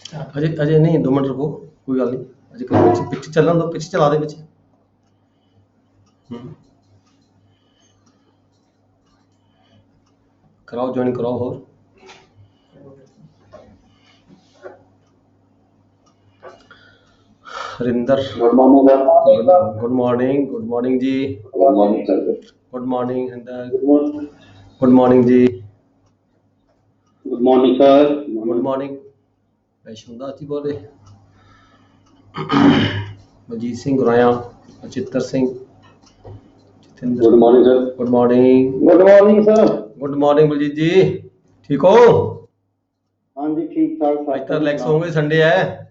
अजय अजय नहीं 2 मिनट रुको, कोई गल नहीं। अजय पिच चलन दो, पिच चला दे पिच। कराओ ज्वाइन कराओ। और Harinder good morning sir. Good morning, good morning जी। Good morning sir. Good morning Harinder, good morning. Good morning जी। Good morning sir. Good morning. Vaishnudas ji बोल रहे, Majit Singh Guraya, Chittar Singh, good morning sir. Good morning. Good morning sir. Good morning Baljit ji, ठीक हो? हाँ जी ठीक ठाक। आज तो रिलैक्स होंगे, संडे है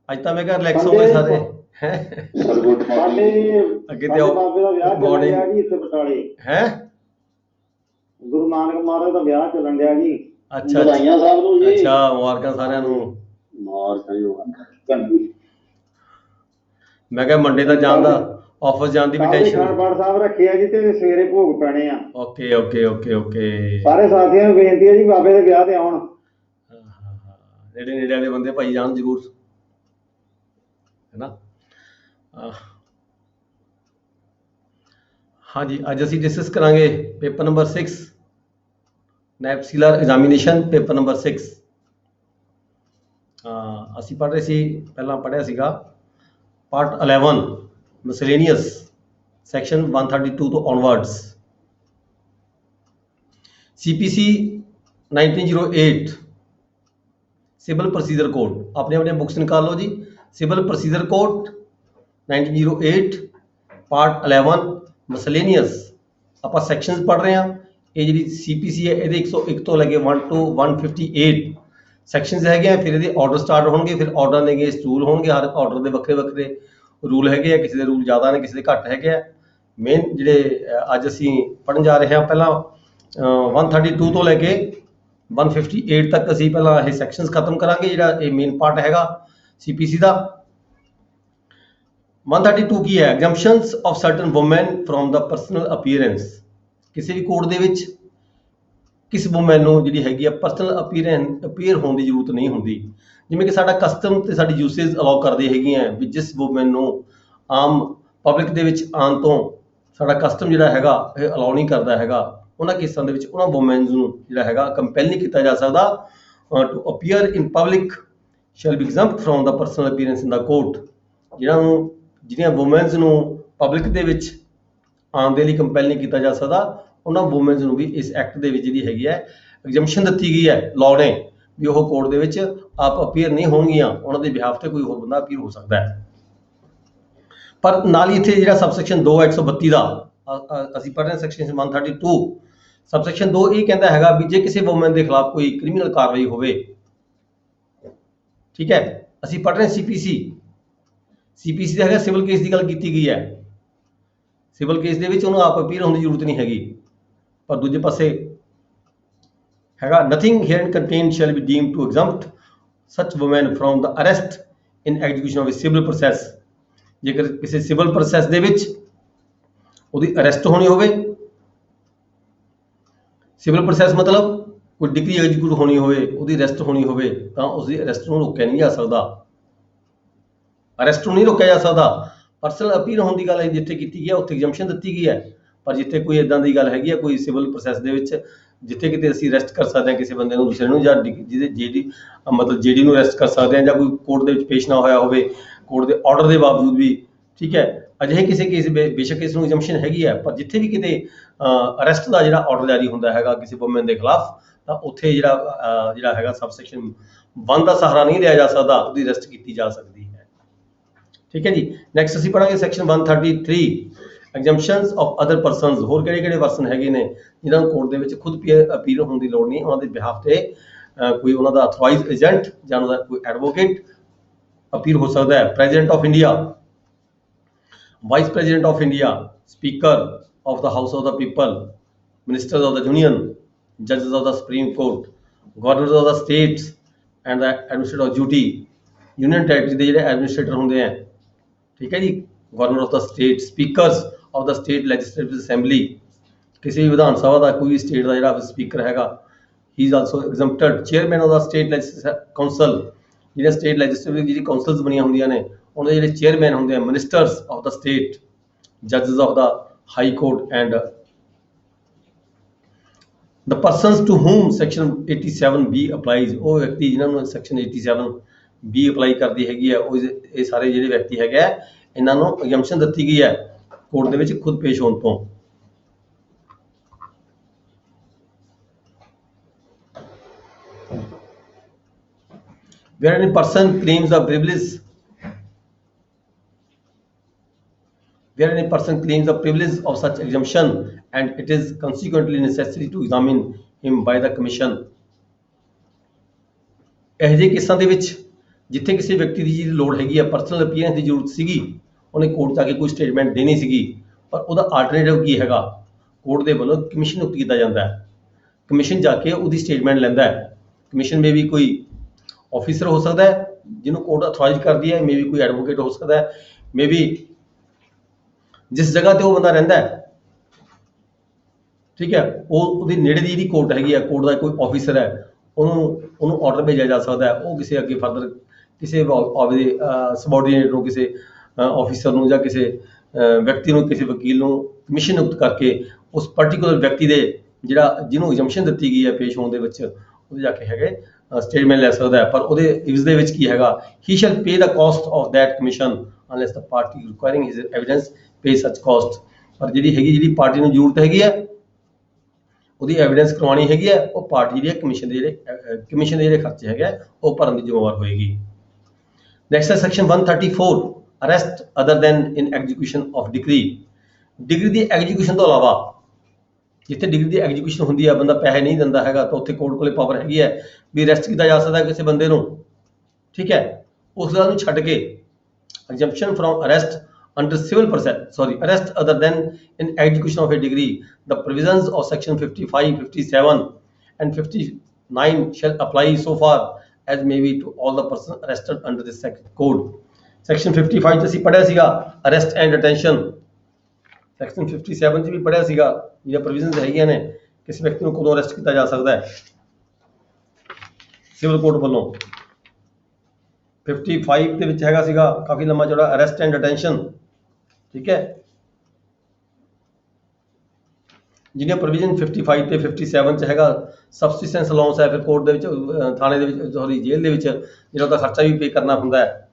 आज तो। मैं क्या रिलैक्स होंगे सारे हैं। Sir good morning. अगे तो बाबे ਦਾ ਵਿਆਹ ਚੱਲਣ ਡਿਆ ਜੀ ਇੱਥੇ ਬਟਾਲੇ है। ਗੁਰੂ ਨਾਨਕ ਮਹਾਰਾਜ ਦਾ ਵਿਆਹ ਚੱਲਣ ਡਿਆ ਜੀ। अच्छा ਵਧਾਈਆਂ ਸਾਹਿਬ ਨੂੰ ਜੀ। अच्छा, मुबारक सारिਆਂ ਨੂੰ। ਮੁਬਾਰਕਾਂ ਜੀ। मैं क्या मंडे तक जान दा, ऑफिस जान दी भी टेंशन। ਖਾਨਪਾਲ ਸਾਹਿਬ ਰੱਖਿਆ ਜੀ ਤੇ ਸਵੇਰੇ ਭੋਗ ਪੈਣੇ ਆ। Okay okay okay okay. ਸਾਰੇ ਸਾਥੀਆਂ ਨੂੰ ਬੇਨਤੀ ਹੈ ਜੀ ਬਾਬੇ ਦੇ ਵਿਆਹ ਤੇ ਆਉਣ। नेड़े नेड़े वाले बंदे भाई जान जरूर, है ना। हाँ जी, अज असी डिस्कस करांगे पेपर नंबर 6, नैब सीलर एग्जामिनेशन पेपर नंबर 6। असी पढ़ रहे सी, पहला पढ़िया सीगा पार्ट 11 मिसलेनियस सैक्शन 132 तो onwards. CPC 1908 civil procedure code, अपने अपने बुक्स निकाल लो जी। Civil procedure code 1908 part 11 miscellaneous आप सैक्शनस पढ़ रहे हैं। ये जी CPC है ये 101 तो लगे 1 to 158 सैक्शनस है। फिर ये ऑर्डर स्टार्ट होंगे, फिर ऑर्डर ने रूल होंगे, हर ऑर्डर के वक्रे वक्रे रूल है। किसी के रूल ज़्यादा ने, किसी के घट है। मेन जोड़े अज असी पढ़न जा रहे हैं, पहला 132 तो लैके 158 तक असी पहला ये सैक्शनस खत्म करांगे। जिहड़ा ये मेन पार्ट हैगा CPC का। 132 की है exemptions of certain women from the personal appearance. किसी भी कोड दे विच किस वुमेन नूं जिहड़ी हैगी है पर्सनल अपीयर होने की जरूरत नहीं होंदी। जिवें कि साडा कस्टम ते साडी यूसेज अलाउ करदे हैगीआं भी जिस वुमेन नूं आम पब्लिक दे विच आउण तों साडा कस्टम जिहड़ा हैगा ये अलाउ नहीं करदा हैगा। उन्हां केसां दे विच उन्हां वुमेन्स नूं जिहड़ा हैगा कंपैल नहीं किया जा सकदा to appear in public shall be exempt from the personal appearance in the court. जिहड़ियां वुमेन्स नूं पब्लिक दे विच आउण दे लई कंपैल नहीं किया जा सकदा, उन्हां वुमेन्स नूं भी इस एक्ट दे विच जिहड़ी हैगी है एग्जम्पशन दित्ती गई है लॉ ने भी वो कोर्ट दे विच आप अपीयर नहीं होणगीआं, उन्हां दे बिहाफ ते कोई होर बंदा अपीयर हो सकदा है। पर नाल ही इत्थे जिहड़ा सबसैक्शन 2 है 132 दा असीं पढ़ रहे हैं सैक्शन 132 सबसैक्शन 2 ये कहता हैगा भी जे किसी वुमेन के खिलाफ कोई क्रिमिनल कार्रवाई होवे, ठीक है। असीं पढ़ रहे हैं CPC हैगा सिविल केस की गल की गई है। सिविल केस दे विच उन्होंने आप अपीयर होने की जरूरत नहीं हैगी। पर दूजे पासे हैगा nothing here contained shall be deemed to exempt such women from the arrest in execution of civil process. जेकर किसी सिविल प्रोसैस दे विच उहदी अरेस्ट होनी होवे, सिविल प्रोसैस मतलब कोई डिग्री एग्जीक्यूट होनी होवे, उहदी अरेस्ट होनी होवे तां उसदी अरेस्ट नूं रोकिया नहीं जा सकदा। अरेस्ट नहीं रोकया जा सकता। पर्सनल अपील होने की गल जिथे की गई है उत्थे एग्जम्पशन दी गई है। पर जिथे कोई इदां की गल हैगी है कोई सिविल प्रोसैस दे विच जिथे किते असीं अरेस्ट कर सकते हैं किसी बंदे नूं दूसरे नूं जां जिहदे जेडी मतलब जेडी नूं अरेस्ट कर सकते हैं जां कोई कोर्ट दे विच पेश ना होया होवे कोर्ट दे ऑर्डर के बावजूद भी, ठीक है। अजिहे किसी केस बेशक इस नूं एग्जम्पशन हैगी है, पर जिथे भी किते अरेस्ट का जिहड़ा ऑर्डर जारी हुंदा हैगा किसी वुमेन के खिलाफ तां उत्थे जिहड़ा हैगा सबसैक्शन 1 का सहारा नहीं लिया जा सकता, उसकी अरेस्ट की जा सकती है। ठीक है जी। नैक्सट असीं पढ़ांगे सैक्शन 133 एग्जम्पशनस ऑफ अदर परसनस। होर किहड़े परसन हैगे ने जिन्हां नूं कोर्ट दे विच खुद अपील होने की लोड़ नहीं, उन्हां दे बिहाफ ते कोई उन्हां दा अथोराइज एजेंट जां उन्हां दा कोई एडवोकेट अपील हो सकता है। President of India, vice president of India, speaker of the house of the people, ministers of the union, जजेस of the supreme court, governors of the states and the administrator of duty. Union territory के जिहड़े administrator होंदे हैं, ठीक है जी, governor of the state, speakers of the state legislative assembly, किसी भी विधान सभा का कोई भी स्टेट का जो स्पीकर हैगा he is also exempted. Chairman of the state legislative council, ਜਿਹੜੇ state legislative ਜਿਹੜੀ councils ਬਣੀਆਂ ਹੁੰਦੀਆਂ ਨੇ ਉਹਨਾਂ ਦੇ ਜਿਹੜੇ chairman ਹੁੰਦੇ ਆ, ministers of the state, judges of the high court, and the persons to whom section 87B applies, ਉਹ ਵਿਅਕਤੀ ਜਿਨ੍ਹਾਂ ਨੂੰ section 87B ਅਪਲਾਈ ਕਰਦੀ ਹੈਗੀ ਆ, ਉਹ ਇਹ ਸਾਰੇ ਜਿਹੜੇ ਵਿਅਕਤੀ ਹੈਗੇ ਆ, ਇਹਨਾਂ ਨੂੰ exemption ਦਿੱਤੀ ਗਈ ਹੈ ਕੋਰਟ ਦੇ ਵਿੱਚ ਖੁਦ ਪੇਸ਼ ਹੋਣ ਤੋਂ। where any person claims the privilege of such exemption and it is consequently necessary to examine him by the commission। ਇਹ ਜਿਹੇ ਕੇਸਾਂ ਦੇ ਵਿੱਚ ਜਿੱਥੇ ਕਿਸੇ ਵਿਅਕਤੀ ਦੀ ਜਿਹੜੀ ਲੋੜ ਹੈਗੀ ਆ, ਪਰਸਨਲ ਅਪੀਅਰੈਂਸ ਦੀ ਜ਼ਰੂਰਤ ਸੀਗੀ, ਉਹਨੇ ਕੋਰਟ ਜਾ ਕੇ ਕੋਈ ਸਟੇਟਮੈਂਟ ਦੇਣੀ ਸੀਗੀ, ਪਰ ਉਹਦਾ ਆਲਟਰਨੇਟਿਵ ਕੀ ਹੈਗਾ, ਕੋਰਟ ਦੇ ਵੱਲੋਂ ਕਮਿਸ਼ਨ ਨਿਯੁਕਤ ਕੀਤਾ ਜਾਂਦਾ ਹੈ। ਕਮਿਸ਼ਨ ਜਾ ਕੇ ਉਹਦੀ ਸਟੇਟਮੈਂਟ ਲੈਂਦਾ ਹੈ। ਕਮਿਸ਼ਨ ਮੇ ਵੀ ਕੋਈ ਆਫੀਸਰ ਹੋ ਸਕਦਾ ਹੈ ਜਿਹਨੂੰ ਕੋਰਟ ਅਥੋਰਾਈਜ਼ ਕਰਦੀ ਹੈ, ਮੇ ਵੀ ਕੋਈ ਐਡਵੋਕੇਟ ਹੋ ਸਕਦਾ ਹੈ, ਮੇ ਵੀ ਜਿਸ ਜਗ੍ਹਾ ਤੇ ਉਹ ਬੰਦਾ ਰਹਿੰਦਾ ਹੈ, ਠੀਕ ਹੈ, ਉਹਦੀ ਨੇੜੇ ਦੀ ਜਿਹੜੀ ਕੋਰਟ ਹੈਗੀ ਆ, ਕੋਰਟ ਦਾ ਕੋਈ ਆਫੀਸਰ ਹੈ, ਉਹਨੂੰ ਆਰਡਰ ਭੇਜਿਆ ਜਾ ਸਕਦਾ ਹੈ। ਉਹ ਕਿਸੇ ਅੱਗੇ ਫਰਦਰ ਕਿਸੇ ਆਪਦੇ ਸਬਆਰਡੀਨੇਟ ਨੂੰ, ਕਿਸੇ ਆਫੀਸਰ ਨੂੰ ਜਾਂ ਕਿਸੇ ਵਿਅਕਤੀ ਨੂੰ, ਕਿਸੇ ਵਕੀਲ ਨੂੰ ਕਮਿਸ਼ਨ ਨਿਯੁਕਤ ਕਰਕੇ ਉਸ ਪਾਰਟੀਕੂਲਰ ਵਿਅਕਤੀ ਦੇ ਜਿਹੜਾ ਜਿਹਨੂੰ ਐਗਜ਼ੈਂਪਸ਼ਨ ਦਿੱਤੀ ਗਈ ਹੈ ਪੇਸ਼ ਹੋਣ ਦੇ ਵਿੱਚ, ਉਹਦੇ ਜਾ ਕੇ ਹੈਗੇ ਸਟੇਟਮੈਂਟ ਲੈ ਸਕਦਾ ਹੈ। ਪਰ ਉਹਦੇ ਇਸ ਦੇ ਵਿੱਚ ਕੀ ਹੈਗਾ, he shall pay the cost of that commission unless the party requiring his evidence pay such cost. ਪਰ ਜਿਹੜੀ ਪਾਰਟੀ ਨੂੰ ਜ਼ਰੂਰਤ ਹੈਗੀ ਹੈ ਉਹਦੀ ਐਵੀਡੈਂਸ ਕਰਵਾਉਣੀ ਹੈਗੀ ਹੈ, ਉਹ ਪਾਰਟੀ ਜਿਹੜੀ ਕਮਿਸ਼ਨ ਦੇ ਜਿਹੜੇ ਖਰਚੇ ਹੈਗੇ ਉਹ ਭਰਨ ਦੀ ਜ਼ਿੰਮੇਵਾਰ ਹੋਏਗੀ। ਨੈਕਸਟ ਹੈ section 134 arrest other than in execution of degree. Degree the execution ਤੋਂ ਇਲਾਵਾ ਜਿੱਥੇ ਡਿਗਰੀ ਦੀ ਐਗਜ਼ੀਕਿਊਸ਼ਨ ਹੁੰਦੀ ਹੈ, ਬੰਦਾ ਪੈਸੇ ਨਹੀਂ ਦਿੰਦਾ ਹੈਗਾ, ਤਾਂ ਉੱਥੇ ਕੋਰਟ ਕੋਲੇ ਪਾਵਰ ਹੈਗੀ ਹੈ ਵੀ ਅਰੈਸਟ ਕੀਤਾ ਜਾ ਸਕਦਾ ਕਿਸੇ ਬੰਦੇ ਨੂੰ, ਠੀਕ ਹੈ। ਉਸ ਗੱਲ ਨੂੰ ਛੱਡ ਕੇ exemption from arrest under civil process, arrest other than in execution of a degree, the provisions of section 55, 57 and 59 shall apply so far as may be to all the persons arrested under this code। section 55 ਚ ਅਸੀਂ ਪੜਿਆ ਸੀਗਾ arrest and detention, section 57 ਚ ਵੀ ਪੜਿਆ ਸੀਗਾ ਜਿਹੜਾ provisions ਹੈਗੀਆਂ ਨੇ ਕਿਸੇ ਵਿਅਕਤੀ ਨੂੰ ਕਦੋਂ ਅਰੈਸਟ ਕੀਤਾ ਜਾ ਸਕਦਾ ਹੈ ਸਿਵਲ ਕੋਰਟ ਵੱਲੋਂ। 55 ਦੇ ਵਿੱਚ ਹੈਗਾ ਸੀਗਾ ਕਾਫੀ ਲੰਮਾ ਚੌੜਾ ਅਰੈਸਟ ਐਂਡ ਡਿਟੈਂਸ਼ਨ, ਠੀਕ ਹੈ। ਜਿਹੜੀਆਂ ਪ੍ਰੋਵੀਜ਼ਨ 55 ਤੇ 57 ਚ ਹੈਗਾ ਸਬਸਿਸਟੈਂਸ ਅਲਾਉਂਸ ਹੈ, ਫਿਰ ਕੋਰਟ ਦੇ ਵਿੱਚ ਥਾਣੇ ਦੇ ਵਿੱਚ ਸੌਰੀ ਜੇਲ੍ਹ ਦੇ ਵਿੱਚ ਜਿਹੜਾ ਉਹਦਾ ਖਰਚਾ ਵੀ ਪੇ ਕਰਨਾ ਹੁੰਦਾ ਹੈ,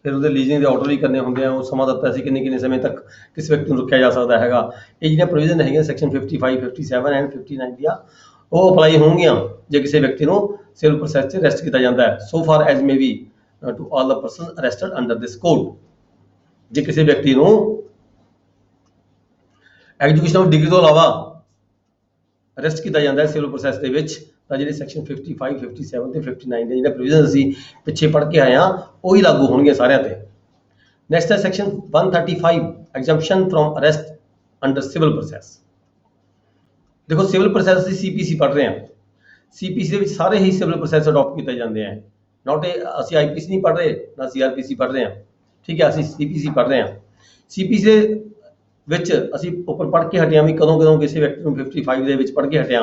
ਫਿਰ ਉਹਦੇ ਲੀਜ਼ਿੰਗ ਦੇ ਆਰਡਰ ਵੀ ਕਰਨੇ ਹੁੰਦੇ ਆ, ਉਹ ਸਮਾਂ ਦਿੱਤਾ ਸੀ ਕਿੰਨੇ ਸਮੇਂ ਤੱਕ ਕਿਸ ਵਿਅਕਤੀ ਨੂੰ ਰੱਖਿਆ ਜਾ ਸਕਦਾ ਹੈਗਾ। ਇਹ ਜਿਹੜੀਆਂ ਪ੍ਰੋਵੀਜ਼ਨ ਹੈਗੀਆਂ ਸੈਕਸ਼ਨ 55, 57 ਐਂਡ 59 ਦੀਆਂ ਉਹ ਅਪਲਾਈ ਹੋਣਗੀਆਂ ਜੇ ਕਿਸੇ ਵਿਅਕਤੀ ਨੂੰ ਸਿਵਲ ਪ੍ਰੋਸੈਸ 'ਚ ਅਰੈਸਟ ਕੀਤਾ ਜਾਂਦਾ ਹੈ। So far as may be to all the person arrested under this code. ਜੇ ਕਿਸੇ ਵਿਅਕਤੀ ਨੂੰ ਐਗਜ਼ੀਕਿਊਸ਼ਨ ਆਫ ਡਿਗਰੀ ਤੋਂ ਇਲਾਵਾ ਅਰੈਸਟ ਕੀਤਾ ਜਾਂਦਾ ਹੈ ਸਿਵਲ ਪ੍ਰੋਸੈਸ ਦੇ ਵਿੱਚ, ਤਾਂ ਜਿਹੜੇ ਸੈਕਸ਼ਨ 55, 57 ਤੇ 59 ਦੇ ਜਿਹੜਾ ਪ੍ਰੋਵੀਜ਼ਨ ਅਸੀਂ ਪਿੱਛੇ ਪੜ੍ਹ ਕੇ ਆਏ ਹਾਂ ਉਹੀ ਲਾਗੂ ਹੋਣਗੇ ਸਾਰਿਆਂ ਤੇ। ਨੈਕਸਟ ਹੈ section 135 exemption from arrest under civil process. ਦੇਖੋ ਸਿਵਲ ਪ੍ਰੋਸੈਸ ਅਸੀਂ CPC ਪੜ੍ਹ ਰਹੇ ਹਾਂ, CPC ਦੇ ਵਿੱਚ ਸਾਰੇ ਹੀ ਸਿਵਲ ਪ੍ਰੋਸੈਸ ਅਡਾਪਟ ਕੀਤੇ ਜਾਂਦੇ ਆ, ਨੋਟ ਅਸੀਂ IPC ਨਹੀਂ ਪੜ੍ਹ ਰਹੇ ਨਾ CRPC ਪੜ੍ਹ ਰਹੇ ਹਾਂ, ਠੀਕ ਹੈ, ਅਸੀਂ CPC ਪੜ੍ਹ ਰਹੇ ਹਾਂ। CPC ਦੇ ਵਿੱਚ ਅਸੀਂ ਉੱਪਰ ਪੜ੍ਹ ਕੇ ਹਟਿਆ ਵੀ ਕਦੋਂ ਕਿਸੇ ਵਿਅਕਤੀ ਨੂੰ 55 ਦੇ ਵਿੱਚ ਪੜ੍ਹ ਕੇ ਹਟਿਆ।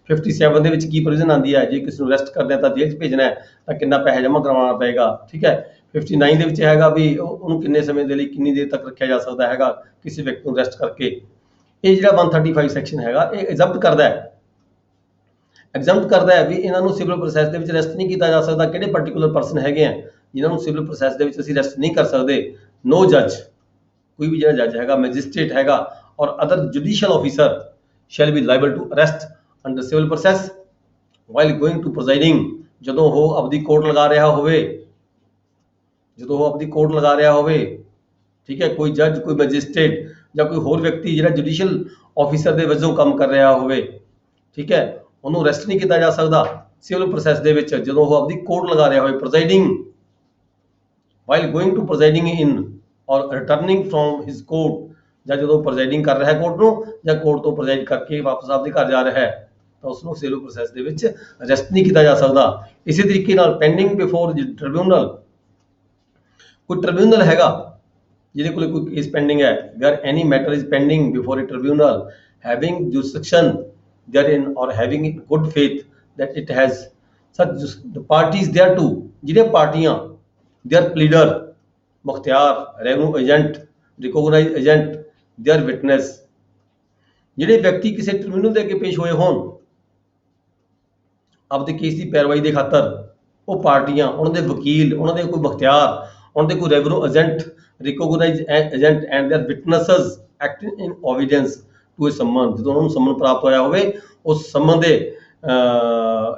57 ਦੇ ਵਿੱਚ ਕੀ ਪ੍ਰੋਵੀਜ਼ਨ ਆਉਂਦੀ ਹੈ, ਜੇ ਕਿਸੇ ਨੂੰ ਅਰੈਸਟ ਕਰਦੇ ਤਾਂ ਜੇਲ੍ਹ 'ਚ ਭੇਜਣਾ ਹੈ ਤਾਂ ਕਿੰਨਾ ਪੈਸਾ ਜਮ੍ਹਾਂ ਕਰਵਾਉਣਾ ਪਏਗਾ, ਠੀਕ ਹੈ। 59 ਦੇ ਵਿੱਚ ਹੈਗਾ ਵੀ ਉਹਨੂੰ ਕਿੰਨੇ ਸਮੇਂ ਦੇ ਲਈ ਕਿੰਨੀ ਦੇਰ ਤੱਕ ਰੱਖਿਆ ਜਾ ਸਕਦਾ ਹੈਗਾ ਕਿਸੇ ਵਿਅਕਤੀ ਨੂੰ ਅਰੈਸਟ ਕਰਕੇ। ਇਹ ਜਿਹੜਾ 135 ਸੈਕਸ਼ਨ ਹੈਗਾ ਇਹ ਐਗਜ਼ੈਂਪਟ ਕਰਦਾ ਹੈ ਵੀ ਇਹਨਾਂ ਨੂੰ ਸਿਵਲ ਪ੍ਰੋਸੈਸ ਦੇ ਵਿੱਚ ਅਰੈਸਟ ਨਹੀਂ ਕੀਤਾ ਜਾ ਸਕਦਾ। ਕਿਹੜੇ ਪਾਰਟੀਕੂਲਰ ਪਰਸਨ ਹੈਗੇ ਆ ਜਿਨ੍ਹਾਂ ਨੂੰ ਸਿਵਲ ਪ੍ਰੋਸੈਸ ਦੇ ਵਿੱਚ ਅਸੀਂ ਅਰੈਸਟ ਨਹੀਂ ਕਰ ਸਕਦੇ। ਨੋ ਜੱਜ, ਕੋਈ ਵੀ ਜਿਹੜਾ ਜੱਜ ਹੈਗਾ, ਮੈਜਿਸਟ੍ਰੇਟ ਹੈਗਾ or other judicial officer shall be liable to arrest under civil process while going to presiding, ਜਦੋਂ ਉਹ ਆਪਦੀ ਕੋਰਟ ਲਗਾ ਰਿਹਾ ਹੋਵੇ, ਠੀਕ ਹੈ। ਕੋਈ ਜੱਜ, ਕੋਈ ਮੈਜਿਸਟ੍ਰੇਟ ਜਾਂ ਕੋਈ ਹੋਰ ਵਿਅਕਤੀ ਜਿਹੜਾ ਜੁਡੀਸ਼ੀਅਲ ਆਫੀਸਰ ਦੇ ਵਜੋਂ ਕੰਮ ਕਰ ਰਿਹਾ ਹੋਵੇ, ਠੀਕ ਹੈ, ਉਹਨੂੰ ਅਰੈਸਟ ਨਹੀਂ ਕੀਤਾ ਜਾ ਸਕਦਾ ਸਿਵਲ ਪ੍ਰੋਸੈਸ ਦੇ ਵਿੱਚ ਜਦੋਂ ਉਹ ਆਪਦੀ ਕੋਰਟ ਲਗਾ ਰਿਹਾ ਹੋਵੇ। Presiding while going to presiding in or returning from his court, ਜਾਂ ਜਦੋਂ ਪ੍ਰੈਜ਼ਾਈਡਿੰਗ ਕਰ ਰਿਹਾ ਹੈ ਕੋਰਟ ਨੂੰ ਜਾਂ ਕੋਰਟ ਤੋਂ ਪ੍ਰੈਜ਼ਾਈਡ ਕਰਕੇ ਵਾਪਸ ਆਪਦੇ ਘਰ ਜਾ ਰਿਹਾ ਹੈ ਤਾਂ ਉਸ ਨੂੰ ਸਿਵਲ ਪ੍ਰੋਸੈਸ ਦੇ ਵਿੱਚ ਅਰੈਸਟ ਨਹੀਂ ਕੀਤਾ ਜਾ ਸਕਦਾ। ਇਸੇ ਤਰੀਕੇ ਨਾਲ ਪੈਂਡਿੰਗ ਬਿਫੋਰ ਟ੍ਰਿਬਿਊਨਲ, ਕੋਈ ਟ੍ਰਿਬਿਊਨਲ ਹੈਗਾ ਜਿਹਦੇ ਕੋਲ ਕੋਈ ਕੇਸ ਪੈਂਡਿੰਗ ਹੈ, where any matter is pending before a tribunal having jurisdiction therein or having in good faith that it has such the parties there too ਜਿਹਦੀਆਂ ਪਾਰਟੀਆਂ their pleader Mukhtiar revenue agent recognized agent their witness ਜਿਹੜੇ ਵਿਅਕਤੀ ਕਿਸੇ tribunal ਦੇ ਅੱਗੇ ਪੇਸ਼ ਹੋਏ ਹੋਣ ਆਪਦੇ ਕੇਸ ਦੀ ਪੈਰਵਾਈ ਦੇ ਖਾਤਰ ਉਹ ਪਾਰਟੀਆਂ ਉਹਨਾਂ ਦੇ ਵਕੀਲ ਉਹਨਾਂ ਦੇ ਕੋਈ ਮੁਖਤਿਆਰ ਉਹਨਾਂ ਦੇ ਕੋਈ revenue agent recognised agent and their witnesses acting in obedience to a summon ਜਦੋਂ ਉਹਨਾਂ ਨੂੰ ਸਮਨ ਪ੍ਰਾਪਤ ਹੋਇਆ ਹੋਵੇ ਉਸ ਸਮਨ ਦੇ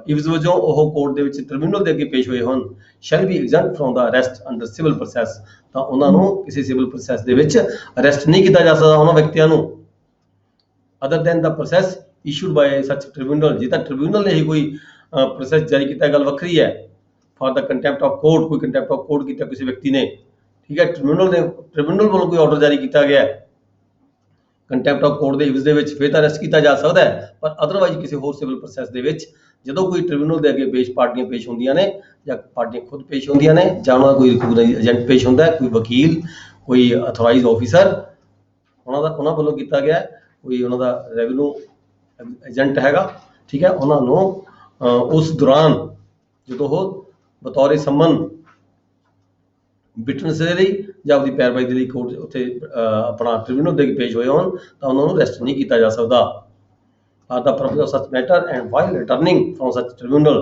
ਇਵਜ਼ ਵਜੋਂ ਉਹ ਕੋਰਟ ਦੇ ਵਿੱਚ ਟ੍ਰਿਬਿਊਨਲ ਦੇ ਅੱਗੇ ਪੇਸ਼ ਹੋਏ ਹੋਣ shell B exempt from the arrest under civil process ਤਾਂ ਉਹਨਾਂ ਨੂੰ ਕਿਸੇ ਸਿਵਲ ਪ੍ਰੋਸੈਸ ਦੇ ਵਿੱਚ ਅਰੈਸਟ ਨਹੀਂ ਕੀਤਾ ਜਾ ਸਕਦਾ ਉਹਨਾਂ ਵਿਅਕਤੀਆਂ ਨੂੰ ਅਦਰ ਦੈਨ ਦਾ ਪ੍ਰੋਸੈਸ ਇਸ਼ੂਡ ਬਾਈ ਸੱਚ ਟ੍ਰਿਬਿਊਨਲ ਜੇ ਤਾਂ ਟ੍ਰਿਬਿਊਨਲ ਨੇ ਹੀ ਕੋਈ ਪ੍ਰੋਸੈਸ ਜਾਰੀ ਕੀਤਾ ਗੱਲ ਵੱਖਰੀ ਹੈ for the contempt of court कोई कंटेम्प्ट ऑफ कोर्ट किया किसी व्यक्ति ने ठीक है ट्रिब्यूनल वालों कोई ऑर्डर जारी किया गया कंटेम्प्ट ऑफ कोर्ट के इवज ਦੇ ਵਿੱਚ ਫਿਰ ਤਾਂ ਅਰੈਸਟ ਕੀਤਾ ਜਾ ਸਕਦਾ ਹੈ ਪਰ ਅਦਰਵਾਈਜ਼ ਕਿਸੇ ਹੋਰ ਸਿਵਲ ਪ੍ਰੋਸੈਸ ਦੇ ਵਿੱਚ ਜਦੋਂ ਕੋਈ ਟ੍ਰਿਬਿਊਨਲ ਦੇ ਅੱਗੇ ਪਾਰਟੀਆਂ ਪੇਸ਼ ਹੁੰਦੀਆਂ ਨੇ ਜਾਂ ਪਾਰਟੀਆਂ ਖੁਦ ਪੇਸ਼ ਹੁੰਦੀਆਂ ਨੇ ਜਾਂ ਉਹਨਾਂ ਦਾ ਕੋਈ ਰਿਕੋਗਨਾਈਜ਼ ਏਜੰਟ ਪੇਸ਼ ਹੁੰਦਾ ਹੈ ਕੋਈ ਵਕੀਲ ਕੋਈ ਅਥੋਰਾਈਜ਼ਡ ਆਫੀਸਰ ਉਹਨਾਂ ਵੱਲੋਂ ਕੀਤਾ ਗਿਆ ਕੋਈ ਉਹਨਾਂ ਦਾ ਰੈਵਨਿਊ ਏਜੰਟ ਹੈਗਾ ਠੀਕ ਹੈ ਉਹਨਾਂ ਨੂੰ ਉਸ ਦੌਰਾਨ ਜਦੋਂ ਉਹ ਬਤੌਰ ਸਮਨ ਵਿਟਨੈਸ ਦੇ ਲਈ ਜਾਂ ਆਪਦੀ ਪੈਰਵਾਈ ਦੇ ਲਈ ਕੋਰਟ ਉੱਥੇ ਆਪਣਾ ਟ੍ਰਿਬਿਊਨਲ ਦੇ ਪੇਸ਼ ਹੋਏ ਹੋਣ ਤਾਂ ਉਹਨਾਂ ਨੂੰ ਅਰੈਸਟ ਨਹੀਂ ਕੀਤਾ ਜਾ ਸਕਦਾ for the purpose of such matter and while returning from such tribunal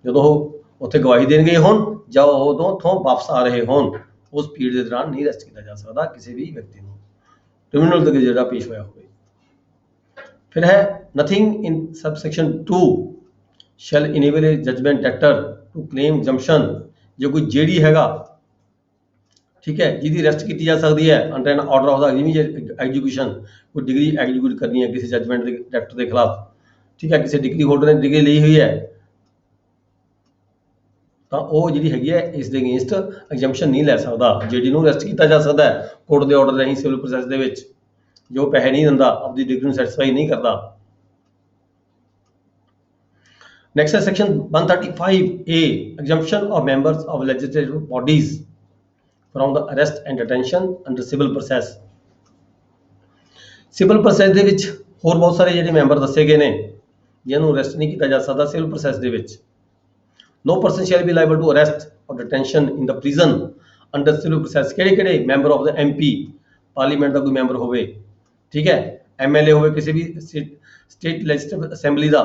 ਜਦੋਂ ਉਹ ਉੱਥੇ ਗਵਾਹੀ ਦੇਣ ਗਏ ਹੋਣ ਜਾਂ ਉਹ ਉਦੋਂ ਉੱਥੋਂ ਵਾਪਸ ਆ ਰਹੇ ਹੋਣ ਉਸ ਪੀਰੀਅਡ ਦੇ ਦੌਰਾਨ ਨਹੀਂ ਅਰੈਸਟ ਕੀਤਾ ਜਾ ਸਕਦਾ ਕਿਸੇ ਵੀ ਵਿਅਕਤੀ ਨੂੰ ਟ੍ਰਿਬਿਊਨਲ ਦੇ ਜਿਹੜਾ ਪੇਸ਼ ਹੋਇਆ ਹੋਵੇ ਫਿਰ ਹੈ nothing in subsection 2 shall enable a judgment debtor to claim exemption जो कोई जेडी हैगा ठीक है जिसकी अरेस्ट की जा सकती है under an order of the immediate execution कोई डिग्री एग्जीक्यूट करनी है किसी जजमेंट के डेप्टर के खिलाफ ठीक है किसी डिग्री होल्डर ने डिग्री ली हुई है तो वो जी हैगी है इस दे अगेंस्ट एग्जैम्पशन नहीं लै सकता जेडी ਨੂੰ ਅਰੈਸਟ ਕੀਤਾ ਜਾ ਸਕਦਾ ਹੈ ਕੋਰਟ ਦੇ ਆਰਡਰ ਰਾਹੀਂ ਸਿਵਲ ਪ੍ਰੋਸੈਸ ਦੇ ਵਿੱਚ ਜੋ ਪੈਸੇ ਨਹੀਂ ਦਿੰਦਾ ਆਪਣੀ ਡਿਗਰੀ ਨੂੰ ਸੈਟੀਸਫਾਈ ਨਹੀਂ ਕਰਦਾ Next is section 135A, exemption of members of legislative bodies from the arrest and detention under civil process. Civil process ਦੇ ਵਿੱਚ ਹੋਰ ਬਹੁਤ ਸਾਰੇ ਜਿਹੜੇ ਮੈਂਬਰ ਦੱਸੇ ਗਏ ਨੇ ਜਿਹਨਾਂ ਨੂੰ ਅਰੈਸਟ ਨਹੀਂ ਕੀਤਾ ਜਾ ਸਕਦਾ ਸਿਵਲ ਪ੍ਰੋਸੈਸ ਦੇ ਵਿੱਚ No person shall be liable to arrest or detention in the prison under civil process. ਕਿਹੜੇ member of the MP parliament ਦਾ ਕੋਈ ਮੈਂਬਰ ਹੋਵੇ ਠੀਕ ਹੈ MLA ਹੋਵੇ ਕਿਸੇ ਵੀ ਸਟੇਟ ਲੈਜਿਸਲੇਟਿਵ ਅਸੈਂਬਲੀ ਦਾ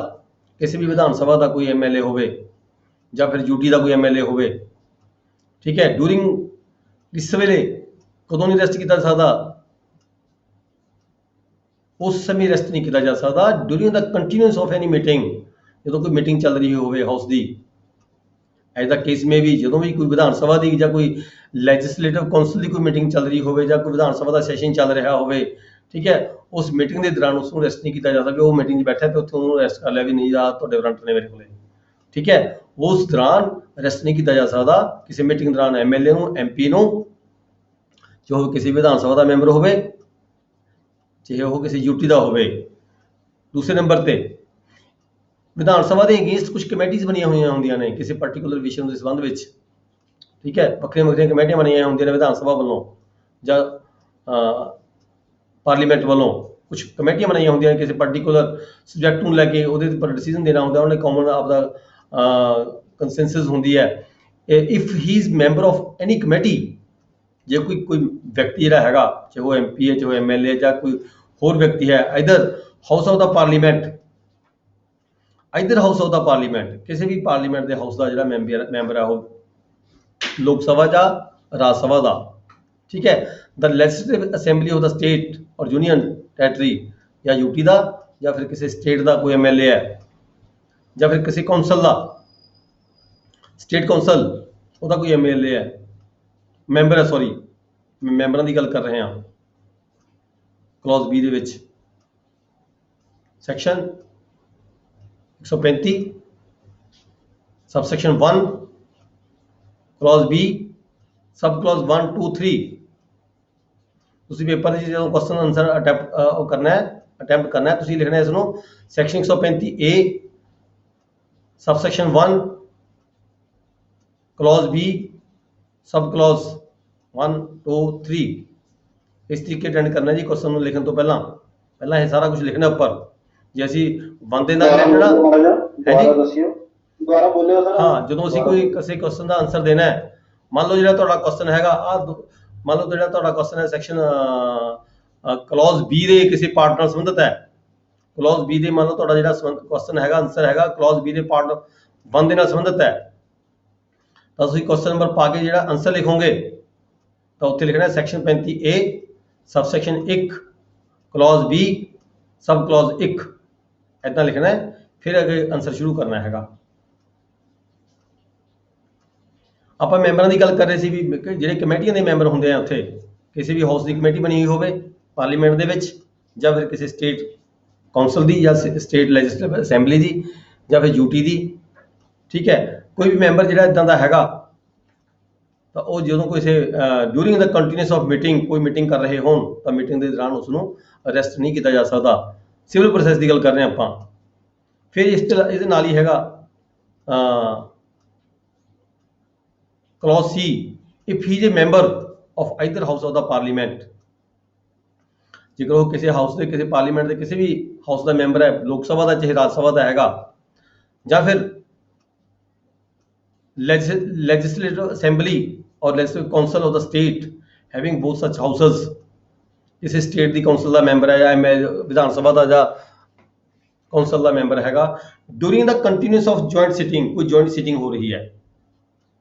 ਕਿਸੇ ਵੀ ਵਿਧਾਨ ਸਭਾ ਦਾ ਕੋਈ MLA ਹੋਵੇ ਜਾਂ ਫਿਰ ਯੂਟੀ ਦਾ ਕੋਈ MLA ਹੋਵੇ ਠੀਕ ਹੈ ਡੂਰਿੰਗ ਇਸ ਵੇਲੇ ਕਦੋਂ ਨਹੀਂ ਅਰੈਸਟ ਕੀਤਾ ਜਾ ਸਕਦਾ ਉਸ ਸਮੇਂ ਅਰੈਸਟ ਨਹੀਂ ਕੀਤਾ ਜਾ ਸਕਦਾ during the continuous of any meeting ਜਦੋਂ ਕੋਈ ਮੀਟਿੰਗ ਚੱਲ ਰਹੀ ਹੋਵੇ house the as the case ਮੇ ਵੀ ਜਦੋਂ ਵੀ ਕੋਈ ਵਿਧਾਨ ਸਭਾ ਦੀ ਜਾਂ ਕੋਈ ਲੈਜਿਸਲੇਟਿਵ ਕਾਉਂਸਲ ਦੀ ਕੋਈ ਮੀਟਿੰਗ ਚੱਲ ਰਹੀ ਹੋਵੇ ਜਾਂ ਕੋਈ ਵਿਧਾਨ ਸਭਾ ਦਾ ਸੈਸ਼ਨ ਚੱਲ ਰਿਹਾ ਹੋਵੇ ਠੀਕ ਹੈ ਉਸ ਮੀਟਿੰਗ ਦੇ ਦੌਰਾਨ ਉਸ ਨੂੰ ਅਰੈਸਟ ਨਹੀਂ ਕੀਤਾ ਜਾ ਸਕਦਾ ਉਹ ਮੀਟਿੰਗ 'ਚ ਬੈਠਾ ਤੇ ਉੱਥੇ ਉਹਨੂੰ ਅਰੈਸਟ ਕਰ ਲਿਆ ਵੀ ਨਹੀਂ ਆ ਤੁਹਾਡੇ ਵਾਰੰਟ ਨੇ ਮੇਰੇ ਕੋਲੇ ਠੀਕ ਹੈ ਉਸ ਦੌਰਾਨ ਅਰੈਸਟ ਨਹੀਂ ਕੀਤਾ ਜਾ ਸਕਦਾ ਕਿਸੇ ਮੀਟਿੰਗ ਦੌਰਾਨ MLA ਨੂੰ MP ਨੂੰ ਜੋ ਕਿਸੇ ਵਿਧਾਨ ਸਭਾ ਦਾ ਮੈਂਬਰ ਹੋਵੇ ਚਾਹੇ ਉਹ ਕਿਸੇ ਯੂਟੀ ਦਾ ਹੋਵੇ ਦੂਸਰੇ ਨੰਬਰ ਤੇ ਵਿਧਾਨ ਸਭਾ ਦੇ ਅਗੇਂਸਟ ਕੁਝ ਕਮੇਟੀਆਂ ਬਣੀਆਂ ਹੋਈਆਂ ਹੁੰਦੀਆਂ ਨੇ ਕਿਸੇ ਪਾਰਟਿਕੂਲਰ ਵਿਸ਼ੇ ਦੇ ਸੰਬੰਧ ਵਿੱਚ ਠੀਕ ਹੈ ਵੱਖਰੀਆਂ ਕਮੇਟੀਆਂ ਬਣੀਆਂ ਹੁੰਦੀਆਂ ਨੇ ਵਿਧਾਨ ਸਭਾ ਵੱਲੋਂ ਜਾਂ ਪਾਰਲੀਮੈਂਟ ਵੱਲੋਂ ਕੁਝ ਕਮੇਟੀਆਂ ਬਣਾਈਆਂ ਹੁੰਦੀਆਂ ਨੇ ਕਿਸੇ ਪਾਰਟਿਕੂਲਰ ਸਬਜੈਕਟ ਨੂੰ ਲੈ ਕੇ ਉਹਦੇ ਉੱਪਰ ਡਿਸੀਜਨ ਦੇਣਾ ਹੁੰਦਾ ਉਹਨੇ ਕਾਮਨ ਆਪਦਾ ਕੰਸੈਂਸਸ ਹੁੰਦੀ ਹੈ if he is member of any committee ਜੇ ਕੋਈ ਵਿਅਕਤੀ ਜਿਹੜਾ ਹੈਗਾ ਚਾਹੇ ਉਹ MP ਹੈ ਚਾਹੇ ਉਹ MLA ਜਾਂ ਕੋਈ ਹੋਰ ਵਿਅਕਤੀ ਹੈ ਇਧਰ ਹਾਊਸ ਆਫ ਦਾ ਪਾਰਲੀਮੈਂਟ ਕਿਸੇ ਵੀ ਪਾਰਲੀਮੈਂਟ ਦੇ ਹਾਊਸ ਦਾ ਜਿਹੜਾ ਮੈਂਬਰ ਹੈ ਉਹ ਲੋਕ ਸਭਾ ਜਾਂ ਰਾਜ ਸਭਾ ਦਾ ਠੀਕ ਹੈ the legislative assembly of the state or union territory ਜਾਂ ਯੂਟੀ ਦਾ ਜਾਂ ਫਿਰ ਕਿਸੇ ਸਟੇਟ ਦਾ ਕੋਈ MLA ਹੈ ਜਾਂ ਫਿਰ ਕਿਸੇ ਕੌਂਸਲ ਦਾ ਸਟੇਟ ਕੌਂਸਲ ਉਹਦਾ ਕੋਈ MLA ਹੈ ਮੈਂਬਰ ਹੈ ਸੌਰੀ ਮੈਂਬਰਾਂ ਦੀ ਗੱਲ ਕਰ ਰਹੇ ਹਾਂ ਕਲੌਜ਼ B ਦੇ ਵਿੱਚ section 135 subsection 1 clause B sub clause 1 2 3 ਤੁਸੀਂ ਪੇਪਰ ਦੇ ਜਦੋਂ ਕੁਐਸਚਨ ਆਨਸਰ ਅਟੈਂਪਟ ਕਰਨਾ ਹੈ ਤੁਸੀਂ ਲਿਖਣਾ ਹੈ ਇਸ ਨੂੰ section 135A subsection 1 clause B sub clause 1 2 3 ਇਸ ਤਰੀਕੇ ਅਟੈਂਡ ਕਰਨਾ ਜੀ ਕੁਐਸਚਨ ਨੂੰ ਲਿਖਣ ਤੋਂ ਪਹਿਲਾਂ ਇਹ ਸਾਰਾ ਕੁਝ ਲਿਖਣਾ ਉੱਪਰ ਜੇ ਅਸੀਂ ਬੰਦੇ ਨਾਲ ਰਿਲੇਟਡ ਹੈ ਦੁਬਾਰਾ ਦੱਸਿਓ, ਦੁਬਾਰਾ ਬੋਲਿਓ ਸਰ। ਹਾਂ, ਜਦੋਂ ਅਸੀਂ ਕੋਈ ਕਿਸੇ ਕੁਐਸਚਨ ਦਾ ਆਨਸਰ ਦੇਣਾ ਹੈ, ਮੰਨ ਲਓ ਜਿਹੜਾ ਤੁਹਾਡਾ ਕੁਐਸਚਨ ਹੈਗਾ ਮੰਨ ਲਓ ਜਿਹੜਾ ਤੁਹਾਡਾ ਕੁਐਸਚਨ ਹੈ ਸੈਕਸ਼ਨ ਕਲੌਜ਼ ਬੀ ਦੇ ਕਿਸੇ ਪਾਰਟ ਨਾਲ ਸੰਬੰਧਿਤ ਹੈ। ਕਲੌਜ਼ ਬੀ ਦੇ ਮੰਨ ਲਓ ਤੁਹਾਡਾ ਜਿਹੜਾ ਕੁਐਸਚਨ ਹੈਗਾ ਆਨਸਰ ਹੈਗਾ ਕਲੌਜ਼ ਬੀ ਦੇ ਪਾਰਟ 1 ਦੇ ਨਾਲ ਸੰਬੰਧਿਤ ਹੈ, ਤਾਂ ਤੁਸੀਂ ਕੁਐਸਚਨ ਨੰਬਰ ਪਾ ਕੇ ਜਿਹੜਾ ਆਨਸਰ ਲਿਖੋਗੇ ਤਾਂ ਉੱਥੇ ਲਿਖਣਾ section 35A sub section 1 clause B sub clause 1 ਇੱਦਾਂ ਲਿਖਣਾ ਹੈ, ਫਿਰ ਅੱਗੇ ਆਨਸਰ ਸ਼ੁਰੂ ਕਰਨਾ ਹੈਗਾ। ਆਪਾਂ ਮੈਂਬਰਾਂ ਦੀ ਗੱਲ ਕਰ ਰਹੇ ਸੀ ਵੀ ਜਿਹੜੇ ਕਮੇਟੀਆਂ ਦੇ ਮੈਂਬਰ ਹੁੰਦੇ ਆ, ਉੱਥੇ ਕਿਸੇ ਵੀ ਹਾਊਸ ਦੀ ਕਮੇਟੀ ਬਣੀ ਹੋਈ ਹੋਵੇ ਪਾਰਲੀਮੈਂਟ ਦੇ ਵਿੱਚ, ਜਾਂ ਫਿਰ ਕਿਸੇ ਸਟੇਟ ਕੌਂਸਲ ਦੀ ਜਾਂ ਸਟੇਟ ਲੈਜਿਸਲੇਟਿਵ ਅਸੈਂਬਲੀ ਦੀ ਜਾਂ ਫਿਰ ਯੂਟੀ ਦੀ, ਠੀਕ ਹੈ, ਕੋਈ ਵੀ ਮੈਂਬਰ ਜਿਹੜਾ ਇਦਾਂ ਦਾ ਹੈਗਾ ਤਾਂ ਉਹ ਜਦੋਂ ਕਿਸੇ during the continuous of meeting ਕੋਈ ਮੀਟਿੰਗ ਕਰ ਰਹੇ ਹੋਣ ਤਾਂ ਮੀਟਿੰਗ ਦੇ ਦੌਰਾਨ ਉਸ ਨੂੰ ਅਰੈਸਟ ਨਹੀਂ ਕੀਤਾ ਜਾ ਸਕਦਾ। ਸਿਵਲ ਪ੍ਰੋਸੈਸ ਦੀ ਗੱਲ ਕਰ ਰਹੇ ਆਪਾਂ। ਫਿਰ ਇਹਦੇ ਨਾਲ ਹੀ ਹੈਗਾ clause C, if he is a member of either house of the parliament, ਜੇਕਰ ਉਹ ਕਿਸੇ ਹਾਊਸ ਦੇ ਕਿਸੇ ਪਾਰਲੀਮੈਂਟ ਦੇ ਕਿਸੇ ਵੀ ਹਾਊਸ ਦਾ ਮੈਂਬਰ ਹੈ, ਲੋਕ ਸਭਾ ਦਾ ਚਾਹੇ ਰਾਜ ਸਭਾ ਦਾ ਹੈਗਾ, ਜਾਂ ਫਿਰ legislative assembly or legislative council of the state having both such houses, ਕਿਸੇ ਸਟੇਟ ਦੀ ਕੌਂਸਲ ਦਾ ਮੈਂਬਰ ਹੈ ਜਾਂ ਵਿਧਾਨ ਸਭਾ ਦਾ ਜਾਂ ਕੌਂਸਲ ਦਾ ਮੈਂਬਰ ਹੈਗਾ, during the continuous of joint sitting, ਕੋਈ ਜੁਆਇੰਟ ਸਿਟਿੰਗ ਹੋ ਰਹੀ ਹੈ,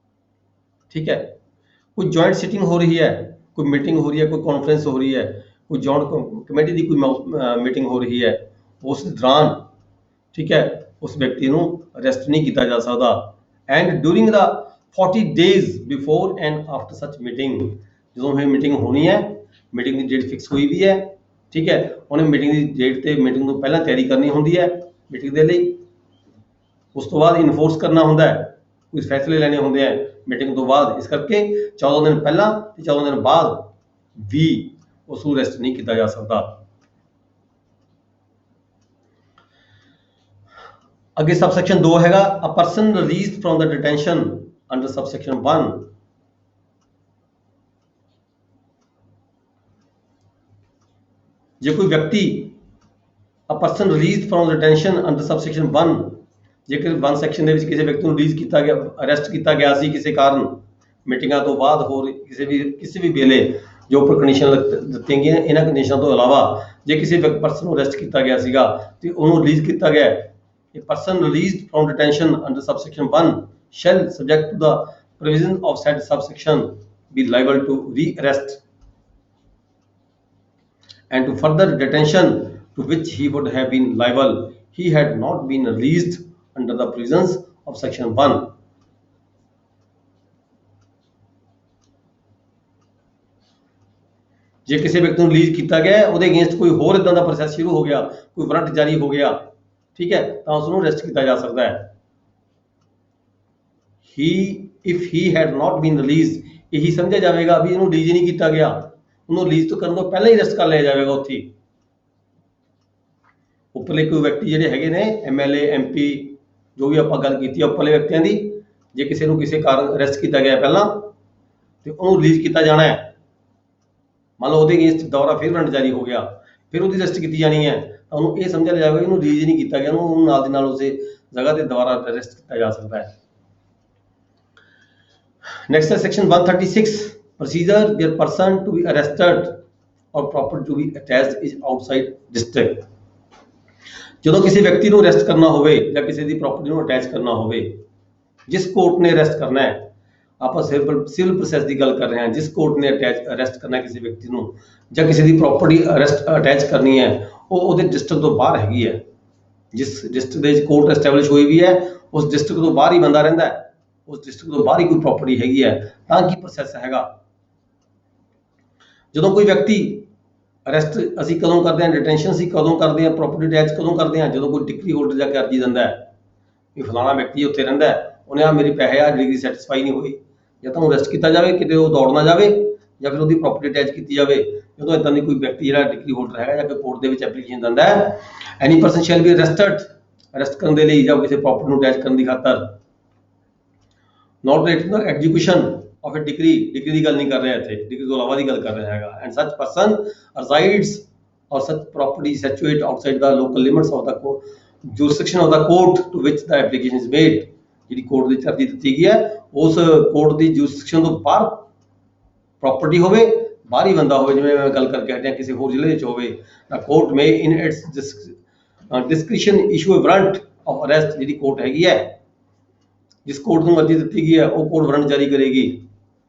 ठीक है, कोई जॉइंट सिटिंग हो रही है, कोई मीटिंग हो रही है, कोई कॉन्फ्रेंस हो रही है, कोई जॉइंट कमेटी की कोई मीटिंग हो रही है, उस दौरान ठीक है उस व्यक्ति को अरेस्ट नहीं किया जा सकता। And during the 40 days before and after such meeting, जो मीटिंग होनी है, मीटिंग की डेट फिक्स हुई भी है, ठीक है, उन्हें मीटिंग की डेट से मीटिंग तो पहला तैयारी करनी होंगी है मीटिंग के लिए, उस तो बाद इनफोर्स करना होंगे, कुछ फैसले लेने होंगे हैं मीटिंग तो बाद, इस करके 14 दिन पहला ते 14 दिन बाद भी उस अरेस्ट नहीं किया जा सकता। अगे सबसेक्शन 2 हैगा, a person released from the detention under subsection 1, जे कोई व्यक्ति a person released from the detention under subsection 1, जेकर 1 सैक्शन ਦੇ ਵਿੱਚ ਕਿਸੇ ਵਿਅਕਤੀ ਨੂੰ ਰਿਲੀਜ਼ ਕੀਤਾ ਗਿਆ, ਅਰੈਸਟ ਕੀਤਾ ਗਿਆ ਸੀ ਕਿਸੇ ਕਾਰਨ, ਮੀਟਿੰਗਾਂ ਤੋਂ ਬਾਅਦ ਹੋਰ ਕਿਸੇ ਵੀ ਵੇਲੇ ਜੋ ਉੱਪਰ ਕੰਡੀਸ਼ਨ ਦਿੱਤੀਆਂ ਗਈਆਂ, ਇਹਨਾਂ ਕੰਡੀਸ਼ਨਾਂ ਤੋਂ ਇਲਾਵਾ ਜੇ ਕਿਸੇ ਪਰਸਨ ਨੂੰ ਅਰੈਸਟ ਕੀਤਾ ਗਿਆ ਸੀਗਾ ਤੇ ਉਹਨੂੰ ਰਿਲੀਜ਼ ਕੀਤਾ ਗਿਆ, ਇਹ person released from detention under subsection 1 shall subject to the provision of said subsection be liable to rearrest and to further detention to which he would have been liable he had not been released under the provisions of section 1। ਜੇ ਕਿਸੇ ਵਿਅਕਤੀ ਨੂੰ release ਕੀਤਾ ਗਿਆ, ਉਹਦੇ against ਕੋਈ ਹੋਰ ਇਦਾਂ ਦਾ ਪ੍ਰੋਸੈਸ ਸ਼ੁਰੂ ਹੋ ਗਿਆ, ਕੋਈ ਵਾਰੰਟ ਜਾਰੀ ਹੋ ਗਿਆ, ਠੀਕ ਹੈ, ਤਾਂ ਉਸ ਨੂੰ ਅਰੈਸਟ ਕੀਤਾ ਜਾ ਸਕਦਾ ਹੈ। if he had not been released, ਇਹੀ ਸਮਝਿਆ ਜਾਵੇਗਾ ਵੀ ਇਹਨੂੰ ਰਿਲੀਜ਼ ਨਹੀਂ ਕੀਤਾ ਗਿਆ, ਉਹਨੂੰ ਰਿਲੀਜ਼ ਤੋਂ ਕਰਨ ਤੋਂ ਪਹਿਲਾਂ ਹੀ ਅਰੈਸਟ ਕਰ ਲਿਆ ਜਾਵੇਗਾ। ਉੱਥੇ ਉੱਪਰਲੇ ਕੋਈ ਵਿਅਕਤੀ ਜਿਹੜੇ ਹੈਗੇ ਨੇ MLA MP ਜੋ ਵੀ ਆਪਾਂ ਗੱਲ ਕੀਤੀ ਉੱਪਰਲੇ ਵਿਅਕਤੀਆਂ ਦੀ, ਜੇ ਕਿਸੇ ਨੂੰ ਕਿਸੇ ਕਾਰਨ ਅਰੈਸਟ ਕੀਤਾ ਗਿਆ ਪਹਿਲਾਂ ਤੇ ਉਹਨੂੰ ਰਿਲੀਜ਼ ਕੀਤਾ ਜਾਣਾ ਹੈ, ਮੰਨ ਲਓ ਉਹਦੇ ਅਗੇਂਸਟ ਦੁਬਾਰਾ ਫਿਰ ਵਾਰੰਟ ਜਾਰੀ ਹੋ ਗਿਆ, ਫਿਰ ਉਹਦੀ ਅਰੈਸਟ ਕੀਤੀ ਜਾਣੀ ਹੈ, ਤਾਂ ਉਹਨੂੰ ਇਹ ਸਮਝਿਆ ਜਾਵੇਗਾ ਇਹਨੂੰ ਰਿਲੀਜ਼ ਨਹੀਂ ਕੀਤਾ ਗਿਆ, ਉਹਨੂੰ ਨਾਲ ਦੀ ਨਾਲ ਉਸੇ ਜਗ੍ਹਾ ਤੇ ਦੁਬਾਰਾ ਅਰੈਸਟ ਕੀਤਾ ਜਾ ਸਕਦਾ ਹੈ। ਨੈਕਸਟ ਹੈ section 136, procedure where person to be arrested or property to be attached is outside district। ਜਦੋਂ ਕਿਸੇ ਵਿਅਕਤੀ ਨੂੰ ਅਰੈਸਟ ਕਰਨਾ ਹੋਵੇ ਜਾਂ ਕਿਸੇ ਦੀ ਪ੍ਰਾਪਰਟੀ ਨੂੰ ਅਟੈਚ ਕਰਨਾ ਹੋਵੇ, ਜਿਸ ਕੋਰਟ ਨੇ ਅਰੈਸਟ ਕਰਨਾ ਹੈ, ਆਪਾਂ ਸਿਵਲ ਪ੍ਰੋਸੈਸ ਦੀ ਗੱਲ ਕਰ ਰਹੇ ਹਾਂ, ਜਿਸ ਕੋਰਟ ਨੇ ਅਰੈਸਟ ਕਰਨਾ ਕਿਸੇ ਵਿਅਕਤੀ ਨੂੰ ਜਾਂ ਕਿਸੇ ਦੀ ਪ੍ਰਾਪਰਟੀ ਅਟੈਚ ਕਰਨੀ ਹੈ, ਉਹ ਉਹਦੇ ਡਿਸਟ੍ਰਿਕਟ ਤੋਂ ਬਾਹਰ ਹੈਗੀ ਹੈ, ਜਿਸ ਡਿਸਟ੍ਰਿਕਟ ਦੇ ਵਿੱਚ ਕੋਰਟ ਐਸਟੈਬਲਿਸ਼ ਹੋਈ ਵੀ ਹੈ, ਉਸ ਡਿਸਟ੍ਰਿਕਟ ਤੋਂ ਬਾਹਰ ਹੀ ਬੰਦਾ ਰਹਿੰਦਾ ਹੈ, ਉਸ ਡਿਸਟ੍ਰਿਕਟ ਤੋਂ ਬਾਹਰ ਹੀ ਕੋਈ ਪ੍ਰਾਪਰਟੀ ਹੈਗੀ ਹੈ, ਤਾਂ ਕੀ ਪ੍ਰੋਸੈਸ ਹੈਗਾ। ਜਦੋਂ ਕੋਈ ਵਿਅਕਤੀ ਅਰੈਸਟ ਅਸੀਂ ਕਦੋਂ ਕਰਦੇ ਹਾਂ, ਡਿਟੈਂਸ਼ਨ ਅਸੀਂ ਕਦੋਂ ਕਰਦੇ ਹਾਂ, ਪ੍ਰਾਪਰਟੀ ਅਟੈਚ ਕਦੋਂ ਕਰਦੇ ਹਾਂ, ਜਦੋਂ ਕੋਈ ਡਿਕਰੀ ਹੋਲਡਰ ਜਾ ਕੇ ਅਰਜੀ ਦਿੰਦਾ ਹੈ ਵੀ ਫਲਾਣਾ ਵਿਅਕਤੀ ਉੱਥੇ ਰਹਿੰਦਾ ਹੈ, ਉਹਨੇ ਆ ਮੇਰੀ ਪੈਸੇ ਆ ਡਿਗਰੀ ਸੈਟੀਸਫਾਈ ਨਹੀਂ ਹੋਈ, ਜਾਂ ਤਾਂ ਉਹਨੂੰ ਅਰੈਸਟ ਕੀਤਾ ਜਾਵੇ, ਕਿਤੇ ਉਹ ਦੌੜ ਨਾ ਜਾਵੇ, ਜਾਂ ਫਿਰ ਉਹਦੀ ਪ੍ਰਾਪਰਟੀ ਅਟੈਚ ਕੀਤੀ ਜਾਵੇ। ਜਦੋਂ ਇੱਦਾਂ ਦੀ ਕੋਈ ਵਿਅਕਤੀ ਜਿਹੜਾ ਡਿਕਰੀ ਹੋਲਡਰ ਹੈਗਾ ਜਾਂ ਕਿ ਕੋਰਟ ਦੇ ਵਿੱਚ ਐਪਲੀਕੇਸ਼ਨ ਦਿੰਦਾ ਹੈ, ਐਨੀ person shell B arrested, arrest ਕਰਨ ਦੇ ਲਈ ਜਾਂ ਕਿਸੇ ਪ੍ਰਾਪਰਟੀ ਨੂੰ ਅਟੈਚ ਕਰਨ ਦੀ ਖਾਤਰ, not related to execution of a decree, decree ਦੀ ਗੱਲ ਨਹੀਂ ਕਰ ਰਿਹਾ ਇੱਥੇ, decree ਤੋਂ ਇਲਾਵਾ ਦੀ ਗੱਲ ਕਰ ਰਿਹਾ ਹੈਗਾ। and such person resides or such property situate outside the local limits of the jurisdiction of the court to which the application is made। ਜਿਹੜੀ ਕੋਰਟ ਦੀ ਅਰਜ਼ੀ ਦਿੱਤੀ ਗਈ ਹੈ ਉਸ ਕੋਰਟ ਦੀ ਜੁਰਿਸਡਿਕਸ਼ਨ ਤੋਂ ਬਾਹਰ ਪ੍ਰਾਪਰਟੀ ਹੋਵੇ, ਬਾਹਰੀ ਬੰਦਾ ਹੋਵੇ, ਜਿਵੇਂ ਮੈਂ ਗੱਲ ਕਰਕੇ ਹਟਿਆ ਕਿਸੇ ਹੋਰ ਜ਼ਿਲ੍ਹੇ ਵਿੱਚ ਹੋਵੇ, ਤਾਂ court may in its discretion issue a warrant of arrest. ਜਿਹੜੀ ਕੋਰਟ ਹੈਗੀ ਹੈ, ਜਿਸ ਕੋਰਟ ਨੂੰ ਅਰਜ਼ੀ ਦਿੱਤੀ ਗਈ ਹੈ ਉਹ ਕੋਰਟ ਵਾਰੰਟ ਜਾਰੀ ਕਰੇਗੀ।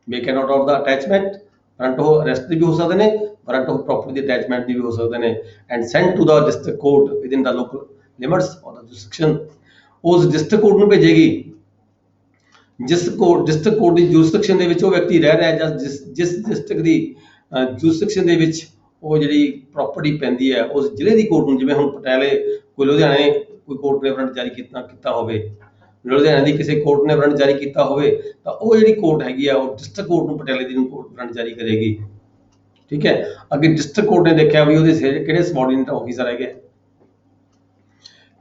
Make a note of the attachment, warrant ਉਹ ਅਰੈਸਟ ਦੇ ਵੀ ਹੋ ਸਕਦੇ ਨੇ, ਵਾਰੰਟ ਆਫ ਪ੍ਰਾਪਰਟੀ ਦੇ ਅਟੈਚਮੈਂਟ ਦੇ ਵੀ ਹੋ ਸਕਦੇ ਨੇ, and send to the district court within the local limits of the jurisdiction. ਉਸ ਡਿਸਟ੍ਰਿਕਟ ਕੋਰਟ ਨੂੰ ਭੇਜੇਗੀ ਜਿਸ ਡਿਸਟ੍ਰਿਕਟ ਕੋਰਟ ਦੀ ਜੁਰਿਸਡਿਕਸ਼ਨ ਦੇ ਵਿੱਚ ਉਹ ਵਿਅਕਤੀ ਰਹਿ ਰਿਹਾ, ਜਾਂ ਜਿਸ ਡਿਸਟ੍ਰਿਕਟ ਦੀ ਜੁਰਿਸਡਿਕਸ਼ਨ ਦੇ ਵਿੱਚ ਉਹ ਜਿਹੜੀ ਪ੍ਰਾਪਰਟੀ ਪੈਂਦੀ ਹੈ ਉਸ ਜ਼ਿਲ੍ਹੇ ਦੀ ਕੋਰਟ ਨੂੰ। ਜਿਵੇਂ ਹੁਣ ਪਟਿਆਲੇ ਕੋਈ ਲੁਧਿਆਣੇ ਕੋਈ ਕੋਰਟ ਨੇ ਵਾਰੰਟ ਜਾਰੀ ਕੀਤਾ ਹੋਵੇ, ਲੁਧਿਆਣੇ ਦੀ ਕਿਸੇ ਕੋਰਟ ਨੇ ਵਾਰੰਟ ਜਾਰੀ ਕੀਤਾ ਹੋਵੇ, ਤਾਂ ਉਹ ਜਿਹੜੀ ਕੋਰਟ ਹੈਗੀ ਆ ਉਹ ਡਿਸਟ੍ਰਿਕਟ ਕੋਰਟ ਨੂੰ ਪਟਿਆਲੇ ਦੀ ਨੂੰ ਵਾਰੰਟ ਜਾਰੀ ਕਰੇਗੀ। ਠੀਕ ਹੈ। ਅੱਗੇ ਡਿਸਟ੍ਰਿਕਟ ਕੋਰਟ ਨੇ ਦੇਖਿਆ ਵੀ ਉਹਦੇ ਕਿਹੜੇ ਸਬਆਰਡੀਨੇਟ ਆਫੀਸਰ ਹੈਗੇ,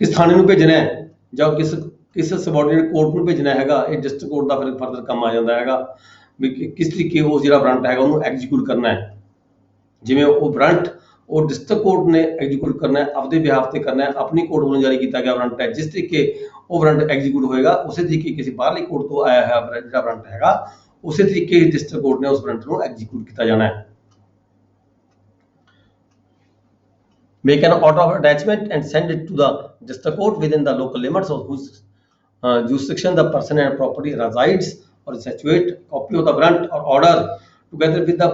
ਕਿਸ ਥਾਣੇ ਨੂੰ ਭੇਜਣਾ ਹੈ ਜਾਂ ਕਿਸ ਸਬਆਰਡੀਨੇਟ ਕੋਰਟ ਨੂੰ ਭੇਜਣਾ ਹੈਗਾ। ਇਹ ਡਿਸਟ੍ਰਿਕਟ ਕੋਰਟ ਦਾ ਫਿਰ ਫਰਦਰ ਕੰਮ ਆ ਜਾਂਦਾ ਹੈਗਾ ਵੀ ਕਿਸ ਤਰੀਕੇ ਉਸ ਜਿਹੜਾ ਵਾਰੰਟ ਹੈਗਾ ਉਹਨੂੰ ਐਗਜ਼ੀਕਿਊਟ ਕਰਨਾ ਹੈ। ਜਿਵੇਂ ਉਹ ਵਾਰੰਟ ਉਹ ਡਿਸਟ੍ਰਿਕਟ ਕੋਰਟ ਨੇ ਐਗਜ਼ੀਕਿਊਟ ਕਰਨਾ ਹੈ, ਆਪਦੇ ਬਿਹਾਫ ਤੇ ਕਰਨਾ ਹੈ, ਆਪਣੀ ਕੋਰਟ ਵੱਲੋਂ ਜਾਰੀ ਕੀਤਾ ਗਿਆ ਵਾਰੰਟ ਹੈ। ਜਿਸ ਤਰੀਕੇ ਉਹ ਵਾਰੰਟ ਐਗਜ਼ੀਕਿਊਟ ਹੋਏਗਾ ਉਸੇ ਤਰੀਕੇ ਕਿਸੇ ਬਾਹਰਲੀ ਕੋਰਟ ਤੋਂ ਆਇਆ ਹੋਇਆ ਜਿਹੜਾ ਵਾਰੰਟ ਹੈਗਾ ਉਸੇ ਤਰੀਕੇ ਡਿਸਟ੍ਰਿਕਟ ਕੋਰਟ ਨੇ ਉਸ ਵਾਰੰਟ ਨੂੰ ਐਗਜ਼ੀਕਿਊਟ ਕੀਤਾ ਜਾਣਾ ਹੈ। Make an order of attachment and send it to the district court within the local limits of whose jurisdiction the person and property resides or is situate। Copy of the warrant or order together with the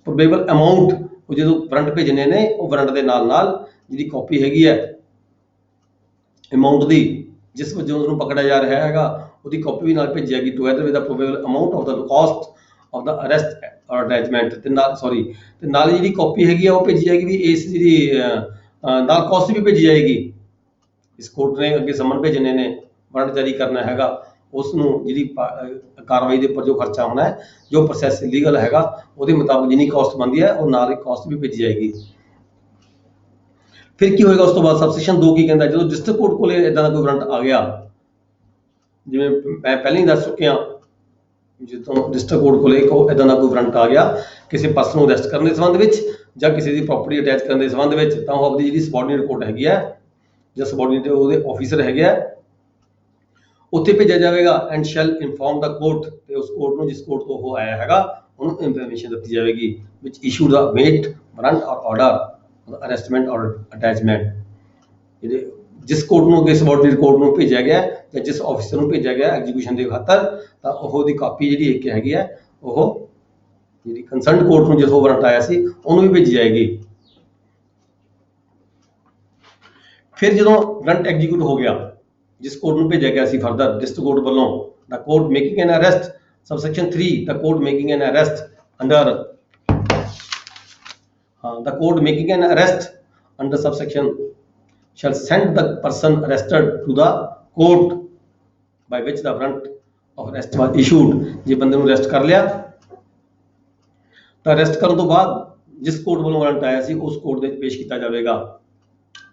probable amount। ਉਹ ਜਦੋਂ warrant ਭੇਜਣੇ ਨੇ ਉਹ warrant ਦੇ ਨਾਲ ਜਿਹੜੀ copy ਹੈਗੀ ਹੈ ਅਮਾਉਂਟ ਦੀ ਜਿਸ ਵਜੋਂ ਉਹਨੂੰ ਪਕੜਿਆ ਜਾ ਰਿਹਾ ਹੈਗਾ ਉਹਦੀ ਕਾਪੀ ਵੀ ਨਾਲ ਭੇਜੀ ਜਾਏਗੀ। Together with the probable amount of the cost of the arrest ਔਰ ਅਟੈਚਮੈਂਟ। ਤੇ ਨਾਲ ਜਿਹੜੀ ਕਾਪੀ ਹੈਗੀ ਆ ਉਹ ਭੇਜੀ ਜਾਏਗੀ ਵੀ ਇਸ ਜਿਹੜੀ ਨਾਲ ਕਾਸਟ ਵੀ ਭੇਜੀ ਜਾਏਗੀ। ਇਸ ਕੋਰਟ ਨੇ ਅੱਗੇ ਸੰਮਨ ਭੇਜਣੇ ਨੇ, ਵਾਰੰਟ ਜਾਰੀ ਕਰਨਾ ਹੈਗਾ, ਉਸ ਨੂੰ ਜਿਹੜੀ ਕਾਰਵਾਈ ਦੇ ਉੱਪਰ ਜੋ ਖਰਚਾ ਹੋਣਾ ਹੈ, ਜੋ ਪ੍ਰੋਸੈਸ ਲੀਗਲ ਹੈਗਾ ਉਹਦੇ ਮੁਤਾਬਕ ਜਿੰਨੀ ਕਾਸਟ ਬਣਦੀ ਹੈ ਉਹ ਨਾਲ ਕਾਸਟ ਵੀ ਭੇਜੀ ਜਾਏਗੀ। ਫਿਰ ਕੀ ਹੋਏਗਾ ਉਸ ਤੋਂ ਬਾਅਦ ਸਬਸੈਕਸ਼ਨ 2 ਕੀ ਕਹਿੰਦਾ, ਜਦੋਂ ਡਿਸਟ੍ਰਿਕਟ ਕੋਰਟ ਕੋਲੇ ਇਦਾਂ ਦਾ ਕੋਈ ਵਾਰੰਟ ਆ ਗਿਆ, ਜਿਵੇਂ ਮੈਂ ਪਹਿਲਾਂ ਹੀ ਦੱਸ ਚੁੱਕਿਆ, ਜਦੋਂ ਡਿਸਟ੍ਰਿਕਟ ਕੋਰਟ ਕੋਲੇ ਇਦਾਂ ਦਾ ਕੋਈ ਵਾਰੰਟ ਆ ਗਿਆ ਕਿਸੇ ਪਰਸਨ ਨੂੰ ਅਰੈਸਟ ਕਰਨ ਦੇ ਸੰਬੰਧ ਵਿੱਚ ਜਾਂ ਕਿਸੇ ਦੀ ਪ੍ਰਾਪਰਟੀ ਅਟੈਚ ਕਰਨ ਦੇ ਸੰਬੰਧ ਵਿੱਚ, ਤਾਂ ਉਹ ਆਪਣੀ ਜਿਹੜੀ ਸਬਆਰਡੀਨੇਟ ਕੋਰਟ ਹੈਗੀ ਹੈ ਜਾਂ ਸਬਆਰਡੀਨੇਟ ਉਹਦੇ ਆਫੀਸਰ ਹੈਗੇ ਆ ਉੱਥੇ ਭੇਜਿਆ ਜਾਵੇਗਾ। And shell inform the court, ਤੇ ਉਸ ਕੋਰਟ ਨੂੰ ਜਿਸ ਕੋਰਟ ਤੋਂ ਉਹ ਆਇਆ ਹੈਗਾ ਉਹਨੂੰ ਇਨਫੋਰਮੇਸ਼ਨ ਦਿੱਤੀ ਜਾਵੇਗੀ ਵਿਚ ਇਸ਼ੂ ਦਾ ਮੇਟ ਵਾਰੰਟ ਔਰ ਆਰਡਰ ਅਰੈਸਟਮੈਂਟ ਔਰ ਅਟੈਚਮੈਂਟ। ਜਿਹੜੇ ਜਿਸ ਕੋਰਟ ਨੂੰ ਅੱਗੇ ਸਬਆਰਡੀਨੇਟ ਕੋਰਟ ਨੂੰ ਭੇਜਿਆ ਗਿਆ ਜਾਂ ਜਿਸ ਆਫੀਸਰ ਨੂੰ ਭੇਜਿਆ ਗਿਆ ਐਗਜ਼ੀਕਿਊਸ਼ਨ ਦੇ ਖਾਤਰ, ਤਾਂ ਉਹਦੀ ਕਾਪੀ ਜਿਹੜੀ ਇੱਕ ਹੈਗੀ ਹੈ ਉਹ ਜਿਹੜੀ ਕੰਸਰਨਡ ਕੋਰਟ ਨੂੰ ਜਦੋਂ ਵਾਰੰਟ ਆਇਆ ਸੀ ਉਹਨੂੰ ਵੀ ਭੇਜੀ ਜਾਏਗੀ। ਫਿਰ ਜਦੋਂ ਵਾਰੰਟ ਐਗਜ਼ੀਕਿਊਟ ਹੋ ਗਿਆ ਜਿਸ ਕੋਰਟ ਨੂੰ ਭੇਜਿਆ ਗਿਆ ਸੀ ਫਰਦਰ ਡਿਸਟ੍ਰਿਕਟ ਕੋਰਟ ਵੱਲੋਂ, the court making an arrest subsection 3, the court making an arrest under the court making an arrest under subsection shall send the person arrested to the court by which the warrant of arrest was issued। ਜੇ ਬੰਦੇ ਨੂੰ arrest ਕਰ ਲਿਆ ਤਾਂ arrest ਕਰਨ ਤੋਂ ਬਾਅਦ ਜਿਸ ਕੋਰਟ ਵੱਲੋਂ ਵਾਰੰਟ ਆਇਆ ਸੀ ਉਸ ਕੋਰਟ ਦੇ ਵਿੱਚ ਪੇਸ਼ ਕੀਤਾ ਜਾਵੇਗਾ।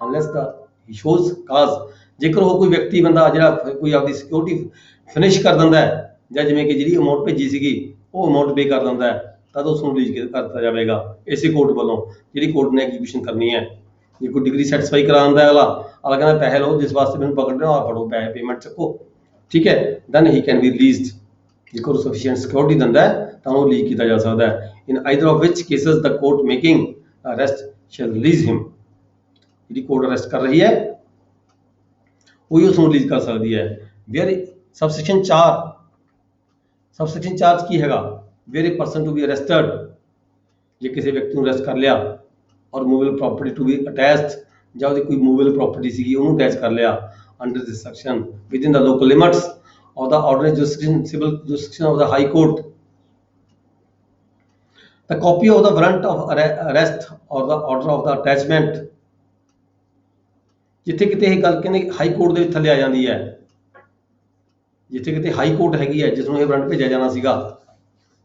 unless the he shows cause, ਜੇਕਰ ਉਹ ਕੋਈ ਵਿਅਕਤੀ ਬੰਦਾ ਜਿਹੜਾ ਕੋਈ ਆਪਦੀ ਸਿਕਿਉਰਿਟੀ ਫਿਨਿਸ਼ ਕਰ ਦਿੰਦਾ ਹੈ ਜਾਂ ਜਿਵੇਂ ਕਿ ਜਿਹੜੀ ਅਮਾਉਂਟ ਭੇਜੀ ਸੀਗੀ ਉਹ ਅਮਾਉਂਟ ਪੇ ਕਰ ਦਿੰਦਾ ਹੈ ਤਦ ਉਸ ਨੂੰ ਰਿਲੀਜ਼ ਕਰ ਦਿੱਤਾ ਜਾਵੇਗਾ ਇਸੇ ਕੋਰਟ ਵੱਲੋਂ, ਜਿਹੜੀ ਕੋਰਟ ਨੇ ਐਗਜ਼ੀਕਿਊਸ਼ਨ ਕਰਨੀ ਹੈ। ਜੇ ਕੋਈ ਡਿਗਰੀ ਸੈਟੀਸਫਾਈ ਕਰਾਉਂਦਾ ਹੈ ਅਗਲਾ ਕਹਿੰਦਾ ਪੈਸੇ ਲਓ ਜਿਸ ਵਾਸਤੇ ਮੈਨੂੰ ਪਕੜ ਰਹੇ ਹੋ, ਆ ਫੜੋ ਪੈਸੇ ਪੇਮੈਂਟ ਚੱਕੋ, ਠੀਕ ਹੈ, then he can be released. ਜੇਕਰ ਉਹ ਸਫੀਸ਼ੀਐਂਟ ਸਿਕਿਉਰਿਟੀ ਦਿੰਦਾ ਹੈ ਤਾਂ ਉਹ ਰਿਲੀਜ਼ ਕੀਤਾ ਜਾ ਸਕਦਾ ਹੈ। In either of which cases the court making arrest shall release him. ਜਿਹੜੀ ਕੋਰਟ ਅਰੈਸਟ ਕਰ ਰਹੀ ਹੈ ਉਹੀ ਉਸ ਨੂੰ ਰਿਲੀਜ਼ ਕਰ ਸਕਦੀ ਹੈ। ਵੇਅਰ ਸਬਸੈਕਸ਼ਨ 4 ਕੀ ਹੈਗਾ, where a person to be arrested, ਜੇ ਕਿਸੇ ਵਿਅਕਤੀ ਨੂੰ ਅਰੈਸਟ ਕਰ ਲਿਆ or movable property to be attached, ਜਾਂ ਉਹਦੀ ਕੋਈ ਮੂਵੇਬਲ ਪ੍ਰਾਪਰਟੀ ਸੀਗੀ ਉਹਨੂੰ ਅਟੈਚ ਕਰ ਲਿਆ under this section within the local limits of the ordinary jurisdiction civil jurisdiction of the high court, the copy of the warrant of arrest or the order of the attachment। ਜਿੱਥੇ ਕਿਤੇ ਇਹ ਗੱਲ ਕਹਿੰਦੇ high court ਦੇ ਥੱਲੇ ਆ ਜਾਂਦੀ ਹੈ, ਜਿੱਥੇ ਕਿਤੇ ਹਾਈ ਕੋਰਟ ਹੈਗੀ ਹੈ ਜਿਸ ਨੂੰ ਇਹ ਵਾਰੰਟ ਭੇਜਿਆ ਜਾਣਾ ਸੀਗਾ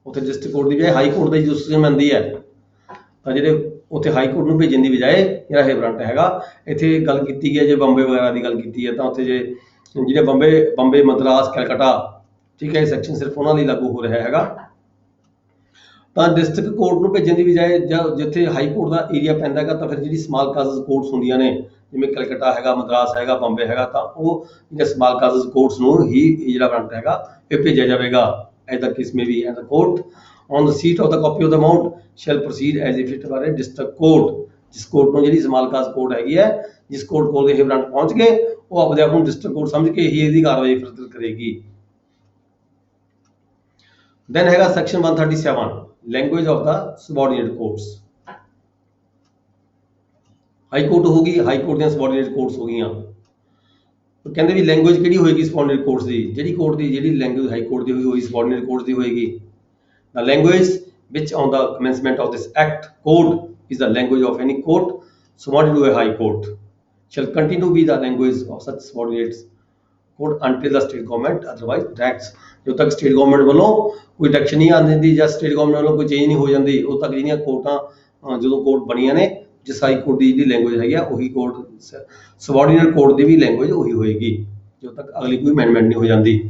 ਉੱਥੇ ਡਿਸਟ੍ਰਿਕਟ ਕੋਰਟ ਦੀ ਬਜਾਏ ਹਾਈ ਕੋਰਟ ਦੀ ਜੁਰਿਸਡਿਕਸ਼ਨ ਬਣਦੀ ਹੈ, ਤਾਂ ਜਿਹੜੇ ਉੱਥੇ ਹਾਈ ਕੋਰਟ ਨੂੰ ਭੇਜਣ ਦੀ ਬਜਾਏ ਜਿਹੜਾ ਇਹ ਵਾਰੰਟ ਹੈਗਾ ਇੱਥੇ ਗੱਲ ਕੀਤੀ ਹੈ ਜੇ ਬੰਬੇ ਵਗੈਰਾ ਦੀ ਗੱਲ ਕੀਤੀ ਹੈ ਤਾਂ ਉੱਥੇ ਜੇ ਜਿਹੜੇ ਬੰਬੇ ਮਦਰਾਸ ਕਲਕੱਤਾ, ਠੀਕ ਹੈ, ਇਹ ਸੈਕਸ਼ਨ ਸਿਰਫ ਉਹਨਾਂ ਲਈ ਲਾਗੂ ਹੋ ਰਿਹਾ ਹੈਗਾ। ਤਾਂ ਡਿਸਟ੍ਰਿਕਟ ਕੋਰਟ ਨੂੰ ਭੇਜਣ ਦੀ ਬਜਾਏ ਜਾਂ ਜਿੱਥੇ ਹਾਈ ਕੋਰਟ ਦਾ ਏਰੀਆ ਪੈਂਦਾ ਹੈਗਾ ਤਾਂ ਫਿਰ ਜਿਹੜੀ ਸਮਾਲ ਕਾਜ਼ਸ ਕੋਰਟਸ ਹੁੰਦੀਆਂ ਨੇ, ਜਿਵੇਂ ਕਲਕੱਤਾ ਹੈਗਾ, ਮਦਰਾਸ ਹੈਗਾ, ਬੰਬੇ ਹੈਗਾ, ਤਾਂ ਉਹ ਜਿਹੜੇ ਸਮਾਲ ਕਾਜ਼ਸ ਕੋਰਟਸ ਨੂੰ ਹੀ ਇਹ ਜਿਹੜਾ ਵਾਰੰਟ ਹੈਗਾ ਇਹ ਭੇਜਿਆ ਜਾਵੇਗਾ। As the case may be, and the court on the seat of the copy of the amount shall proceed as if it were a district court. ਜਿਸ ਕੋਰਟ ਨੂੰ ਜਿਹੜੀ ਸਮਾਲ ਕਾਜ਼ ਕੋਰਟ ਹੈਗੀ ਹੈ, ਜਿਸ ਕੋਰਟ ਕੋਲ ਇਹ ਵਾਰੰਟ ਪਹੁੰਚ ਗਏ, ਉਹ ਆਪਦੇ ਆਪ ਨੂੰ ਡਿਸਟ੍ਰਿਕਟ ਕੋਰਟ ਸਮਝ ਕੇ ਹੀ ਇਹਦੀ ਕਾਰਵਾਈ ਫਰਦਰ ਕਰੇਗੀ। ਦੈਨ ਹੈਗਾ section 137 language of the subordinate courts. High court ਹੋ ਗਈ, ਹਾਈ ਕੋਰਟ ਦੀਆਂ ਸਬਆਰਡੀਨੇਟ ਕੋਰਟਸ ਹੋ ਗਈਆਂ। ਕਹਿੰਦੇ ਵੀ ਲੈਂਗੁਏਜ ਕਿਹੜੀ ਹੋਏਗੀ ਸਬਆਰਡੀਨੇਟ ਕੋਰਟਸ ਦੀ, ਜਿਹੜੀ ਕੋਰਟ ਦੀ ਜਿਹੜੀ ਲੈਂਗੁਏਜ ਹਾਈ ਕੋਰਟ ਦੀ ਹੋਈ ਹੋਈ ਸਬਆਰਡੀਨੇਟ ਕੋਰਟਸ ਦੀ ਹੋਏਗੀ। The language which on the commencement of this act code is the language of any court subordinate to a high court shall continue to be the language of such subordinate court until the state government otherwise directs। ਜਦੋਂ ਤੱਕ state government ਵੱਲੋਂ ਕੋਈ direction ਨਹੀਂ ਆਉਂਦੀ ਜਾਂ state government ਵੱਲੋਂ ਕੋਈ change ਨਹੀਂ ਹੋ ਜਾਂਦੀ, ਉਦੋਂ ਤੱਕ ਜਿਹੜੀਆਂ ਕੋਰਟਾਂ ਜਦੋਂ ਕੋਰਟ ਬਣੀਆਂ ਨੇ, ਜਿਸ ਹਾਈ ਕੋਰਟ ਦੀ ਜਿਹੜੀ ਲੈਂਗੁਏਜ ਹੈਗੀ ਆ ਉਹੀ ਕੋਰਟ ਸਬਆਰਡੀਨੇਟ ਕੋਰਟ ਦੀ ਵੀ ਲੈਂਗੁਏਜ ਉਹੀ ਹੋਏਗੀ, ਜਦੋਂ ਤੱਕ ਅਗਲੀ ਕੋਈ ਅਮੈਂਡਮੈਂਟ ਨਹੀਂ ਹੋ ਜਾਂਦੀ।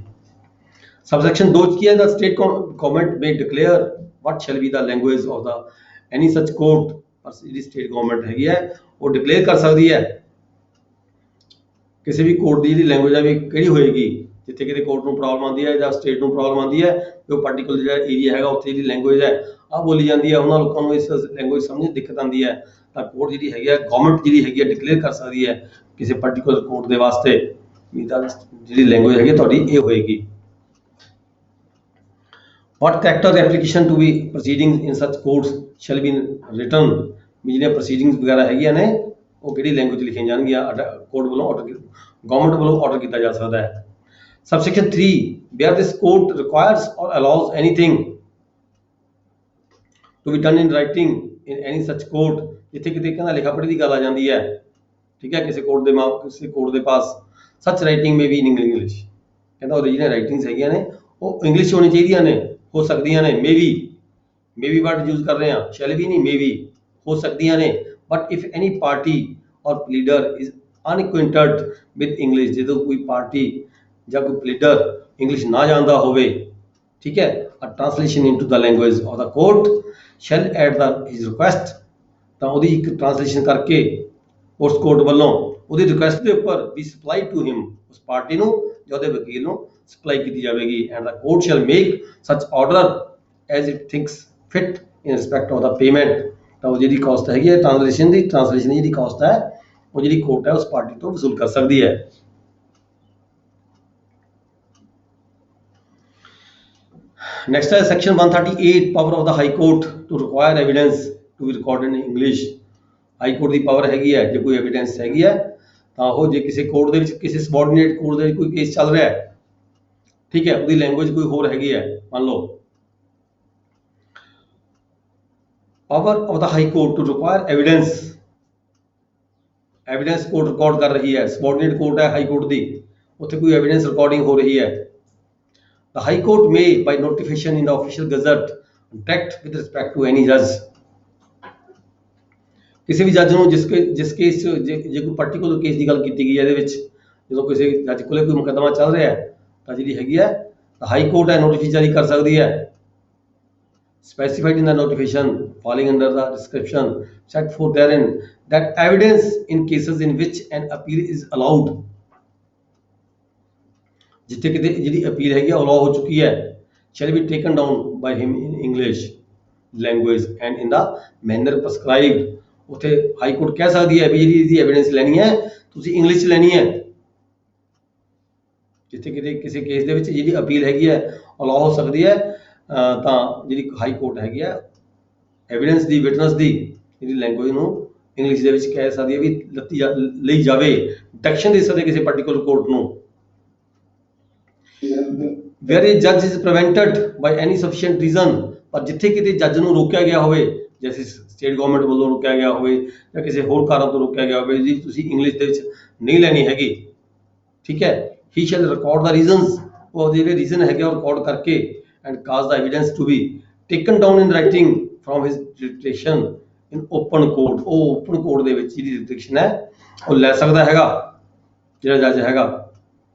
सबसेक्शन 2 ਕੀ ਹੈ, the state government may declare what shall be the language of the any such court। ਜਿਹੜੀ ਸਟੇਟ ਗਵਰਨਮੈਂਟ ਹੈਗੀ ਹੈ ਉਹ ਡਿਕਲੇਅਰ ਕਰ ਸਕਦੀ ਹੈ ਕਿਸੇ ਵੀ ਕੋਰਟ ਦੀ ਜਿਹੜੀ ਲੈਂਗੁਏਜ ਹੈ ਵੀ ਕਿਹੜੀ ਹੋਏਗੀ। ਜਿੱਥੇ ਕਿਤੇ ਕੋਰਟ ਨੂੰ ਪ੍ਰੋਬਲਮ ਆਉਂਦੀ ਹੈ ਜਾਂ ਸਟੇਟ ਨੂੰ ਪ੍ਰੋਬਲਮ ਆਉਂਦੀ ਹੈ ਕਿ ਉਹ ਪਾਰਟਿਕੂਲਰ ਜਿਹੜਾ ਏਰੀਆ ਹੈਗਾ ਉੱਥੇ ਜਿਹੜੀ ਲੈਂਗੁਏਜ ਹੈ ਆਹ ਬੋਲੀ ਜਾਂਦੀ ਹੈ, ਉਹਨਾਂ ਲੋਕਾਂ ਨੂੰ ਇਸ ਲੈਂਗੁਏਜ ਸਮਝਣ ਦੀ ਦਿੱਕਤ ਆਉਂਦੀ ਹੈ, ਤਾਂ ਕੋਰਟ ਜਿਹੜੀ ਹੈਗੀ ਹੈ ਗਵਰਨਮੈਂਟ ਜਿਹੜੀ ਹੈਗੀ ਹੈ ਡਿਕਲੇਅਰ ਕਰ ਸਕਦੀ ਹੈ ਕਿਸੇ ਪਾਰਟਿਕੂਲਰ ਕੋਰਟ ਦੇ ਵਾਸਤੇ ਵੀ ਤਾਂ ਜਿਹੜੀ ਲੈਂਗੁਏਜ ਹੈਗੀ ਤੁਹਾਡੀ ਇਹ ਹੋਏਗੀ। What character application to be proceedings in such courts shall be written। ਵੀ ਜਿਹੜੀਆਂ proceedings ਵਗੈਰਾ ਹੈਗੀਆਂ ਨੇ ਉਹ ਕਿਹੜੀ ਲੈਂਗੁਏਜ ਲਿਖੀਆਂ ਜਾਣਗੀਆਂ, ਕੋਰਟ ਵੱਲੋਂ ਆਰਡਰ ਗਵਰਨਮੈਂਟ ਵੱਲੋਂ ਆਰਡਰ ਕੀਤਾ ਜਾ ਸਕਦਾ ਹੈ। Subsection 3 where this court requires or allows anything to be done in writing in any such court। ਜਿੱਥੇ ਕਿਤੇ ਕਹਿੰਦਾ ਲਿਖਾ ਪੜ੍ਹੀ ਦੀ ਗੱਲ ਆ ਜਾਂਦੀ ਹੈ, ਠੀਕ ਹੈ, ਕਿਸੇ ਕੋਰਟ ਦੇ ਪਾਸ such writing may be in English। ਕਹਿੰਦਾ ਉਹਦੀ ਜਿਹੜੀਆਂ ਰਾਈਟਿੰਗਸ ਹੈਗੀਆਂ ਨੇ ਉਹ ਇੰਗਲਿਸ਼ ਹੋਣੀ ਚਾਹੀਦੀਆਂ ਨੇ, ਹੋ ਸਕਦੀਆਂ ਨੇ, ਮੇਬੀ ਵਰਡ ਯੂਜ਼ ਕਰ ਰਹੇ ਹਾਂ, ਸ਼ੈਲ ਵੀ ਨਹੀਂ, ਮੇਬੀ ਹੋ ਸਕਦੀਆਂ ਨੇ। ਬਟ ਇਫ ਐਨੀ ਪਾਰਟੀ ਔਰ ਪਲੀਡਰ ਇਜ਼ ਅਨਐਕੁਆਇੰਟਡ ਵਿਦ ਇੰਗਲਿਸ਼, ਜਦੋਂ ਕੋਈ ਪਾਰਟੀ ਜਾਂ ਕੋਈ ਪਲੀਡਰ ਇੰਗਲਿਸ਼ ਨਾ ਜਾਣਦਾ ਹੋਵੇ, ਠੀਕ ਹੈ, a translation into the language of the court shall at the his request. ਤਾਂ ਉਹਦੀ ਇੱਕ ਟ੍ਰਾਂਸਲੇਸ਼ਨ ਕਰਕੇ ਉਸ ਕੋਰਟ ਵੱਲੋਂ ਉਹਦੀ ਰਿਕੁਐਸਟ ਦੇ ਉੱਪਰ ਵੀ ਸਪਲਾਈ ਟੂ ਹਿਮ, ਉਸ ਪਾਰਟੀ ਨੂੰ ਜਾਂ ਉਹਦੇ ਵਕੀਲ ਨੂੰ ਸਪਲਾਈ ਕੀਤੀ ਜਾਵੇਗੀ। And the court shall make such order as it thinks fit in respect of the payment. ਤਾਂ ਉਹ ਜਿਹੜੀ ਕਾਸਟ ਹੈਗੀ ਹੈ ਟ੍ਰਾਂਸਲੇਸ਼ਨ ਦੀ ਜਿਹੜੀ ਕਾਸਟ ਹੈ ਉਹ ਜਿਹੜੀ ਕੋਰਟ ਹੈ ਉਸ ਪਾਰਟੀ ਤੋਂ ਵਸੂਲ ਕਰ ਸਕਦੀ ਹੈ। ਨੈਕਸਟ ਹੈ section 138 power of the high court to require evidence to be recorded in English. High court ਦੀ ਪਾਵਰ ਹੈਗੀ ਹੈ ਜੇ ਕੋਈ ਐਵੀਡੈਂਸ ਹੈਗੀ ਹੈ ਤਾਂ ਉਹ ਜੇ ਕਿਸੇ ਕੋਰਟ ਦੇ ਵਿੱਚ ਕਿਸੇ ਸਬਆਰਡੀਨੇਟ ਕੋਰਟ ਦੇ ਵਿੱਚ ਕੋਈ ਕੇਸ ਚੱਲ ਰਿਹਾ ਹੈ, ਠੀਕ ਹੈ, ਉਹਦੀ ਲੈਂਗੁਏਜ ਕੋਈ ਹੋਰ ਹੈਗੀ ਹੈ, ਮੰਨ ਲਓ power of the high court to require evidence court record ਕਰ ਰਹੀ ਹੈ, ਸਬਆਰਡੀਨੇਟ ਕੋਰਟ ਹੈ ਹਾਈ ਕੋਰਟ ਦੀ, ਉੱਥੇ ਕੋਈ ਐਵੀਡੈਂਸ ਰਿਕਾਰਡਿੰਗ ਹੋ ਰਹੀ ਹੈ। The High Court may, by notification in the official gazette, direct with respect to any judge। ਕਿਸੇ ਵੀ ਜੱਜ ਨੂੰ ਜਿਸ ਕੇਸ ਜੇ ਕੋਈ ਪਾਰਟੀਕੂਲਰ ਕੇਸ ਦੀ ਗੱਲ ਕੀਤੀ ਗਈ ਹੈ ਇਹਦੇ ਵਿੱਚ, ਜਦੋਂ ਕਿਸੇ ਜੱਜ ਕੋਲੇ ਕੋਈ ਮੁਕੱਦਮਾ ਚੱਲ ਰਿਹਾ ਹੈ ਤਾਂ ਜਿਹੜੀ ਹੈਗੀ ਹੈ ਹਾਈ ਕੋਰਟ ਹੈ ਨੋਟਿਸ ਜਾਰੀ ਕਰ ਸਕਦੀ ਹੈ। Specified in the notification falling under the description set forth therein that evidence in cases in which an appeal is allowed। ਜਿੱਥੇ ਕਿਤੇ ਜਿਹੜੀ ਅਪੀਲ ਹੈਗੀ ਅਲਾਉ ਹੋ ਚੁੱਕੀ ਹੈ shall be taken down by him in English language and in the manner prescribed। ਉੱਥੇ high court ਕਹਿ ਸਕਦੀ ਹੈ ਵੀ ਜਿਹੜੀ ਇਹਦੀ ਐਵੀਡੈਂਸ ਲੈਣੀ ਹੈ ਤੁਸੀਂ ਇੰਗਲਿਸ਼ 'ਚ ਲੈਣੀ ਹੈ। ਜਿੱਥੇ ਕਿਤੇ ਕਿਸੇ ਕੇਸ ਦੇ ਵਿੱਚ ਜਿਹੜੀ ਅਪੀਲ ਹੈਗੀ ਹੈ ਅਲਾਉ ਹੋ ਸਕਦੀ ਹੈ ਤਾਂ ਜਿਹੜੀ ਹਾਈ ਕੋਰਟ ਹੈਗੀ ਹੈ ਐਵੀਡੈਂਸ ਦੀ ਵਿਟਨੈਸ ਦੀ ਜਿਹੜੀ ਲੈਂਗੁਏਜ ਨੂੰ ਇੰਗਲਿਸ਼ ਦੇ ਵਿੱਚ ਕਹਿ ਸਕਦੀ ਹੈ ਵੀ ਲਈ ਜਾਵੇ, ਡਾਇਰੈਕਸ਼ਨ ਦੇ ਸਕਦੇ ਕਿਸੇ ਪਾਰਟੀਕੂਲਰ ਕੋਰਟ ਨੂੰ। where a judge is prevented by any sufficient reason। ਪਰ ਜਿੱਥੇ ਕਿਤੇ ਜੱਜ ਨੂੰ ਰੋਕਿਆ ਗਿਆ ਹੋਵੇ, ਜੈਸੇ ਸਟੇਟ ਗਵਰਨਮੈਂਟ ਵੱਲੋਂ ਰੋਕਿਆ ਗਿਆ ਹੋਵੇ ਜਾਂ ਕਿਸੇ ਹੋਰ ਕਾਰਨ ਤੋਂ ਰੋਕਿਆ ਗਿਆ ਹੋਵੇ ਜੀ ਤੁਸੀਂ ਇੰਗਲਿਸ਼ ਦੇ ਵਿੱਚ ਨਹੀਂ ਲੈਣੀ ਹੈਗੀ, ਠੀਕ ਹੈ, he shall record the reasons। ਉਹ ਜਿਹੜੇ ਰੀਜ਼ਨ ਹੈਗੇ ਉਹ ਰਿਕਾਰਡ ਕਰਕੇ and cause the evidence to be taken down in writing from his dictation in open court। ਉਹ ਓਪਨ ਕੋਰਟ ਦੇ ਵਿੱਚ ਜਿਹੜੀ ਡਿਕਟੇਸ਼ਨ ਹੈ ਉਹ ਲੈ ਸਕਦਾ ਹੈਗਾ ਜਿਹੜਾ ਜੱਜ ਹੈਗਾ।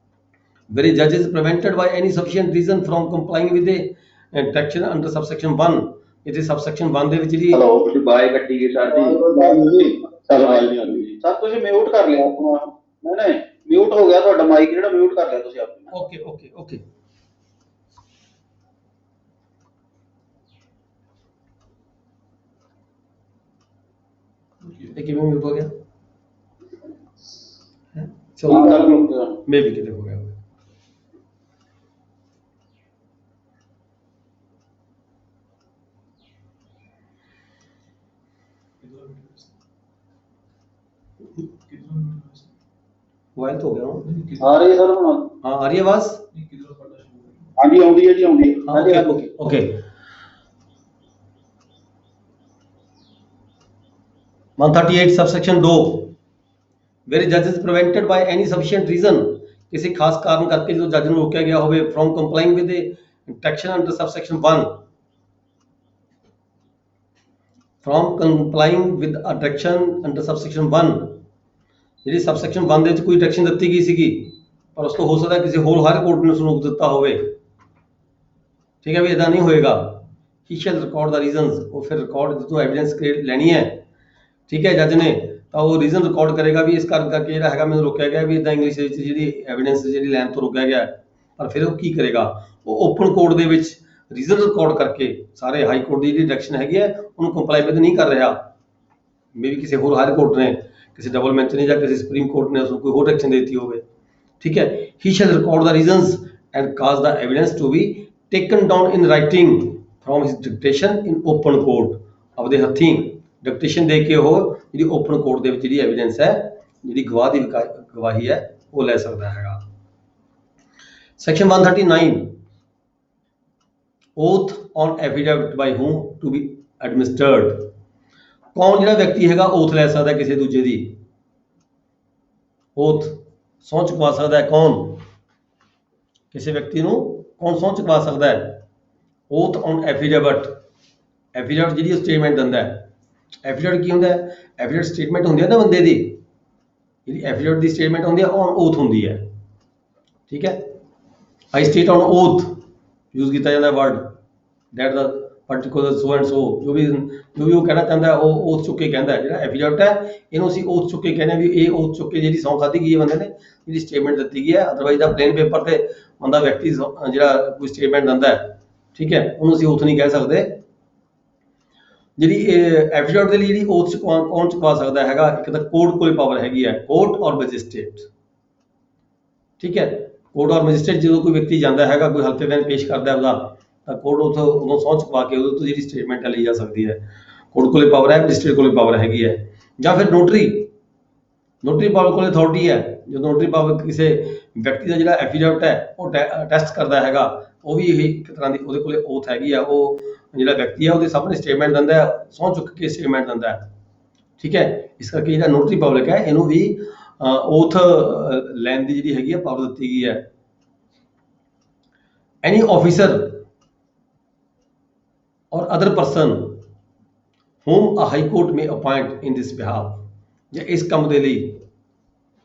where a judge is prevented by any sufficient reason from complying with the direction under subsection 1 इत्थे सबसैक्शन 1 ਦੇ ਵਿੱਚ ਜਿਹੜੀ हेलो ਤੁਸੀਂ ਬਾਏ ਕੱਟੀ ਗਈ ਸਰ ਜੀ सर आवाज नहीं आ रही जी ਸਰ ਤੁਸੀਂ ਮਿਊਟ ਕਰ ਲਿਆ ਆਪਣਾ ਨਹੀਂ ਮਿਊਟ ਹੋ ਗਿਆ ਤੁਹਾਡਾ ਮਾਈਕ ਜਿਹੜਾ ਮਿਊਟ ਕਰ ਲਿਆ ਤੁਸੀਂ ਆਪਣਾ ਓਕੇ ਓਕੇ ਓਕੇ ਇਹ ਕਿਵੇਂ ਮਿਊਟ ਹੋ ਗਿਆ ਚਲੋ ਹਾਂ ਕਰ ਲਓ ਮੈਂ ਵੀ ਕਿਤੇ ਹੋ ਗਿਆ ਹੋਵੇ। मोबाइल तो हो गया हूँ। ਆ ਰਹੀ ਸਰ ਹੁਣ हाँ आ रही है आवाज ਹਾਂਜੀ ਆਉਂਦੀ ਹੈ ਜੀ ਆਉਂਦੀ ਹੈ हाँ okay okay okay 138 subsection 2 where जज is prevented by any sufficient reason किसी खास कारण करके जो जज ਨੂੰ ਰੋਕਿਆ ਗਿਆ ਹੋਵੇ from complying with the instruction under subsection 1 from complying with a direction under subsection 1 ਜਿਹੜੀ सबसेक्शन 1 ਦੇ ਵਿੱਚ ਕੋਈ ਡਾਇਰੈਕਸ਼ਨ ਦਿੱਤੀ ਗਈ ਸੀਗੀ ਪਰ ਉਸ ਤੋਂ ਹੋ ਸਕਦਾ ਕਿਸੇ ਹੋਰ ਹਰ ਕੋਰਟ ਨੇ ਉਸ ਨੂੰ ਰੋਕ ਦਿੱਤਾ ਹੋਵੇ ਠੀਕ ਹੈ ਵੀ ਇਦਾਂ ਨਹੀਂ ਹੋਏਗਾ ਹੀ ਸ਼ੈਲ ਰਿਕਾਰਡ ਦਾ ਰੀਜ਼ਨਸ ਉਹ ਫਿਰ ਰਿਕਾਰਡ ਜਦੋਂ ਐਵੀਡੈਂਸ ਲੈਣੀ ਹੈ ਠੀਕ ਹੈ ਜੱਜ ਨੇ ਤਾਂ ਉਹ ਰੀਜ਼ਨ ਰਿਕਾਰਡ ਕਰੇਗਾ ਵੀ ਇਸ ਕਾਰਨ ਕਰਕੇ ਜਿਹੜਾ ਹੈਗਾ ਮੈਨੂੰ ਰੋਕਿਆ ਗਿਆ ਵੀ ਇਦਾਂ ਇੰਗਲਿਸ਼ ਦੇ ਵਿੱਚ ਜਿਹੜੀ ਐਵੀਡੈਂਸ ਜਿਹੜੀ ਲੈਣ ਤੋਂ ਰੋਕਿਆ ਗਿਆ ਪਰ ਫਿਰ ਉਹ ਕੀ ਕਰੇਗਾ ਉਹ ਓਪਨ ਕੋਰਟ ਦੇ ਵਿੱਚ ਰੀਜ਼ਨ ਰਿਕਾਰਡ ਕਰਕੇ ਸਾਰੇ ਹਾਈ ਕੋਰਟ ਦੀ ਜਿਹੜੀ ਡਾਇਰੈਕਸ਼ਨ ਹੈਗੀ ਹੈ ਉਹਨੂੰ ਕੰਪਲਾਈ ਵਿਦ ਨਹੀਂ ਕਰ ਰਿਹਾ ਮੇਬੀ ਕਿਸੇ ਹੋਰ ਹਾਈ ਕੋਰਟ ਨੇ ਕਿਸੇ ਡਬਲ ਬੈਂਚ ਨੇ ਜਾਂ ਕਿਸੇ ਸੁਪਰੀਮ ਕੋਰਟ ਨੇ ਉਸ ਨੂੰ ਕੋਈ ਹੋਰ ਐਕਸ਼ਨ ਦੇ ਦਿੱਤੀ ਹੋਵੇ ਠੀਕ ਹੈ he shall record the reasons and cause the evidence to be taken down in writing from his dictation in open court ਆਪਦੇ ਹੱਥੀਂ ਡਿਕਟੇਸ਼ਨ ਦੇ ਕੇ ਉਹ ਜਿਹੜੀ ਓਪਨ ਕੋਰਟ ਦੇ ਵਿੱਚ ਜਿਹੜੀ ਐਵੀਡੈਂਸ ਹੈ ਜਿਹੜੀ ਗਵਾਹ ਦੀ ਗਵਾਹੀ ਹੈ ਉਹ ਲੈ ਸਕਦਾ ਹੈਗਾ section 139 oath on affidavit by whom to be administered ਕੌਣ ਜਿਹੜਾ ਵਿਅਕਤੀ ਹੈਗਾ oath ਲੈ ਸਕਦਾ ਕਿਸੇ ਦੂਜੇ ਦੀ oath ਸਹੁੰ ਚੁਕਵਾ ਸਕਦਾ ਹੈ ਕੌਣ ਕਿਸੇ ਵਿਅਕਤੀ ਨੂੰ ਕੌਣ ਸਹੁੰ ਚੁਕਵਾ ਸਕਦਾ ਹੈ oath on affidavit affidavit ਜਿਹੜੀ ਸਟੇਟਮੈਂਟ ਦਿੰਦਾ ਹੈ affidavit ਕੀ ਹੁੰਦਾ ਹੈ affidavit ਸਟੇਟਮੈਂਟ ਹੁੰਦੀ ਹੈ ਨਾ ਬੰਦੇ ਦੀ ਜਿਹੜੀ affidavit ਦੀ ਸਟੇਟਮੈਂਟ ਹੁੰਦੀ ਹੈ on oath ਹੁੰਦੀ ਹੈ ਠੀਕ ਹੈ I state on oath use किया जाता है word that the particular so and so जो भी वो कहना चाहता है वो ओथ चुक के कहता है जो एफिडेविट है इन्हों ਅਸੀਂ ओथ चुक के कहने भी ये ओथ चुक के ਜਿਹੜੀ ਸੌਂ ਖਾਧੀ ਗਈ ਹੈ ਬੰਦੇ ਨੇ ਜਿਹੜੀ ਸਟੇਟਮੈਂਟ ਦਿੱਤੀ ਗਈ ਹੈ ਅਦਰਵਾਈਜ਼ ਦਾ ਪਲੇਨ ਪੇਪਰ ਤੇ ਬੰਦਾ ਵਿਅਕਤੀ ਜਿਹੜਾ ਕੋਈ ਸਟੇਟਮੈਂਟ ਦਿੰਦਾ ਹੈ ਠੀਕ ਹੈ ਉਹਨੂੰ ਅਸੀਂ ओथ ਨਹੀਂ ਕਹਿ ਸਕਦੇ ਜਿਹੜੀ ਐਫੀਡੇਵਿਟ ਦੇ ਲਈ ਜਿਹੜੀ ओथ ਕੌਣ ਚੁਕਵਾ ਸਕਦਾ ਹੈਗਾ ਇੱਕ ਤਾਂ ਕੋਰਟ ਕੋਲੇ ਪਾਵਰ ਹੈਗੀ ਹੈ ਕੋਰਟ ਔਰ ਮੈਜਿਸਟ੍ਰੇਟ ਠੀਕ ਹੈ ਕੋਰਟ ਔਰ ਮੈਜਿਸਟ੍ਰੇਟ ਜਦੋਂ ਕੋਈ ਵਿਅਕਤੀ ਜਾਂਦਾ ਹੈਗਾ ਕੋਈ ਹਲਫੇ ਬਿਆਨ ਪੇਸ਼ ਕਰਦਾ ਹੈ ਉਹਦਾ ਤਾਂ ਕੋਰਟ ਉਦੋਂ ਸਹੁੰ ਚੁਕਵਾ ਕੇ ਉਹਦੇ ਤੋਂ ਜਿਹੜੀ ਸਟੇਟਮੈਂਟ ਲਈ ਜਾ ਸਕਦੀ ਹੈ ਕੋਰਟ ਕੋਲੇ ਪਾਵਰ ਹੈ ਮੈਜਿਸਟ੍ਰੇਟ ਕੋਲੇ ਪਾਵਰ ਹੈਗੀ ਹੈ ਜਾਂ ਫਿਰ ਨੋਟਰੀ ਪਾਵਰ ਕੋਲੇ ਅਥਾਰਟੀ ਹੈ ਜਦੋਂ ਨੋਟਰੀ ਪਾਵਰ ਕਿਸੇ ਵਿਅਕਤੀ ਦਾ ਜਿਹੜਾ ਐਫੀਡੇਵਿਟ ਹੈ ਉਹ ਟੈਸਟ ਕਰਦਾ ਹੈਗਾ ਉਹ ਵੀ ਇਹ ਇੱਕ ਤਰ੍ਹਾਂ ਦੀ ਉਹਦੇ ਕੋਲੇ ਓਥ ਹੈਗੀ ਆ ਉਹ ਜਿਹੜਾ ਵਿਅਕਤੀ ਹੈ ਉਹਦੇ ਸਾਹਮਣੇ ਸਟੇਟਮੈਂਟ ਦਿੰਦਾ ਹੈ ਸਹੁੰ ਚੁੱਕ ਕੇ ਸਟੇਟਮੈਂਟ ਦਿੰਦਾ ਹੈ ਠੀਕ ਹੈ ਇਸ ਕਰਕੇ ਜਿਹੜਾ ਨੋਟਰੀ ਪਬਲਿਕ ਹੈ ਇਹਨੂੰ ਵੀ ओथ लैन की जी हैगी पावर दी गई है एनी ऑफिसर और other person home a high court में अपॉइंट इन दिस बिहाफ या इस काम के लिए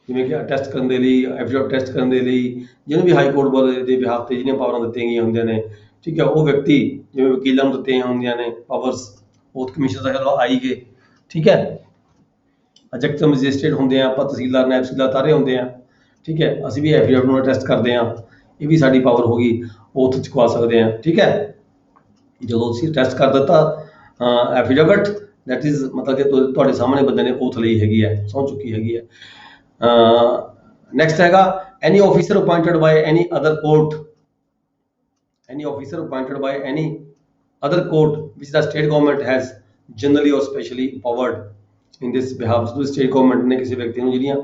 जिमें कि टेस्ट करने के लिए एफिडेविट टेस्ट करने के लिए जिन्हें भी हाई कोर्ट के बिहाफ से जिन्हें पावर दी गई होंगे ने ठीक है वो व्यक्ति जिमें वकीलों को दी होंगे ने पावर्स ओथ कमीशन का चलो आई गए ठीक है एग्जैक्ट मैजिस्ट्रेट होंगे आप तहसीलदार नायब तहसीलदार सारे होंगे हैं ठीक है असी भी एफिडेविट में टेस्ट करते हैं ये भी साड़ी पावर होगी ओथ चुकवा सकते हैं ठीक है जो असी टेस्ट कर दिता एफिडेविट दैट इज मतलब कि तुहाडे सामने बंदे ने ओथ ली हैगी है सौं चुकी हैगी है नैक्सट हैगा any officer appointed by any other court any officer appointed by any other court which the state government has generally or specially powered in this behalf जो state government ने किसी व्यक्ति को ਜਿਹੜੀਆਂ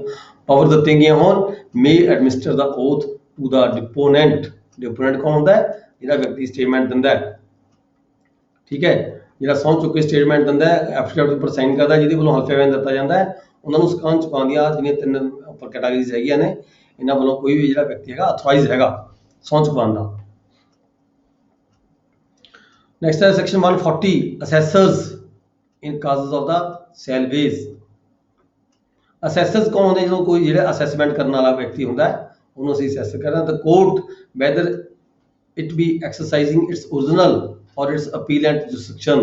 ਪਾਵਰ ਦਿੱਤੀਆਂ ਗਈਆਂ ਹੋਣ may administer the oath to the deponent ਕੌਣ ਹੁੰਦਾ ਹੈ ਜਿਹੜਾ ਵਿਅਕਤੀ ਸਟੇਟਮੈਂਟ ਦਿੰਦਾ ਹੈ ਠੀਕ ਹੈ ਜਿਹੜਾ ਸਹੁੰ ਚੁੱਕ ਕੇ ਸਟੇਟਮੈਂਟ ਦਿੰਦਾ ਹੈ ਐਫੀਡੇਵਿਟ ਉੱਪਰ ਸਾਈਨ ਕਰਦਾ ਜਿਹਦੇ ਵੱਲੋਂ ਹਲਫਾ ਬਿਆਨ ਦਿੱਤਾ ਜਾਂਦਾ ਹੈ ਉਹਨਾਂ ਨੂੰ ਸਹੁੰ ਚੁਕਾਉਣ ਦੀਆਂ ਜਿਹੜੀਆਂ ਤਿੰਨ ਉੱਪਰ ਕੈਟਾਗਰੀਜ਼ ਹੈਗੀਆਂ ਨੇ ਇਹਨਾਂ ਵੱਲੋਂ ਕੋਈ ਵੀ ਜਿਹੜਾ ਵਿਅਕਤੀ ਹੈਗਾ ਅਥੋਰਾਈਜ਼ ਹੈਗਾ ਸਹੁੰ ਚੁਕਾਉਣ ਦਾ ਨੈਕਸਟ ਹੈ section 140 ਅਸੈਸਰਸ in cases of the salvage assessors कौन होंगे जो कोई जो assessment करने वाला व्यक्ति होंगे उन्होंने असी assess करना the court whether it be exercising its original और it's appellate jurisdiction.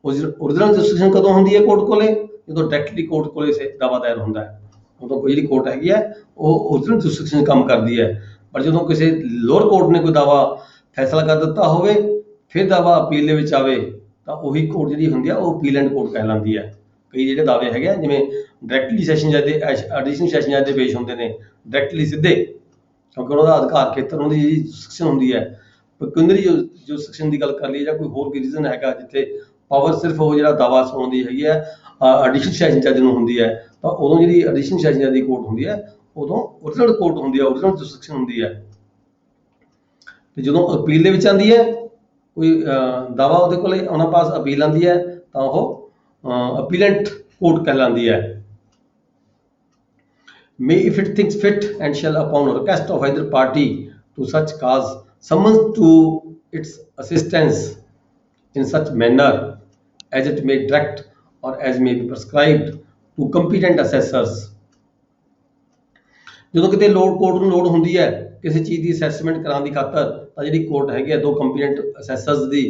Original jurisdiction कदों ਹੁੰਦੀ ਹੈ ਕੋਰਟ ਕੋਲੇ, ਜਦੋਂ ਡਾਇਰੈਕਟਲੀ ਕੋਰਟ ਕੋਲੇ ਸੇ ਦਾਵਾ ਦਾਇਰ ਹੁੰਦਾ ਹੈ, ਉਦੋਂ ਕੋਈ ਜਿਹੜੀ ਕੋਰਟ ਹੈਗੀ ਹੈ ਉਹ ओरिजिनल जुरिसडिक्शन ਕੰਮ ਕਰਦੀ ਹੈ। ਪਰ ਜਦੋਂ ਕਿਸੇ ਲੋਅਰ ਕੋਰਟ ਨੇ ਕੋਈ ਦਾਵਾ ਫੈਸਲਾ ਕਰ ਦਿੱਤਾ ਹੋਵੇ, ਫਿਰ ਦਾਵਾ ਅਪੀਲ ਦੇ ਵਿੱਚ ਆਵੇ, ਤਾਂ ਉਹੀ ਕੋਰਟ ਜਿਹੜੀ ਹੁੰਦੀ ਆ ਉਹ ਅਪੀਲੈਂਟ ਕੋਰਟ ਕਹਿਲਾਂਦੀ ਹੈ। ਕਈ ਜਿਹੜੇ ਦਾਅਵੇ ਹੈਗੇ ਆ, ਜਿਵੇਂ ਡਾਇਰੈਕਟਲੀ ਸੈਸ਼ਨ ਜੱਜ ਦੇ ਐਡੀਸ਼ਨਲ ਸੈਸ਼ਨ ਜੱਜ ਦੇ ਪੇਸ਼ ਹੁੰਦੇ ਨੇ ਡਾਇਰੈਕਟਲੀ ਸਿੱਧੇ, ਕਿਉਂਕਿ ਉਹਨਾਂ ਦਾ ਅਧਿਕਾਰ ਖੇਤਰ, ਉਹਨਾਂ ਦੀ ਜਿਹੜੀ ਸੈਕਸ਼ਨ ਹੁੰਦੀ ਹੈ, ਪਕਿਊਨਰੀ ਜੋ ਸੈਕਸ਼ਨ ਦੀ ਗੱਲ ਕਰ ਲਈ, ਜਾਂ ਕੋਈ ਹੋਰ ਕੋਈ ਰੀਜ਼ਨ ਹੈਗਾ ਜਿੱਥੇ ਪਾਵਰ ਸਿਰਫ ਉਹ ਜਿਹੜਾ ਦਾਵਾ ਸੁਣਾਉਣ ਦੀ ਹੈਗੀ ਹੈ ਐਡੀਸ਼ਨਲ ਸੈਸ਼ਨ ਜੱਜ ਨੂੰ ਹੁੰਦੀ ਹੈ, ਤਾਂ ਉਦੋਂ ਜਿਹੜੀ ਐਡੀਸ਼ਨਲ ਸੈਸ਼ਨ ਜੱਜ ਦੀ ਕੋਰਟ ਹੁੰਦੀ ਹੈ, ਉਦੋਂ ਓਰੀਜਨਲ ਕੋਰਟ ਹੁੰਦੀ ਹੈ, ਓਰੀਜਨਲ ਜੋ ਸੈਕਸ਼ਨ ਹੁੰਦੀ ਹੈ। ਤੇ ਜਦੋਂ ਅਪੀਲ ਦੇ ਵਿੱਚ ਆਉਂਦੀ ਹੈ ਕੋਈ ਦਾਵਾ, ਉਹਦੇ ਕੋਲੇ ਉਹਨਾਂ ਪਾਸ ਅਪੀਲ ਆਉਂਦੀ ਹੈ, ਤਾਂ ਉਹ ਅਪੀਲੈਂਟ ਕੋਰਟ ਕਹਿਲਾਂਦੀ ਹੈ। May, if it thinks fit, and shall upon request of either party to such cause summons to its assistance in such manner as it may direct or as may be prescribed to competent assessors। ਜਦੋਂ ਕਿਤੇ court ਨੂੰ ਲੋੜ ਹੁੰਦੀ ਹੈ ਕਿਸੇ ਚੀਜ਼ ਦੀ assessment ਕਰਾਉਣ ਦੀ ਖਾਤਰ, ਤਾਂ ਜਿਹੜੀ ਕੋਰਟ ਹੈਗੀ ਹੈ ਦੋ ਕੰਪੀਟੈਂਟ ਅਸੈਸਰਸ ਦੀ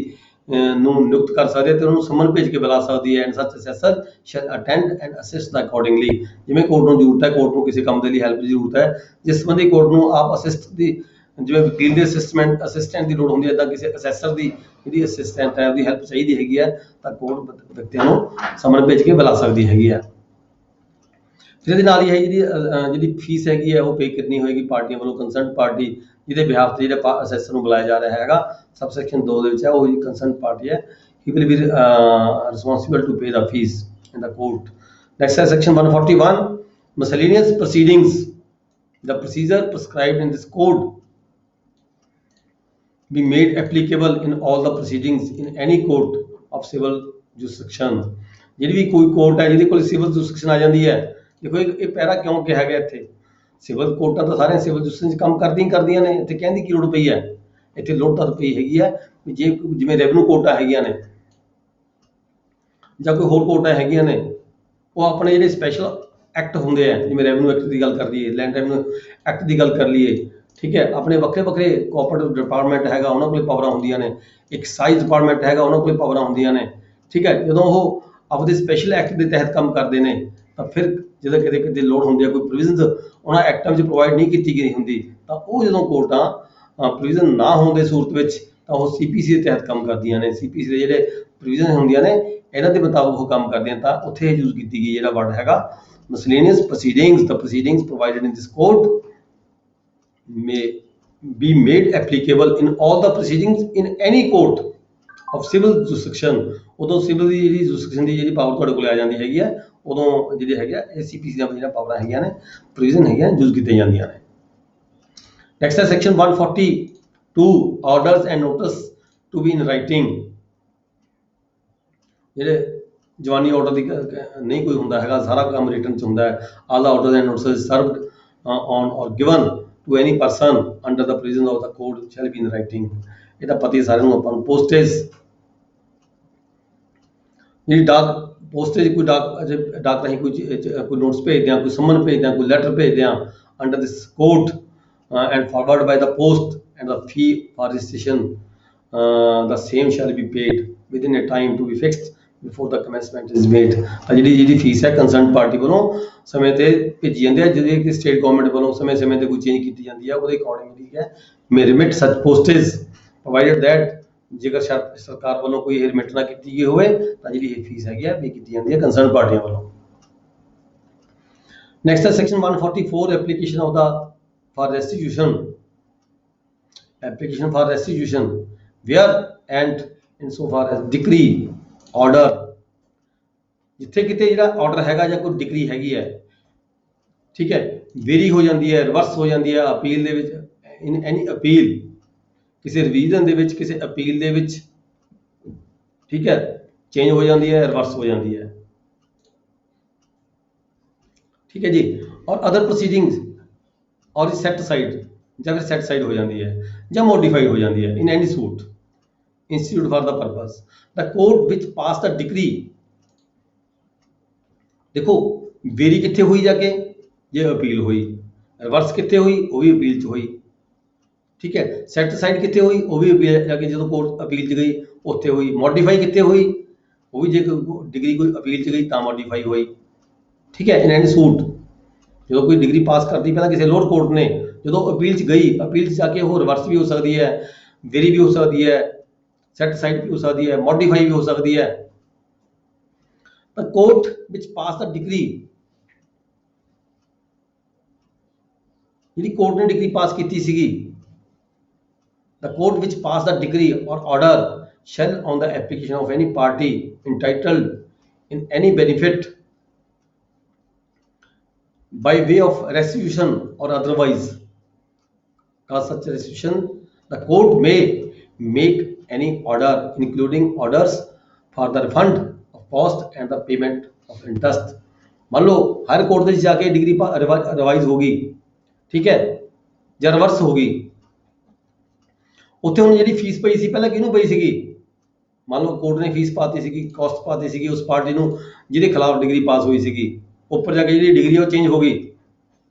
ਨੂੰ ਨਿਯੁਕਤ ਕਰ ਸਕਦੀ ਹੈ ਤੇ ਉਹਨੂੰ ਸਮਨ ਭੇਜ ਕੇ ਬੁਲਾ ਸਕਦੀ ਹੈ। And such assessor shall attend and assist the accordingly. ਜਿਵੇਂ ਕੋਰਟ ਨੂੰ ਜ਼ਰੂਰਤ ਹੈ, ਕੋਰਟ ਨੂੰ ਕਿਸੇ ਕੰਮ ਦੇ ਲਈ ਹੈਲਪ ਦੀ ਜ਼ਰੂਰਤ ਹੈ, ਜਿਸ ਸੰਬੰਧੀ ਕੋਰਟ ਨੂੰ ਆਪ ਅਸਿਸਟ ਦੀ, ਜਿਵੇਂ ਵਕੀਲ ਦੇ ਅਸਿਸਟੈਂਟ ਦੀ ਲੋੜ ਹੁੰਦੀ ਹੈ, ਇੱਦਾਂ ਕਿਸੇ ਅਸੈਸਰ ਦੀ ਜਿਹੜੀ ਅਸਿਸਟੈਂਟ ਹੈ ਉਹਦੀ ਹੈਲਪ ਚਾਹੀਦੀ ਹੈਗੀ ਹੈ, ਤਾਂ ਕੋਰਟ ਵਿਅਕਤੀਆਂ ਨੂੰ ਸਮਨ ਭੇਜ ਕੇ ਬੁਲਾ ਸਕਦੀ ਹੈਗੀ ਹੈ। ਫਿਰ ਇਹਦੇ ਨਾਲ ਹੀ ਹੈ ਜਿਹੜੀ ਫੀਸ ਹੈਗੀ ਹੈ ਉਹ ਪੇ ਕਰਨੀ ਹੋਏਗੀ ਪਾਰਟੀਆਂ ਵੱਲੋਂ, ਕੰਸਰਨਡ ਪਾਰਟੀ ਜਿਹਦੇ ਬਿਹਾਫ ਤੇ ਜਿਹੜਾ ਅਸੈਸਰ ਨੂੰ ਬੁਲਾਇਆ ਜਾ ਰਿਹਾ ਹੈਗਾ, ਸਬਸੈਕਸ਼ਨ 2 ਦੇ ਵਿੱਚ ਹੈ, ਉਹ ਹੀ ਕੰਸਰਨਡ ਪਾਰਟੀ ਹੈ। He will be responsible to pay the fees in the court. Next ਹੈ section 141 miscellaneous proceedings. The procedure prescribed in this code be made applicable in all the proceedings in any court of civil jurisdiction। ਜਿਹੜੀ ਵੀ ਕੋਈ court ਹੈ ਜਿਹਦੇ ਕੋਲ civil jurisdiction ਆ ਜਾਂਦੀ ਹੈ, ਦੇਖੋ ਇਹ ਪੈਰਾ ਕਿਉਂ ਕਿਹਾ ਗਿਆ ਇੱਥੇ, ਸਿਵਲ ਕੋਰਟਾਂ ਤਾਂ ਸਾਰੀਆਂ ਸਿਵਲ ਜੁਰਿਸਡਿਕਸ਼ਨ 'ਚ ਕੰਮ ਕਰਦੀਆਂ ਨੇ, ਇੱਥੇ ਕਹਿਣ ਦੀ ਕੀ ਲੋੜ ਪਈ ਹੈ? ਇੱਥੇ ਲੋੜ ਤਾਂ ਪਈ ਹੈਗੀ ਹੈ ਵੀ ਜੇ ਜਿਵੇਂ ਰੈਵਨਿਊ ਕੋਰਟਾਂ ਹੈਗੀਆਂ ਨੇ ਜਾਂ ਕੋਈ ਹੋਰ ਕੋਰਟਾਂ ਹੈਗੀਆਂ ਨੇ, ਉਹ ਆਪਣੇ ਜਿਹੜੇ ਸਪੈਸ਼ਲ ਐਕਟ ਹੁੰਦੇ ਆ, ਜਿਵੇਂ ਰੈਵਨਿਊ ਐਕਟ ਦੀ ਗੱਲ ਕਰ ਲਈਏ, ਲੈਂਡ ਰੈਵਨਿਊ ਐਕਟ ਦੀ ਗੱਲ ਕਰ ਲਈਏ, ਠੀਕ ਹੈ, ਆਪਣੇ ਵੱਖਰੇ ਕੋਆਪਰੇਟਿਵ ਡਿਪਾਰਟਮੈਂਟ ਹੈਗਾ, ਉਹਨਾਂ ਕੋਲ ਪਾਵਰਾਂ ਹੁੰਦੀਆਂ ਨੇ, ਐਕਸਾਈਜ਼ ਡਿਪਾਰਟਮੈਂਟ ਹੈਗਾ, ਉਹਨਾਂ ਕੋਲ ਪਾਵਰਾਂ ਹੁੰਦੀਆਂ ਨੇ, ਠੀਕ ਹੈ। ਜਦੋਂ ਉਹ ਆਪਦੇ ਸਪੈਸ਼ਲ ਐਕਟ ਦੇ ਤਹਿਤ ਕੰਮ ਕਰਦੇ ਨੇ, ਤਾਂ ਫਿਰ ਜਦੋਂ ਕਿਤੇ ਲੋੜ ਹੁੰਦੀ ਹੈ, ਕੋਈ ਪ੍ਰੋਵੀਜ਼ਨਸ ਉਹਨਾਂ ਐਕਟਾਂ ਵਿੱਚ ਪ੍ਰੋਵਾਈਡ ਨਹੀਂ ਕੀਤੀ ਗਈ ਹੁੰਦੀ, ਤਾਂ ਉਹ ਜਦੋਂ ਕੋਰਟਾਂ ਪ੍ਰੋਵੀਜ਼ਨ ਨਾ ਹੋਣ ਦੇ ਸੂਰਤ ਵਿੱਚ, ਤਾਂ ਉਹ CPC ਦੇ ਤਹਿਤ ਕੰਮ ਕਰਦੀਆਂ ਨੇ। CPC ਦੇ ਜਿਹੜੇ ਪ੍ਰੋਵੀਜ਼ਨ ਹੁੰਦੀਆਂ ਨੇ, ਇਹਨਾਂ ਦੇ ਮੁਤਾਬਕ ਉਹ ਕੰਮ ਕਰਦੀਆਂ, ਤਾਂ ਉੱਥੇ ਇਹ ਯੂਜ਼ ਕੀਤੀ ਗਈ ਜਿਹੜਾ ਵਰਡ ਹੈਗਾ miscellaneous proceedings। The proceedings provided in this code may be made applicable in all the proceedings in any court of civil jurisdiction। ਉਦੋਂ ਸਿਵਲ ਦੀ ਜਿਹੜੀ jurisdiction ਦੀ ਜਿਹੜੀ ਪਾਵਰ ਤੁਹਾਡੇ ਕੋਲ ਆ ਜਾਂਦੀ ਹੈਗੀ ਹੈ, ਉਦੋਂ ਜਿਹੜੇ ਹੈਗੇ ਆ CPC ਦੀਆਂ ਜਿਹੜੀਆਂ ਪਾਵਰਾਂ ਹੈਗੀਆਂ ਨੇ, ਪ੍ਰੋਵੀਜ਼ਨ ਹੈਗੀਆਂ, ਯੂਜ਼ ਕੀਤੀਆਂ ਜਾਂਦੀਆਂ ਨੇ। ਨੈਕਸਟ ਹੈ section 142 orders and notice to be in writing. ਜਿਹੜੇ ਜਵਾਨੀ ਆਰਡਰ ਦੀ ਨਹੀਂ ਕੋਈ ਹੁੰਦਾ ਹੈਗਾ, ਸਾਰਾ ਕੰਮ ਰਿਟਨ 'ਚ ਹੁੰਦਾ ਹੈ। All the orders and notice served on or given to any person under the provision of the code shall be in writing. ਇਹ ਤਾਂ ਪਤਾ ਹੀ ਸਾਰਿਆਂ ਨੂੰ ਆਪਾਂ ਨੂੰ। ਪੋਸਟੇਜ, ਜਿਹੜੀ ਪੋਸਟੇਜ ਕੋਈ ਡਾਕ ਰਾਹੀਂ ਕੋਈ ਨੋਟਿਸ ਭੇਜਦੇ ਹਾਂ, ਕੋਈ ਸੰਮਨ ਭੇਜਦੇ ਹਾਂ, ਕੋਈ ਲੈਟਰ ਭੇਜਦੇ ਹਾਂ under this code and forward by the post and the fee for registration the same shall be paid within a time to be fixed before the commencement is made. ਤਾਂ ਜਿਹੜੀ fees ਹੈ concerned party ਵੱਲੋਂ ਸਮੇਂ ਤੇ ਭੇਜੀ ਜਾਂਦੀ ਹੈ, ਜਿਹੜੀ ਕਿ ਸਟੇਟ ਗਵਰਨਮੈਂਟ ਵੱਲੋਂ ਸਮੇਂ ਤੇ ਕੋਈ ਚੇਂਜ ਕੀਤੀ ਜਾਂਦੀ ਹੈ, ਉਹਦੇ ਅਕੋਰਡਿੰਗ ਜਿਹੜੀ ਹੈ ਮੇ ਰਿਮਿਟ ਸਚ ਪੋਸਟੇਜ ਪ੍ਰੋਵਾਈਡਡ ਦੈਟ, ਜੇਕਰ ਸਰਕਾਰ ਵੱਲੋਂ ਕੋਈ ਰਿਮਿਟ ਨਾ ਕੀਤੀ ਗਈ ਹੋਵੇ, ਤਾਂ ਜਿਹੜੀ ਇਹ ਫੀਸ ਹੈਗੀ ਹੈ ਪੇ ਕੀਤੀ ਜਾਂਦੀ ਹੈ ਕੰਸਰਨਡ ਪਾਰਟੀਆਂ ਵੱਲੋਂ। ਨੈਕਸਟ ਹੈ section 144 application of the for restitution. Application for restitution where and insofar as decree order, ਜਿੱਥੇ ਕਿਤੇ ਜਿਹੜਾ ਆਰਡਰ ਹੈਗਾ ਜਾਂ ਕੋਈ ਡਿਕਰੀ ਹੈਗੀ ਹੈ, ਠੀਕ ਹੈ, ਵੇਰੀ ਹੋ ਜਾਂਦੀ ਹੈ, ਰਿਵਰਸ ਹੋ ਜਾਂਦੀ ਹੈ ਅਪੀਲ ਦੇ ਵਿੱਚ, ਇਨ ਐਨੀ ਅਪੀਲ, ਕਿਸੇ ਰਿਵੀਜ਼ਨ ਦੇ ਵਿੱਚ, ਕਿਸੇ ਅਪੀਲ ਦੇ ਵਿੱਚ, ਠੀਕ ਹੈ, ਚੇਂਜ ਹੋ ਜਾਂਦੀ ਹੈ, ਰਿਵਰਸ ਹੋ ਜਾਂਦੀ ਹੈ, ਠੀਕ ਹੈ ਜੀ। ਔਰ ਅਦਰ ਪ੍ਰੋਸੀਡਿੰਗਸ ਔਰ ਸੈਟ ਸਾਈਡ, ਜਾਂ ਫਿਰ ਸੈਟ ਸਾਈਡ ਹੋ ਜਾਂਦੀ ਹੈ ਜਾਂ ਮੋਡੀਫਾਈਡ ਹੋ ਜਾਂਦੀ ਹੈ in any suit institute for the purpose the court which pass the decree. ਦੇਖੋ ਵੇਰੀ ਕਿੱਥੇ ਹੋਈ ਜਾ ਕੇ, ਜੇ ਅਪੀਲ ਹੋਈ, ਰਿਵਰਸ ਕਿੱਥੇ ਹੋਈ, ਉਹ ਵੀ ਅਪੀਲ 'ਚ ਹੋਈ, ठीक है। सैटिस्फाइड कितने हुई, वो भी जाके जो कोर्ट अपील च गई उत्थे हुई। मॉडिफाई कितने हुई, वो भी जे डिग्री कोई अपील च गई तो मॉडिफाई हुई। ठीक है। इन एनी सूट जो कोई डिग्री पास करती पहला किसी लोअर कोर्ट ने, जो अपील च गई, अपील च जाके वो रिवर्स भी हो सकती है, वेरी भी हो सकती है, सैटिस्फाइड भी हो सकती है, मॉडिफाई भी हो सकती है। The court which passed the degree, ਜਿਹੜੀ ਕੋਰਟ ਨੇ ਡਿਗਰੀ ਪਾਸ ਕੀਤੀ ਸੀਗੀ, the court which passed the degree or order shall on the application of any party entitled in any benefit by way of restitution or otherwise cause such restitution, the court may make any order including orders for the refund of cost and the payment of interest। मान लो हर court ਦੇ ਵਿੱਚ ਜਾ ਕੇ degree revise ਹੋਗੀ, ਠੀਕ ਹੈ, ਜਾਂ reverse ਹੋਗੀ, ਉੱਥੇ ਹੁਣ ਜਿਹੜੀ ਫੀਸ ਪਈ ਸੀ ਪਹਿਲਾਂ ਕਿਹਨੂੰ ਪਈ ਸੀਗੀ, ਮੰਨ ਲਓ ਕੋਰਟ ਨੇ ਫੀਸ ਪਾਤੀ ਸੀਗੀ, ਕਾਸਟ ਪਾਤੀ ਸੀਗੀ ਉਸ ਪਾਰਟੀ ਨੂੰ ਜਿਹਦੇ ਖਿਲਾਫ ਡਿਗਰੀ ਪਾਸ ਹੋਈ ਸੀਗੀ, ਉੱਪਰ ਜਾ ਕੇ ਜਿਹੜੀ ਡਿਗਰੀ ਉਹ ਚੇਂਜ ਹੋ ਗਈ,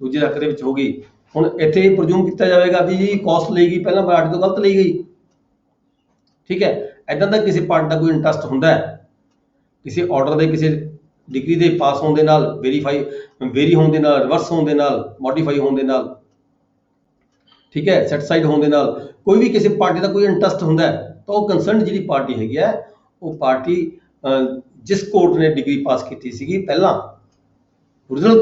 ਦੂਜੇ ਹੱਕ ਦੇ ਵਿੱਚ ਹੋ ਗਈ। ਹੁਣ ਇੱਥੇ ਪ੍ਰਜੂਮ ਕੀਤਾ ਜਾਵੇਗਾ ਵੀ ਜੀ ਕਾਸਟ ਲਈ ਗਈ ਪਹਿਲਾਂ ਪਾਰਟੀ ਤੋਂ ਗਲਤ ਲਈ ਗਈ, ਠੀਕ ਹੈ। ਇਦਾਂ ਦਾ ਕਿਸੇ ਪਾਰਟੀ ਦਾ ਕੋਈ ਇੰਟਰਸਟ ਹੁੰਦਾ ਹੈ ਕਿਸੇ ਆਰਡਰ ਦੇ, ਕਿਸੇ ਡਿਗਰੀ ਦੇ ਪਾਸ ਹੋਣ ਦੇ ਨਾਲ, ਵੇਰੀ ਹੋਣ ਦੇ ਨਾਲ, ਰਿਵਰਸ ਹੋਣ ਦੇ ਨਾਲ, ਮੋਡੀਫਾਈ ਹੋਣ ਦੇ ਨਾਲ, ਠੀਕ ਹੈ, ਸੈਟੀਸਫਾਈਡ ਹੋਣ ਦੇ ਨਾਲ, ਕੋਈ ਵੀ ਕਿਸੇ ਪਾਰਟੀ ਦਾ ਕੋਈ ਇੰਟਰਸਟ ਹੁੰਦਾ ਹੈ ਤਾਂ ਉਹ ਕੰਸਰਨ ਜਿਹੜੀ ਪਾਰਟੀ ਹੈਗੀ ਹੈ ਉਹ ਪਾਰਟੀ ਜਿਸ ਕੋਰਟ ਨੇ ਡਿਗਰੀ ਪਾਸ ਕੀਤੀ ਸੀਗੀ ਪਹਿਲਾਂ, ਓਰੀਜਨਲ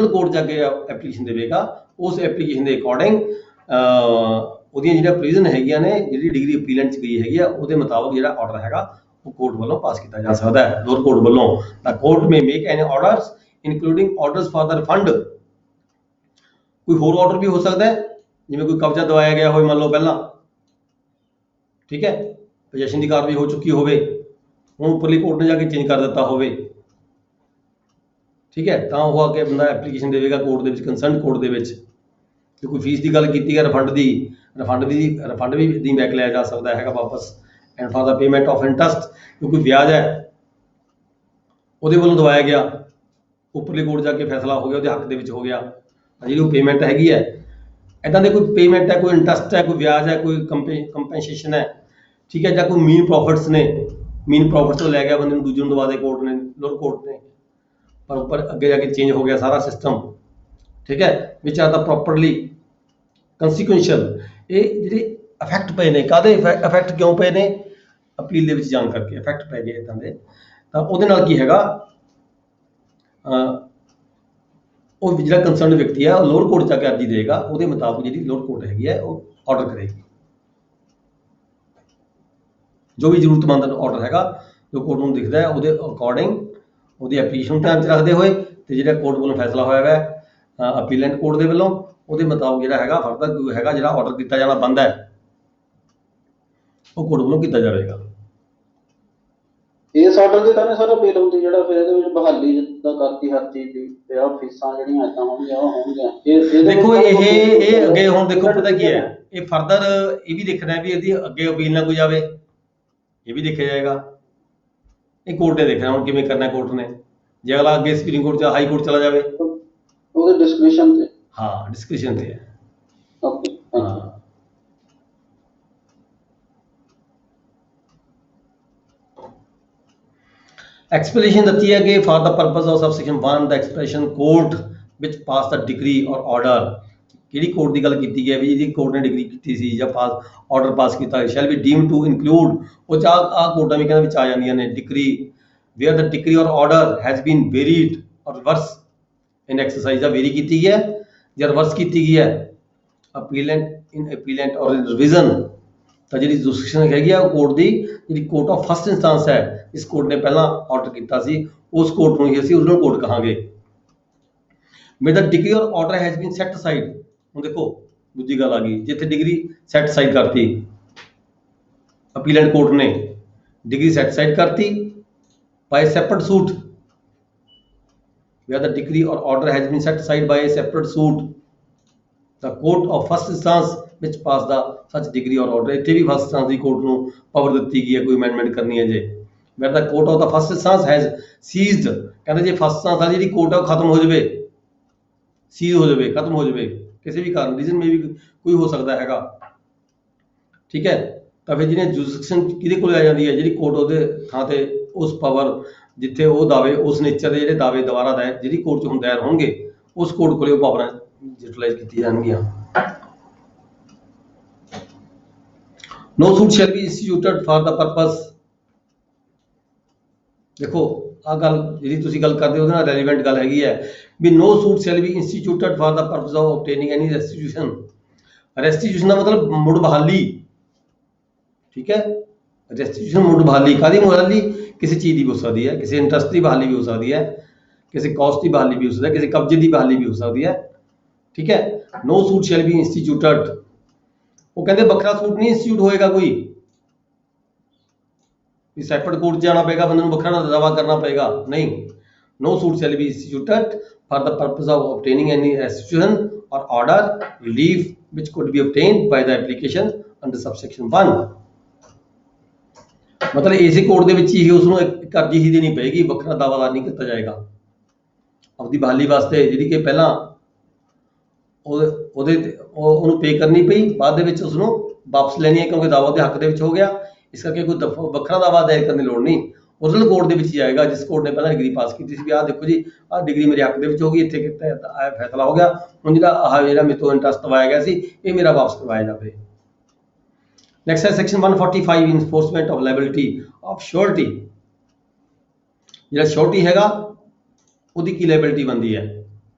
ਕੋਰਟ ਜਾ ਕੇ ਐਪਲੀਕੇਸ਼ਨ ਦੇਵੇਗਾ, ਉਸ ਐਪਲੀਕੇਸ਼ਨ ਦੇ ਅਕੋਰਡਿੰਗ ਉਹਦੀਆਂ ਜਿਹੜੀਆਂ ਪ੍ਰੋਵੀਜ਼ਨ ਹੈਗੀਆਂ ਨੇ, ਜਿਹੜੀ ਡਿਗਰੀ ਅਪੀਲੈਂਟ 'ਚ ਗਈ ਹੈਗੀ ਆ ਉਹਦੇ ਮੁਤਾਬਕ ਜਿਹੜਾ ਆਰਡਰ ਹੈਗਾ ਉਹ ਕੋਰਟ ਵੱਲੋਂ ਪਾਸ ਕੀਤਾ ਜਾ ਸਕਦਾ ਹੈ, ਲੋਅਰ ਕੋਰਟ ਵੱਲੋਂ। ਤਾਂ court may make any orders including orders for the refund. ਕੋਈ ਹੋਰ ਆਰਡਰ ਵੀ ਹੋ ਸਕਦਾ ਹੈ, ਜਿਵੇਂ ਕੋਈ ਕਬਜ਼ਾ ਦਵਾਇਆ ਗਿਆ ਹੋਵੇ ਮੰਨ ਲਓ ਪਹਿਲਾਂ, ਠੀਕ ਹੈ, ਪੋਜੈਸ਼ਨ ਦੀ ਕਾਰਵਾਈ ਹੋ ਚੁੱਕੀ ਹੋਵੇ, ਹੁਣ ਉੱਪਰਲੀ ਕੋਰਟ ਨੇ ਜਾ ਕੇ ਚੇਂਜ ਕਰ ਦਿੱਤਾ ਹੋਵੇ, ਠੀਕ ਹੈ, ਤਾਂ ਉਹ ਆ ਕੇ ਬੰਦਾ ਐਪਲੀਕੇਸ਼ਨ ਦੇਵੇਗਾ ਕੋਰਟ ਦੇ ਵਿੱਚ, ਕੰਸਰਨ ਕੋਰਟ ਦੇ ਵਿੱਚ। ਜੇ ਕੋਈ ਫੀਸ ਦੀ ਗੱਲ ਕੀਤੀ ਹੈ ਰਿਫੰਡ ਵੀ ਦੀ ਬੈਕ ਲਿਆ ਜਾ ਸਕਦਾ ਹੈਗਾ ਵਾਪਸ। And for the payment of interest, ਜੋ ਕੋਈ ਵਿਆਜ ਹੈ ਉਹਦੇ ਵੱਲੋਂ ਦਵਾਇਆ ਗਿਆ, ਉੱਪਰਲੀ ਕੋਰਟ ਜਾ ਕੇ ਫੈਸਲਾ ਹੋ ਗਿਆ, ਉਹਦੇ ਹੱਕ ਦੇ ਵਿੱਚ ਹੋ ਗਿਆ, ਜਿਹੜੀ ਉਹ ਪੇਮੈਂਟ ਹੈਗੀ ਹੈ, ਇੱਦਾਂ ਦੇ ਕੋਈ ਪੇਮੈਂਟ ਹੈ, ਕੋਈ ਇੰਟਰਸਟ ਹੈ, ਕੋਈ ਵਿਆਜ ਹੈ, ਕੋਈ ਕੰਪਨਸੇਸ਼ਨ ਹੈ, ਠੀਕ ਹੈ, ਜਾਂ ਕੋਈ ਮੀਨ ਪ੍ਰੋਫਿਟਸ ਨੇ, ਮੀਨ ਪ੍ਰੋਫਿਟਸ ਤੋਂ ਲੈ ਗਿਆ ਬੰਦੇ ਨੂੰ ਦੂਜੇ ਨੂੰ ਦਵਾ ਦੇ ਕੋਰਟ ਨੇ, ਲੋਅਰ ਕੋਰਟ ਨੇ, ਪਰ ਉੱਪਰ ਅੱਗੇ ਜਾ ਕੇ ਚੇਂਜ ਹੋ ਗਿਆ ਸਾਰਾ ਸਿਸਟਮ, ਠੀਕ ਹੈ, ਵਿਚ ਆਰ ਦਾ ਪ੍ਰੋਪਰਲੀ ਕੰਸੀਕੁਐਂਸ਼ੀਅਲ। ਇਹ ਜਿਹੜੇ ਇਫੈਕਟ ਪਏ ਨੇ, ਕਾਹਦੇ ਇਫੈਕਟ ਕਿਉਂ ਪਏ ਨੇ, ਅਪੀਲ ਦੇ ਵਿੱਚ ਜਾਣ ਕਰਕੇ ਇਫੈਕਟ ਪੈ ਗਏ ਇੱਦਾਂ ਦੇ। ਤਾਂ ਉਹਦੇ ਨਾਲ ਕੀ ਹੈਗਾ, ਉਹ ਜਿਹੜਾ ਕੰਸਰਨ ਵਿਅਕਤੀ ਹੈ ਉਹ ਲੋਅਰ ਕੋਰਟ ਜਾ ਕੇ ਅਰਜ਼ੀ ਦੇਗਾ, ਉਹਦੇ ਮੁਤਾਬਕ ਜਿਹੜੀ ਲੋਅਰ ਕੋਰਟ ਹੈਗੀ ਹੈ ਉਹ ਆਰਡਰ ਕਰੇਗੀ, ਜੋ ਵੀ ਜ਼ਰੂਰਤਮੰਦ ਆਰਡਰ ਹੈਗਾ ਜੋ ਕੋਰਟ ਨੂੰ ਦਿਖਦਾ ਹੈ ਉਹਦੇ ਅਕੋਰਡਿੰਗ ਉਹਦੀ ਐਪਲੀਕੇਸ਼ਨ ਧਿਆਨ 'ਚ ਰੱਖਦੇ ਹੋਏ, ਤੇ ਜਿਹੜਾ ਕੋਰਟ ਵੱਲੋਂ ਫੈਸਲਾ ਹੋਇਆ ਹੈ ਅਪੀਲੈਂਟ ਕੋਰਟ ਦੇ ਵੱਲੋਂ, ਉਹਦੇ ਮੁਤਾਬਕ ਜਿਹੜਾ ਹੈਗਾ ਫਰਦਰ ਹੈਗਾ ਜਿਹੜਾ ਆਰਡਰ ਕੀਤਾ ਜਾਣਾ ਬਣਦਾ ਹੈ ਉਹ ਕੋਰਟ ਵੱਲੋਂ ਕੀਤਾ ਜਾਵੇਗਾ। ਇਸ ਆਰਡਰ ਦੇ ਤਾਂ ਸਾਰਾ ਅਪੀਲ ਹੁੰਦੀ, ਜਿਹੜਾ ਫਿਰ ਇਹਦੇ ਵਿੱਚ ਬਹਾਲੀ ਜਿੱਦਾਂ ਕਰਤੀ ਹਰ ਚੀਜ਼ ਦੀ, ਤੇ ਆ ਫੀਸਾਂ ਜਿਹੜੀਆਂ ਏਦਾਂ ਹੋਣਗੀਆਂ ਉਹ ਹੋਣਗੀਆਂ। ਦੇਖੋ ਇਹ ਅੱਗੇ ਹੁਣ ਦੇਖੋ ਪਤਾ ਕੀ ਹੈ, ਇਹ ਫਰਦਰ ਇਹ ਵੀ ਦੇਖਣਾ ਵੀ ਇਹਦੀ ਅੱਗੇ ਅਪੀਲ ਨਾ ਕੋਈ ਜਾਵੇ, ਇਹ ਵੀ ਦੇਖਿਆ ਜਾਏਗਾ, ਇਹ ਕੋਰਟ ਨੇ ਦੇਖਣਾ ਹੁਣ ਕਿਵੇਂ ਕਰਨਾ ਕੋਰਟ ਨੇ। ਜੇ ਅਗਲਾ ਅੱਗੇ ਸੁਪਰੀਮ ਕੋਰਟ ਜਾਂ ਹਾਈ ਕੋਰਟ ਚਲਾ ਜਾਵੇ ਉਹਦੇ ਡਿਸਕ੍ਰਿਸ਼ਨ ਤੇ, ਹਾਂ ਡਿਸਕ੍ਰਿਸ਼ਨ ਤੇ ਹੈ। ਓਕੇ, ਹਾਂ एक्सप्लेनेशन ਦਿੱਤੀ ਹੈ ਕਿ for the purpose of subsection 1 the expression court which passed the degree or order, ਕਿਹੜੀ ਕੋਰਟ ਦੀ ਗੱਲ ਕੀਤੀ ਹੈ ਵੀ ਜਿਹਦੀ ਕੋਰਟ ਨੇ ਡਿਗਰੀ ਕੀਤੀ ਸੀ ਜਾਂ ਪਾਸ ਆਰਡਰ ਪਾਸ ਕੀਤਾ, shall be deem to include, ਉਹ ਆ ਕੋਰਟਾਂ ਵੀ ਕਹਿੰਦਾ ਵਿੱਚ ਆ ਜਾਂਦੀਆਂ ਨੇ, decree where the decree or order has been varied or reverse in exercise, ਜਾਂ ਵੇਰੀ ਕੀਤੀ ਗਈ ਹੈ ਜਾਂ ਰਿਵਰਸ ਕੀਤੀ ਗਈ ਹੈ, ਅਪੀਲੈਂਟ ਔਰ ਰਿਵੀਜ਼ਨ। ਤਾਂ ਜਿਹੜੀ ਜੁਰਿਸਡਿਕਸ਼ਨ ਹੈਗੀ ਆ ਉਹ ਕੋਰਟ ਦੀ, ਜਿਹੜੀ ਕੋਰਟ ਆਫ ਫਸਟ ਇੰਸਟੈਂਸ ਹੈ, ਇਸ ਕੋਰਟ ਨੇ ਪਹਿਲਾਂ ਆਰਡਰ ਕੀਤਾ ਸੀ, ਉਸ ਕੋਰਟ ਨੂੰ ਹੀ ਅਸੀਂ ਓਰੀਜਨਲ ਕੋਰਟ ਕਹਾਂਗੇ। ਮੇਰ ਦਾ degree or order has bean set aside, ਹੁਣ ਦੇਖੋ ਦੂਜੀ ਗੱਲ ਆ ਗਈ, ਜਿੱਥੇ ਡਿਗਰੀ ਸੈਟ ਅਸਾਈਡ ਕਰਤੀ ਅਪੀਲੈਂਟ ਕੋਰਟ ਨੇ, ਡਿਗਰੀ ਸੈਟ ਅਸਾਈਡ ਕਰਤੀ by separate suit, where the degree or order has been set aside by a separate suit, the court of first instance which passed the such degree or order, ਇੱਥੇ ਵੀ first instance ਦੀ court ਨੂੰ power ਦਿੱਤੀ ਗਈ ਹੈ ਕੋਈ amendment ਕਰਨੀ ਹੈ ਜੇ, where the court of the first instance has seized, ਕਹਿੰਦੇ ਜੇ ਫਸਟ ਇੰਸਟੈਂਸ ਵਾਲੀ ਜਿਹੜੀ ਕੋਰਟ ਹੈ ਉਹ ਖਤਮ ਹੋ ਜਾਵੇ, ਸੀਜ਼ ਹੋ ਜਾਵੇ, ਖਤਮ ਹੋ ਜਾਵੇ, ਕਿਸੇ ਵੀ ਕਾਰਨ ਰੀਜ਼ਨ ਮੇ ਵੀ ਕੋਈ ਹੋ ਸਕਦਾ ਹੈਗਾ, ਠੀਕ ਹੈ। ਤਾਂ ਫਿਰ ਜਿਹਨੇ ਜੁਰਿਸਡਿਕਸ਼ਨ ਕਿਹਦੇ ਕੋਲ ਆ ਜਾਂਦੀ ਹੈ, ਜਿਹੜੀ ਕੋਰਟ ਉਹਦੇ ਥਾਂ ਤੇ ਉਸ ਪਾਵਰ ਜਿੱਥੇ ਉਹ ਦਾਅਵੇ ਉਸ ਨੇਚਰ ਦੇ ਜਿਹੜੇ ਦਾਅਵੇ ਦੁਬਾਰਾ ਦਾਇਰ ਜਿਹੜੀ ਕੋਰਟ 'ਚ ਹੁਣ ਦਾਇਰ ਹੋਣਗੇ ਉਸ ਕੋਰਟ ਕੋਲੇ ਉਹ ਪਾਵਰਾਂ ਯੂਟਿਲਾਈਜ਼ ਕੀਤੀ ਜਾਣਗੀਆਂ। No suit shall be instituted for the purpose, ਦੇਖੋ ਆ ਗੱਲ ਜਿਹੜੀ ਤੁਸੀਂ ਗੱਲ ਕਰਦੇ ਹੋ ਉਹਦੇ ਨਾਲ ਰੈਲੀਵੈਂਟ ਗੱਲ ਹੈਗੀ ਹੈ ਵੀ no suit shall be instituted for the purpose of obtaining any restitution। restitution ਦਾ ਮਤਲਬ ਮੁੜ ਬਹਾਲੀ, ਠੀਕ ਹੈ। restitution ਮੁੜ ਬਹਾਲੀ, ਕਾਹਦੀ ਬਹਾਲੀ? ਕਿਸੇ ਚੀਜ਼ ਦੀ ਹੋ ਸਕਦੀ ਹੈ, ਕਿਸੇ ਇੰਟਰਸਟ ਦੀ ਬਹਾਲੀ ਵੀ ਹੋ ਸਕਦੀ ਹੈ, ਕਿਸੇ ਕਾਸਟ ਦੀ ਬਹਾਲੀ ਵੀ ਹੋ ਸਕਦੀ ਹੈ, ਕਿਸੇ ਕਬਜ਼ੇ ਦੀ ਬਹਾਲੀ ਵੀ ਹੋ ਸਕਦੀ ਹੈ, ਠੀਕ ਹੈ। no suit shall be instituted, ਉਹ ਕਹਿੰਦੇ ਵੱਖਰਾ ਸੂਟ ਨਹੀਂ ਇੰਸਟੀਟਿਊਟ ਹੋਏਗਾ ਕੋਈ, ਵੀ ਸੈਪਰੇਟ ਕੋਰਟ ਜਾਣਾ ਪਏਗਾ, ਬੰਦੇ ਨੂੰ ਵੱਖਰਾ ਦਾਵਾ ਕਰਨਾ ਪਏਗਾ, ਨਹੀਂ। no suit shall be instituted for the purpose of obtaining any restitution or order relief which could be obtained by the application under subsection 1। ਮਤਲਬ ਇਸੇ ਕੋਰਟ ਦੇ ਵਿੱਚ ਹੀ ਉਸ ਨੂੰ ਇੱਕ ਅਰਜ਼ੀ ਹੀ ਦੇਣੀ ਪਏਗੀ, ਵੱਖਰਾ ਦਾਵਾਦਾਰ ਨਹੀਂ ਕੀਤਾ ਜਾਏਗਾ ਆਪਦੀ ਬਹਾਲੀ ਵਾਸਤੇ, ਜਿਹੜੀ ਕਿ ਪਹਿਲਾਂ ਉਹਨੂੰ ਪੇ ਕਰਨੀ ਪਈ, ਬਾਅਦ ਦੇ ਵਿੱਚ ਉਸ ਨੂੰ ਵਾਪਸ ਲੈਣੀ ਹੈ ਕਿਉਂਕਿ ਦਾਵਾ ਉਹਦੇ ਹੱਕ ਦੇ ਵਿੱਚ ਹੋ ਗਿਆ। ਇਸ ਕਰਕੇ ਕੋਈ ਵੱਖਰਾ ਦਾਵਾ ਦਾਇਰ ਕਰਨ ਦੀ ਲੋੜ ਨਹੀਂ, ਓਰੀਜਨਲ ਕੋਰਟ ਦੇ ਵਿੱਚ ਹੀ ਆਏਗਾ ਜਿਸ ਕੋਰਟ ਨੇ ਪਹਿਲਾਂ ਡਿਗਰੀ ਪਾਸ ਕੀਤੀ ਸੀ ਵੀ ਆਹ ਦੇਖੋ ਜੀ ਆਹ ਡਿਗਰੀ ਮੇਰੇ ਹੱਕ ਦੇ ਵਿੱਚ ਹੋ ਗਈ, ਇੱਥੇ ਕਿਤਾ ਫੈਸਲਾ ਹੋ ਗਿਆ, ਹੁਣ ਜਿਹੜਾ ਮੇਰੇ ਤੋਂ ਇੰਟਰਸਟ ਦਵਾਇਆ ਗਿਆ ਸੀ ਇਹ ਮੇਰਾ ਵਾਪਸ ਕਰਵਾਇਆ ਜਾਵੇ। ਨੈਕਸਟ ਹੈ section 145 enforcement of liability of surety. ਜਿਹੜਾ ਸ਼ੋਰਟੀ ਹੈਗਾ ਉਹਦੀ ਕੀ ਲਾਇਬਿਲਿਟੀ ਬਣਦੀ ਹੈ?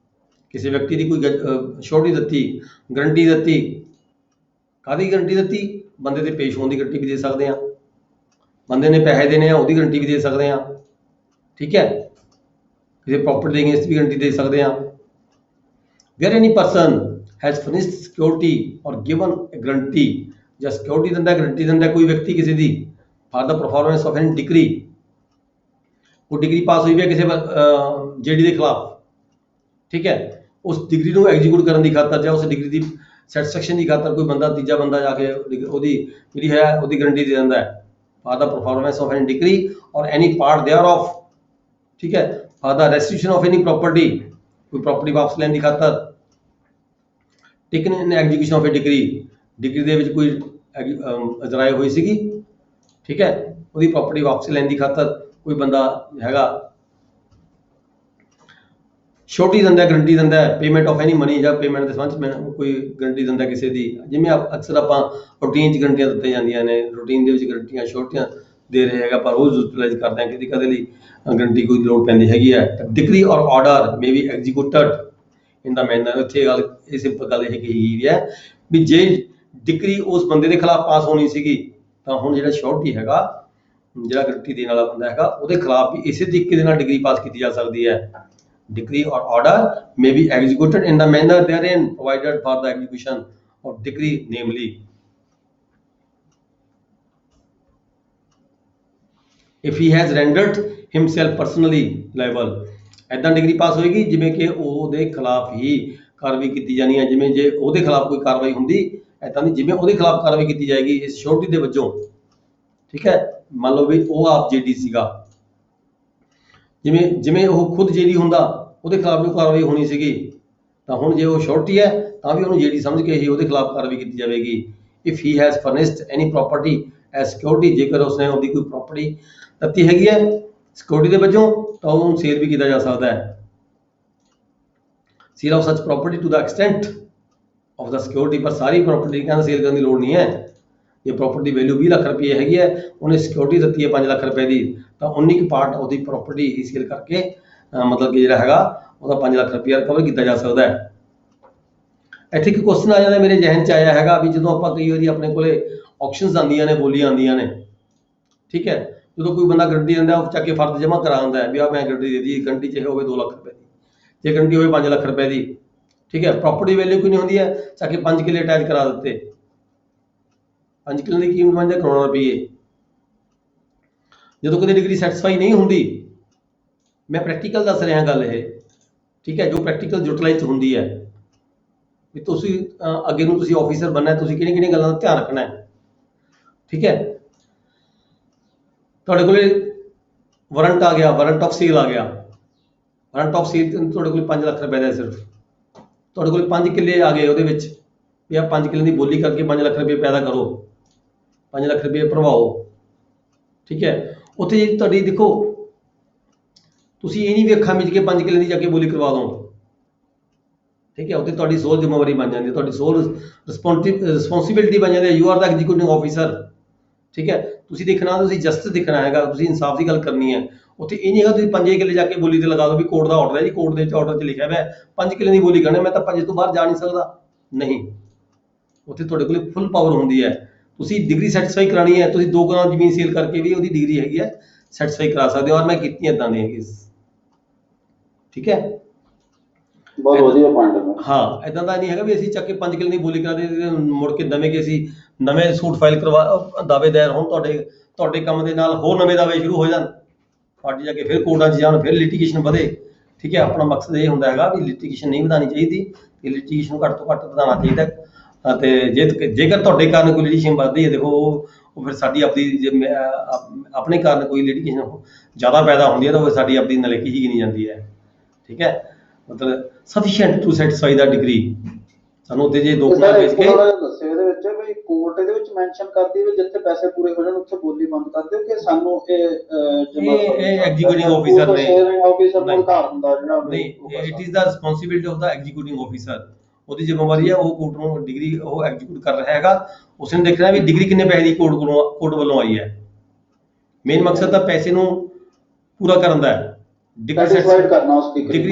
ਕਿਸੇ ਵਿਅਕਤੀ ਦੀ ਕੋਈ ਸ਼ੋਰਟੀ ਦਿੱਤੀ, ਗਰੰਟੀ ਦਿੱਤੀ, ਕਾਹਦੀ ਗਰੰਟੀ ਦਿੱਤੀ? ਬੰਦੇ ਦੇ ਪੇਸ਼ ਹੋਣ ਦੀ ਗਰੰਟੀ ਵੀ ਦੇ ਸਕਦੇ ਹਾਂ, ਬੰਦੇ ਨੇ ਪੈਸੇ ਦੇਣੇ ਆ ਉਹਦੀ ਗਰੰਟੀ ਵੀ ਦੇ ਸਕਦੇ ਹਾਂ, ਠੀਕ ਹੈ। ਕਿਸੇ ਪ੍ਰੋਪਰਟੀ ਦੇ ਅਗੇਂਸਟ ਵੀ ਗਰੰਟੀ ਦੇ ਸਕਦੇ ਹਾਂ। Where any person has furnished security or given a guarantee, ਜਾਂ ਸਿਕਿਉਰਿਟੀ ਦਿੰਦਾ ਗਰੰਟੀ ਦਿੰਦਾ ਕੋਈ ਵਿਅਕਤੀ ਕਿਸੇ ਦੀ for the performance of any decree, ਉਹ ਡਿਗਰੀ ਪਾਸ ਹੋਈ ਵੀ ਹੈ ਕਿਸੇ ਜੇਡੀ ਦੇ ਖਿਲਾਫ, ਠੀਕ ਹੈ। ਉਸ ਡਿਗਰੀ ਨੂੰ ਐਗਜ਼ੀਕਿਊਟ ਕਰਨ ਦੀ ਖਾਤਰ ਜਾਂ ਉਸ ਡਿਗਰੀ ਦੀ ਸੈਟੀਸਫੈਕਸ਼ਨ ਦੀ ਖਾਤਰ ਕੋਈ ਬੰਦਾ ਤੀਜਾ ਬੰਦਾ ਜਾ ਕੇ ਉਹਦੀ ਜਿਹੜੀ ਹੈ ਉਹਦੀ ਗਰੰਟੀ ਦੇ ਦਿੰਦਾ ਹੈ for the performance of any decree or any part thereof, ਠੀਕ ਹੈ। For the restitution of any property, ਕੋਈ ਪ੍ਰੋਪਰਟੀ ਵਾਪਸ ਲੈਣ ਦੀ ਖਾਤਰ, taken in execution of a decree, decree ਦੇ ਵਿੱਚ ਕੋਈ ਅਜਰਾਈ ਹੋਈ ਸੀਗੀ, ਠੀਕ ਹੈ, ਉਹਦੀ ਪ੍ਰੋਪਰਟੀ ਵਾਪਸ ਲੈਣ ਦੀ ਖਾਤਰ ਕੋਈ ਬੰਦਾ ਹੈਗਾ ਛੋਟੀ ਦਿੰਦਾ ਗਰੰਟੀ ਦਿੰਦਾ, ਪੇਮੈਂਟ ਆਫ ਐਨੀ ਮਨੀ ਜਾਂ ਪੇਮੈਂਟ ਦੇ ਸੰਬੰਧ ਵਿੱਚ ਕੋਈ ਗਰੰਟੀ ਦਿੰਦਾ ਕਿਸੇ ਦੀ, ਜਿਵੇਂ ਅਕਸਰ ਆਪਾਂ ਰੂਟੀਨ 'ਚ ਗਰੰਟੀਆਂ ਦਿੱਤੀਆਂ ਜਾਂਦੀਆਂ ਨੇ, ਰੂਟੀਨ ਦੇ ਵਿੱਚ ਗਰੰਟੀਆਂ ਛੋਟੀਆਂ ਦੇ ਰਹੇ ਹੈਗਾ ਪਰ ਉਹ ਯੂਟੀਲਾਈਜ਼ ਕਰਦੇ ਹਾਂ ਕਦੇ ਲਈ ਗਰੰਟੀ ਕੋਈ ਲੋੜ ਪੈਂਦੀ ਹੈਗੀ ਹੈ। Decree or order may be executed in the manner, ਇੱਥੇ ਗੱਲ ਇਹ ਸਿੰਪਲ ਗੱਲ ਇਹ ਕਹੀ ਹੈ ਵੀ ਜੇ ਡਿਗਰੀ ਉਸ ਬੰਦੇ ਦੇ ਖਿਲਾਫ ਪਾਸ ਹੋਣੀ ਸੀਗੀ ਤਾਂ ਹੁਣ ਜਿਹੜਾ ਸ਼ੋਰਟੀ ਹੈਗਾ, ਜਿਹੜਾ ਗਰੰਟੀ ਦੇਣ ਵਾਲਾ ਬੰਦਾ ਹੈਗਾ ਉਹਦੇ ਖਿਲਾਫ ਵੀ ਇਸੇ ਤਰੀਕੇ ਦੇ ਨਾਲ ਡਿਗਰੀ ਪਾਸ ਕੀਤੀ ਜਾ ਸਕਦੀ ਹੈ। Decree or order may be executed in the manner therein provided for the execution of decree, namely if he has rendered himself personally liable। ਏਦਾਂ ਡਿਗਰੀ ਪਾਸ ਹੋਏਗੀ ਜਿਵੇਂ ਕਿ ਉਹਦੇ ਖਿਲਾਫ ਹੀ ਕਾਰਵਾਈ ਕੀਤੀ ਜਾਣੀ ਹੈ, ਜਿਵੇਂ ਜੇ ਉਹਦੇ ਖਿਲਾਫ ਕੋਈ ਕਾਰਵਾਈ ਹੁੰਦੀ ਏਦਾਂ ਦੀ ਜਿਵੇਂ ਉਹਦੇ ਖਿਲਾਫ ਕਾਰਵਾਈ ਕੀਤੀ ਜਾਏਗੀ ਇਸ ਸ਼ੋਰਟੀ ਦੇ ਵਜੋਂ, ਠੀਕ ਹੈ। ਮੰਨ ਲਓ ਵੀ ਉਹ ਆਪ ਜੇਡੀ ਸੀਗਾ, ਜਿਵੇਂ ਉਹ ਖੁਦ ਜੇਡੀ ਹੁੰਦਾ ਉਹਦੇ ਖਿਲਾਫ ਜੋ ਕਾਰਵਾਈ ਹੋਣੀ ਸੀਗੀ, ਤਾਂ ਹੁਣ ਜੇ ਉਹ ਸ਼ੋਰਟੀ ਹੈ ਤਾਂ ਵੀ ਉਹਨੂੰ ਜੇਡੀ ਸਮਝ ਕੇ ਹੀ ਉਹਦੇ ਖਿਲਾਫ ਕਾਰਵਾਈ ਕੀਤੀ ਜਾਵੇਗੀ। If he has furnished any property as security, ਜੇਕਰ ਉਸਨੇ ਉਹਦੀ ਕੋਈ ਪ੍ਰੋਪਰਟੀ ਦਿੱਤੀ ਹੈਗੀ ਹੈ ਸਿਕਿਉਰਿਟੀ ਦੇ ਵਜੋਂ ਤਾਂ ਉਹਨੂੰ ਸੇਲ ਵੀ ਕੀਤਾ ਜਾ ਸਕਦਾ ਹੈ। Sale of such property to the extent of the security, ਪਰ ਸਾਰੀ ਪ੍ਰੋਪਰਟੀ ਕਹਿੰਦਾ ਸੇਲ ਕਰਨ ਦੀ ਲੋੜ ਨਹੀਂ ਹੈ। ਜੇ ਪ੍ਰੋਪਰਟੀ ਵੈਲਿਊ 20 ਲੱਖ ਰੁਪਏ ਹੈਗੀ ਹੈ, ਉਹਨੇ ਸਿਕਿਉਰਿਟੀ ਦਿੱਤੀ ਹੈ 5 ਲੱਖ ਰੁਪਏ ਦੀ, ਤਾਂ 19 ਪਾਰਟ ਉਹਦੀ ਪ੍ਰੋਪਰਟੀ ਹੀ ਸੇਲ ਕਰਕੇ ਮਤਲਬ ਕਿ ਜਿਹੜਾ ਹੈਗਾ ਉਹਦਾ 5 ਲੱਖ ਰੁਪਇਆ ਰਿਕਵਰ ਕੀਤਾ ਜਾ ਸਕਦਾ ਹੈ। ਇੱਥੇ ਇੱਕ ਕੁਐਸਚਨ ਆ ਜਾਂਦਾ ਮੇਰੇ ਜ਼ਿਹਨ 'ਚ ਆਇਆ ਹੈਗਾ ਵੀ ਜਦੋਂ ਆਪਾਂ ਕਈ ਵਾਰੀ ਆਪਣੇ ਕੋਲੇ ਆਕਸ਼ਨਸ ਆਉਂਦੀਆਂ ਨੇ, ਬੋਲੀਆਂ ਆਉਂਦੀਆਂ ਨੇ, ਠੀਕ ਹੈ, ਜਦੋਂ ਕੋਈ ਬੰਦਾ ਗਰੰਟੀ ਦਿੰਦਾ ਉਹ ਚੱਕ ਕੇ ਫਰਦ ਜਮ੍ਹਾਂ ਕਰਾ ਦਿੰਦਾ ਵੀ ਆਹ ਮੈਂ ਗਰੰਟੀ ਦੇ ਦਿੱਤੀ, ਗਰੰਟੀ ਚਾਹੇ ਹੋਵੇ 2 ਲੱਖ ਰੁਪਏ ਦੀ, ਜੇ ਗਰੰਟੀ ਹੋਵੇ 5 ਲੱਖ ਰੁਪਏ ਦੀ, ਠੀਕ ਹੈ। ਪ੍ਰੋਪਰਟੀ ਵੈਲਿਊ ਕੋਈ ਨਹੀਂ ਹੁੰਦੀ ਹੈ, ਚੱਕ ਕੇ 5 ਕਿੱਲੇ ਅਟੈਚ ਕਰਾ ਦਿੱਤੇ, 5 ਕਿੱਲੇ ਦੀ ਕੀਮਤ ਬਣ ਜਾਏ ਕਰੋੜਾਂ ਰੁਪਏ। ਜਦੋਂ ਕਦੇ ਡਿਗਰੀ ਸੈਟੀਸਫਾਈ ਨਹੀਂ ਹੁੰਦੀ, ਮੈਂ ਪ੍ਰੈਕਟੀਕਲ ਦੱਸ ਰਿਹਾ ਗੱਲ ਇਹ, ਠੀਕ ਹੈ, ਜੋ ਪ੍ਰੈਕਟੀਕਲ ਯੂਟੀਲਾਈਜ਼ ਹੁੰਦੀ ਹੈ ਵੀ ਤੁਸੀਂ ਅੱਗੇ ਨੂੰ ਤੁਸੀਂ ਆਫੀਸਰ ਬਣਨਾ, ਤੁਸੀਂ ਕਿਹੜੀਆਂ ਗੱਲਾਂ ਦਾ ਧਿਆਨ ਰੱਖਣਾ ਹੈ, ਠੀਕ ਹੈ। ਤੁਹਾਡੇ ਕੋਲੇ ਵਾਰੰਟ ਆ ਗਿਆ, ਵਾਰੰਟ ਆਫ ਸੇਲ ਆ ਗਿਆ, ਵਾਰੰਟ ਆਫ ਸੇਲ ਤੁਹਾਡੇ ਕੋਲ 5 ਲੱਖ ਰੁਪਏ ਦਾ ਸਿਰਫ, ਤੁਹਾਡੇ ਕੋਲ 5 ਕਿੱਲੇ ਆ ਗਏ ਉਹਦੇ ਵਿੱਚ ਵੀ ਆ 5 ਕਿੱਲੇ ਦੀ ਬੋਲੀ ਕਰਕੇ 5 ਲੱਖ ਰੁਪਏ ਪੈਦਾ ਕਰੋ, 5 ਲੱਖ ਰੁਪਏ ਭਰਵਾਓ। ਠੀਕ ਹੈ, ਉੱਥੇ ਜੇ ਤੁਹਾਡੀ ਦੇਖੋ ਤੁਸੀਂ ਇਹ ਨਹੀਂ ਵੀ ਅੱਖਾਂ ਮੀਚ ਕੇ 5 ਕਿੱਲੇ ਦੀ ਜਾ ਕੇ ਬੋਲੀ ਕਰਵਾ ਦੋ। ਠੀਕ ਹੈ, ਉੱਥੇ ਤੁਹਾਡੀ ਸੋਲ ਜ਼ਿੰਮੇਵਾਰੀ ਬਣ ਜਾਂਦੀ ਹੈ, ਤੁਹਾਡੀ ਸੋਲ ਰਿਸਪੌਂਸਿਬਿਲਿਟੀ ਬਣ ਜਾਂਦੀ ਹੈ। You are the executive officer. ਠੀਕ ਹੈ, ਤੁਸੀਂ ਦੇਖਣਾ, ਤੁਸੀਂ ਜਸਟਿਸ ਦੇਖਣਾ ਹੈਗਾ, ਤੁਸੀਂ ਇਨਸਾਫ ਦੀ ਗੱਲ ਕਰਨੀ ਹੈ। ਉੱਥੇ ਇਹ ਨਹੀਂ ਹੈਗਾ ਤੁਸੀਂ 5 ਕਿੱਲੇ ਜਾ ਕੇ ਬੋਲੀ ਤੇ ਲਗਾ ਦਿਓ ਵੀ ਕੋਰਟ ਦਾ ਆਰਡਰ ਹੈ ਜੀ, ਕੋਰਟ ਦੇ ਆਰਡਰ 'ਚ ਲਿਖਿਆ ਹੋਇਆ 5 ਕਿੱਲੇ ਦੀ ਬੋਲੀ ਕਰਨੀ, ਮੈਂ ਤਾਂ 5 ਤੋਂ ਬਾਹਰ ਜਾ ਨਹੀਂ ਸਕਦਾ। ਨਹੀਂ, ਉੱਥੇ ਤੁਹਾਡੇ ਕੋਲ ਫੁੱਲ ਪਾਵਰ ਹੁੰਦੀ ਹੈ। ਤੁਸੀਂ ਡਿਗਰੀ ਸੈਟੀਸਫਾਈ ਕਰਾਣੀ ਹੈ, ਤੁਸੀਂ 2 ਕਨਾਲ ਜ਼ਮੀਨ ਸੇਲ ਕਰਕੇ ਵੀ ਉਹਦੀ ਡਿਗਰੀ ਹੈਗੀ ਹੈ ਸੈਟੀਸਫਾਈ ਕਰਾ ਸਕਦੇ ਹੋ, ਔਰ ਮੈਂ ਕੀਤੀਆਂ ਇੱਦਾਂ ਦੀਆਂ ਕੇਸ। ਠੀਕ ਹੈ, ਬਹੁਤ ਵਧੀਆ ਪੁਆਇੰਟ ਹੈ। ਹਾਂ, ਇਦਾਂ ਦਾ ਨਹੀਂ ਹੈਗਾ ਵੀ ਅਸੀਂ ਚੱਕ ਕੇ 5 ਕਿੱਲੇ ਦੀ ਬੋਲੀ ਕਰਾ ਦੇ ਮੁੜ ਕੇ ਨਵੇਂ ਕੇ ਅਸੀਂ ਨਵੇਂ ਸੂਟ ਫਾਈਲ ਕਰਵਾ ਦਾਅਵੇ ਦਾਇਰ ਹੋਣ ਤੁਹਾਡੇ ਕੰਮ ਦੇ ਨਾਲ, ਹੋਰ ਨਵੇਂ ਦਾਅਵੇ ਸ਼ੁਰੂ ਹੋ ਜਾਣ, ਪਾਰਟੀ ਜਾ ਕੇ ਫਿਰ ਕੋਰਟਾਂ 'ਚ ਜਾਣ, ਫਿਰ ਲਿਟੀਗੇਸ਼ਨ ਵਧੇ। ਠੀਕ ਹੈ, ਆਪਣਾ ਮਕਸਦ ਇਹ ਹੁੰਦਾ ਹੈਗਾ ਵੀ ਲਿਟੀਗੇਸ਼ਨ ਨਹੀਂ ਵਧਾਉਣੀ ਚਾਹੀਦੀ, ਕਿ ਲਿਟੀਗੇਸ਼ਨ ਨੂੰ ਘੱਟ ਤੋਂ ਘੱਟ ਵਧਾਉਣਾ ਚਾਹੀਦਾ। ਅਤੇ ਜੇਕਰ ਤੁਹਾਡੇ ਕਾਰਨ ਕੋਈ ਲਿਟੀਗੇਸ਼ਨ ਵੱਧਦੀ ਹੈ, ਦੇਖੋ ਉਹ ਫਿਰ ਸਾਡੀ ਆਪਣੀ ਆਪਣੇ ਕਾਰਨ ਕੋਈ ਲਿਟੀਗੇਸ਼ਨ ਜ਼ਿਆਦਾ ਪੈਦਾ ਹੁੰਦੀ ਹੈ ਤਾਂ ਉਹ ਸਾਡੀ ਆਪਣੀ ਨਲਾਇਕੀ ਹੀ ਗਿਣੀ ਜਾਂਦੀ ਹੈ। ਠੀਕ ਹੈ, ਮਤਲਬ sufficient to satisfy the decree. ਸਾਨੂੰ ਉੱਥੇ ਜੇ 2 ਕਨਾਲ ਵੇਚ ਕੇ ਦੱਸਿਓ ਇਹਦੇ ਵਿੱਚ ਵੀ ਕੋਰਟ ਇਹਦੇ ਵਿੱਚ ਮੈਂਸ਼ਨ ਕਰਦੀ ਵੀ ਜਿੱਥੇ ਪੈਸੇ ਪੂਰੇ ਹੋ ਜਾਣ ਉੱਥੇ ਬੋਲੀ ਬੰਦ ਕਰ ਦਿਓ, ਕਿ ਸਾਨੂੰ ਇਹ ਐਗਜ਼ੀਕਿਊਟਿਵ ਆਫਿਸਰ ਨੇ, ਆਫਿਸਰ ਨੂੰ ਅਧਿਕਾਰ ਹੁੰਦਾ ਜਿਹੜਾ ਨਹੀਂ, it is the responsibility of the executive officer. ਉਹਦੀ ਜ਼ਿੰਮੇਵਾਰੀ ਹੈ, ਉਹ ਕੋਰਟ ਨੂੰ ਡਿਗਰੀ ਉਹ ਐਗਜ਼ੀਕਿਊਟ ਕਰ ਰਿਹਾ ਹੈਗਾ। ਉਸਨੇ ਦੇਖਣਾ ਵੀ ਡਿਗਰੀ ਕਿੰਨੇ ਪੈਸੇ ਦੀ ਕੋਰਟ ਵੱਲੋਂ ਆਈ ਹੈ। ਮੇਨ ਮਕਸਦ ਤਾਂ ਪੈਸੇ ਨੂੰ ਪੂਰਾ ਕਰਨ ਦਾ ਹੈ, ਡਿਗਰੀ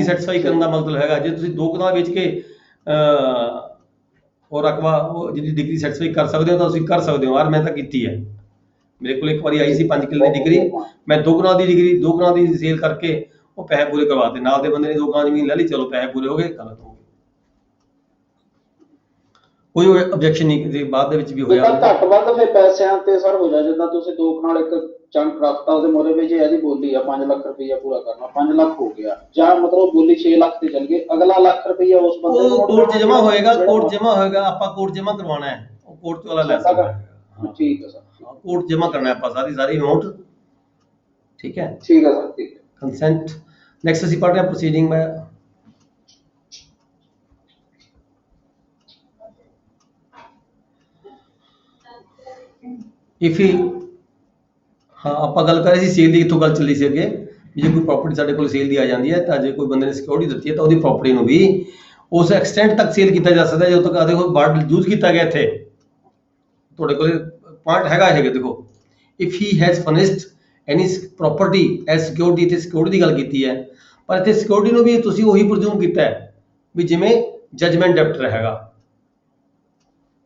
ਸੈਟੀਸਫਾਈ ਕਰਨ ਦਾ ਮਤਲਬ ਹੈਗਾ। ਜੇ ਤੁਸੀਂ 2 ਕਨਾਲ ਵੇਚ ਕੇ ਉਹ ਰਕਬਾ ਉਹ ਜਿਹੜੀ ਡਿਗਰੀ ਸੈਟੀਸਫਾਈ ਕਰ ਸਕਦੇ ਹੋ ਤਾਂ ਤੁਸੀਂ ਕਰ ਸਕਦੇ ਹੋ। ਯਾਰ ਮੈਂ ਤਾਂ ਕੀਤੀ ਹੈ, ਮੇਰੇ ਕੋਲ ਇੱਕ ਵਾਰੀ ਆਈ ਸੀ 5 ਕਿੱਲੇ ਦੀ ਡਿਗਰੀ, ਮੈਂ 2 ਕਨਾਲ ਦੀ ਡਿਗਰੀ 2 ਕਨਾਲ ਦੀ ਸੇਲ ਕਰਕੇ ਉਹ ਪੈਸੇ ਪੂਰੇ ਕਰਵਾਤੇ। ਨਾਲ ਦੇ ਬੰਦੇ ਨੇ 2 ਕਨਾਲ ਜ਼ਮੀਨ ਲੈ ਲਈ, ਚਲੋ ਪੈਸੇ ਪੂਰੇ ਹੋ ਗਏ, ਗਲਤ ਹੋ ਗਏ, ਕੋਈ ਆਬਜੈਕਸ਼ਨ ਨਹੀਂ। ਬਾਅਦ ਦੇ ਵਿੱਚ ਵੀ ਹੋਇਆ ਘੱਟ ਵੱਧ ਫਿਰ ਪੈਸਿਆਂ ਤੇ ਸਰ ਹੋ ਜਾ, ਜਿੱਦਾਂ ਤੁਸੀਂ 2 ਕਨਾਲ ਇੱਕ ਚੰਕ ਰੱਖਤਾ, ਉਹਦੇ ਮੋਰੇ ਵਿੱਚ ਇਹਦੀ ਬੋਲੀ ਆ 5 ਲੱਖ ਰੁਪਈਆ ਪੂਰਾ ਕਰਨਾ, 5 ਲੱਖ ਹੋ ਗਿਆ, ਜਾਂ ਮਤਲਬ ਬੋਲੀ 6 ਲੱਖ ਤੇ ਚੱਲ ਗਏ, ਅਗਲਾ ਲੱਖ ਰੁਪਈਆ ਉਸ ਬੰਦੇ ਨੂੰ ਕੋਰਟ 'ਚ ਜਮਾ ਹੋਏਗਾ, ਕੋਰਟ ਜਮਾ ਹੋਏਗਾ, ਆਪਾਂ ਕੋਰਟ ਜਮਾ ਕਰਵਾਉਣਾ ਹੈ, ਉਹ ਕੋਰਟ 'ਚ ਵਾਲਾ ਲੈ ਸਕਦਾ ਹੈ। ਠੀਕ ਹੈ ਸਰ, ਕੋਰਟ ਜਮਾ ਕਰਨਾ ਹੈ ਆਪਾਂ ਸਾਰੀ ਅਮਾਉਂਟ। ਠੀਕ ਹੈ, ਠੀਕ ਹੈ ਸਰ, ਠੀਕ ਹੈ। ਕੰਸੈਂਟ ਨੈਕਸਟ ਅਸੀਂ ਪੜ੍ਹ ਰਹੇ ਹਾਂ ਪ੍ਰੋਸੀਡਿੰਗ ਮੈਂ ਇਫ ਹੀ ਹਾਂ ਆਪਾਂ ਗੱਲ ਕਰ ਰਹੇ ਸੀ ਸੇਲ ਦੀ, ਕਿੱਥੋਂ ਗੱਲ ਚੱਲੀ ਸੀ ਅੱਗੇ ਵੀ ਜੇ ਕੋਈ ਪ੍ਰਾਪਰਟੀ ਸਾਡੇ ਕੋਲ ਸੇਲ ਦੀ ਆ ਜਾਂਦੀ ਹੈ ਤਾਂ ਜੇ ਕੋਈ ਬੰਦੇ ਨੇ ਸਿਕਿਉਰਿਟੀ ਦਿੱਤੀ ਹੈ ਤਾਂ ਉਹਦੀ ਪ੍ਰਾਪਰਟੀ ਨੂੰ ਵੀ ਉਸ ਐਕਸਟੈਂਟ ਤੱਕ ਸੇਲ ਕੀਤਾ ਜਾ ਸਕਦਾ ਹੈ ਜਦੋਂ ਤੱਕ ਆਦੇ ਕੋਈ ਵਰਡ ਯੂਜ਼ ਕੀਤਾ ਗਿਆ। ਇੱਥੇ ਤੁਹਾਡੇ ਕੋਲ ਪੁਆਇੰਟ ਹੈਗਾ ਹੈਗੇ, ਦੇਖੋ if he has furnished any property as security, ਇੱਥੇ ਸਿਕਿਉਰਿਟੀ ਦੀ ਗੱਲ ਕੀਤੀ ਹੈ, ਪਰ ਇੱਥੇ ਸਿਕਿਉਰਿਟੀ ਨੂੰ ਵੀ ਤੁਸੀਂ ਉਹੀ ਪ੍ਰਜ਼ੂਮ ਕੀਤਾ ਹੈ ਵੀ ਜਿਵੇਂ ਜਜਮੈਂਟ ਡੈਪਟਰ ਹੈਗਾ,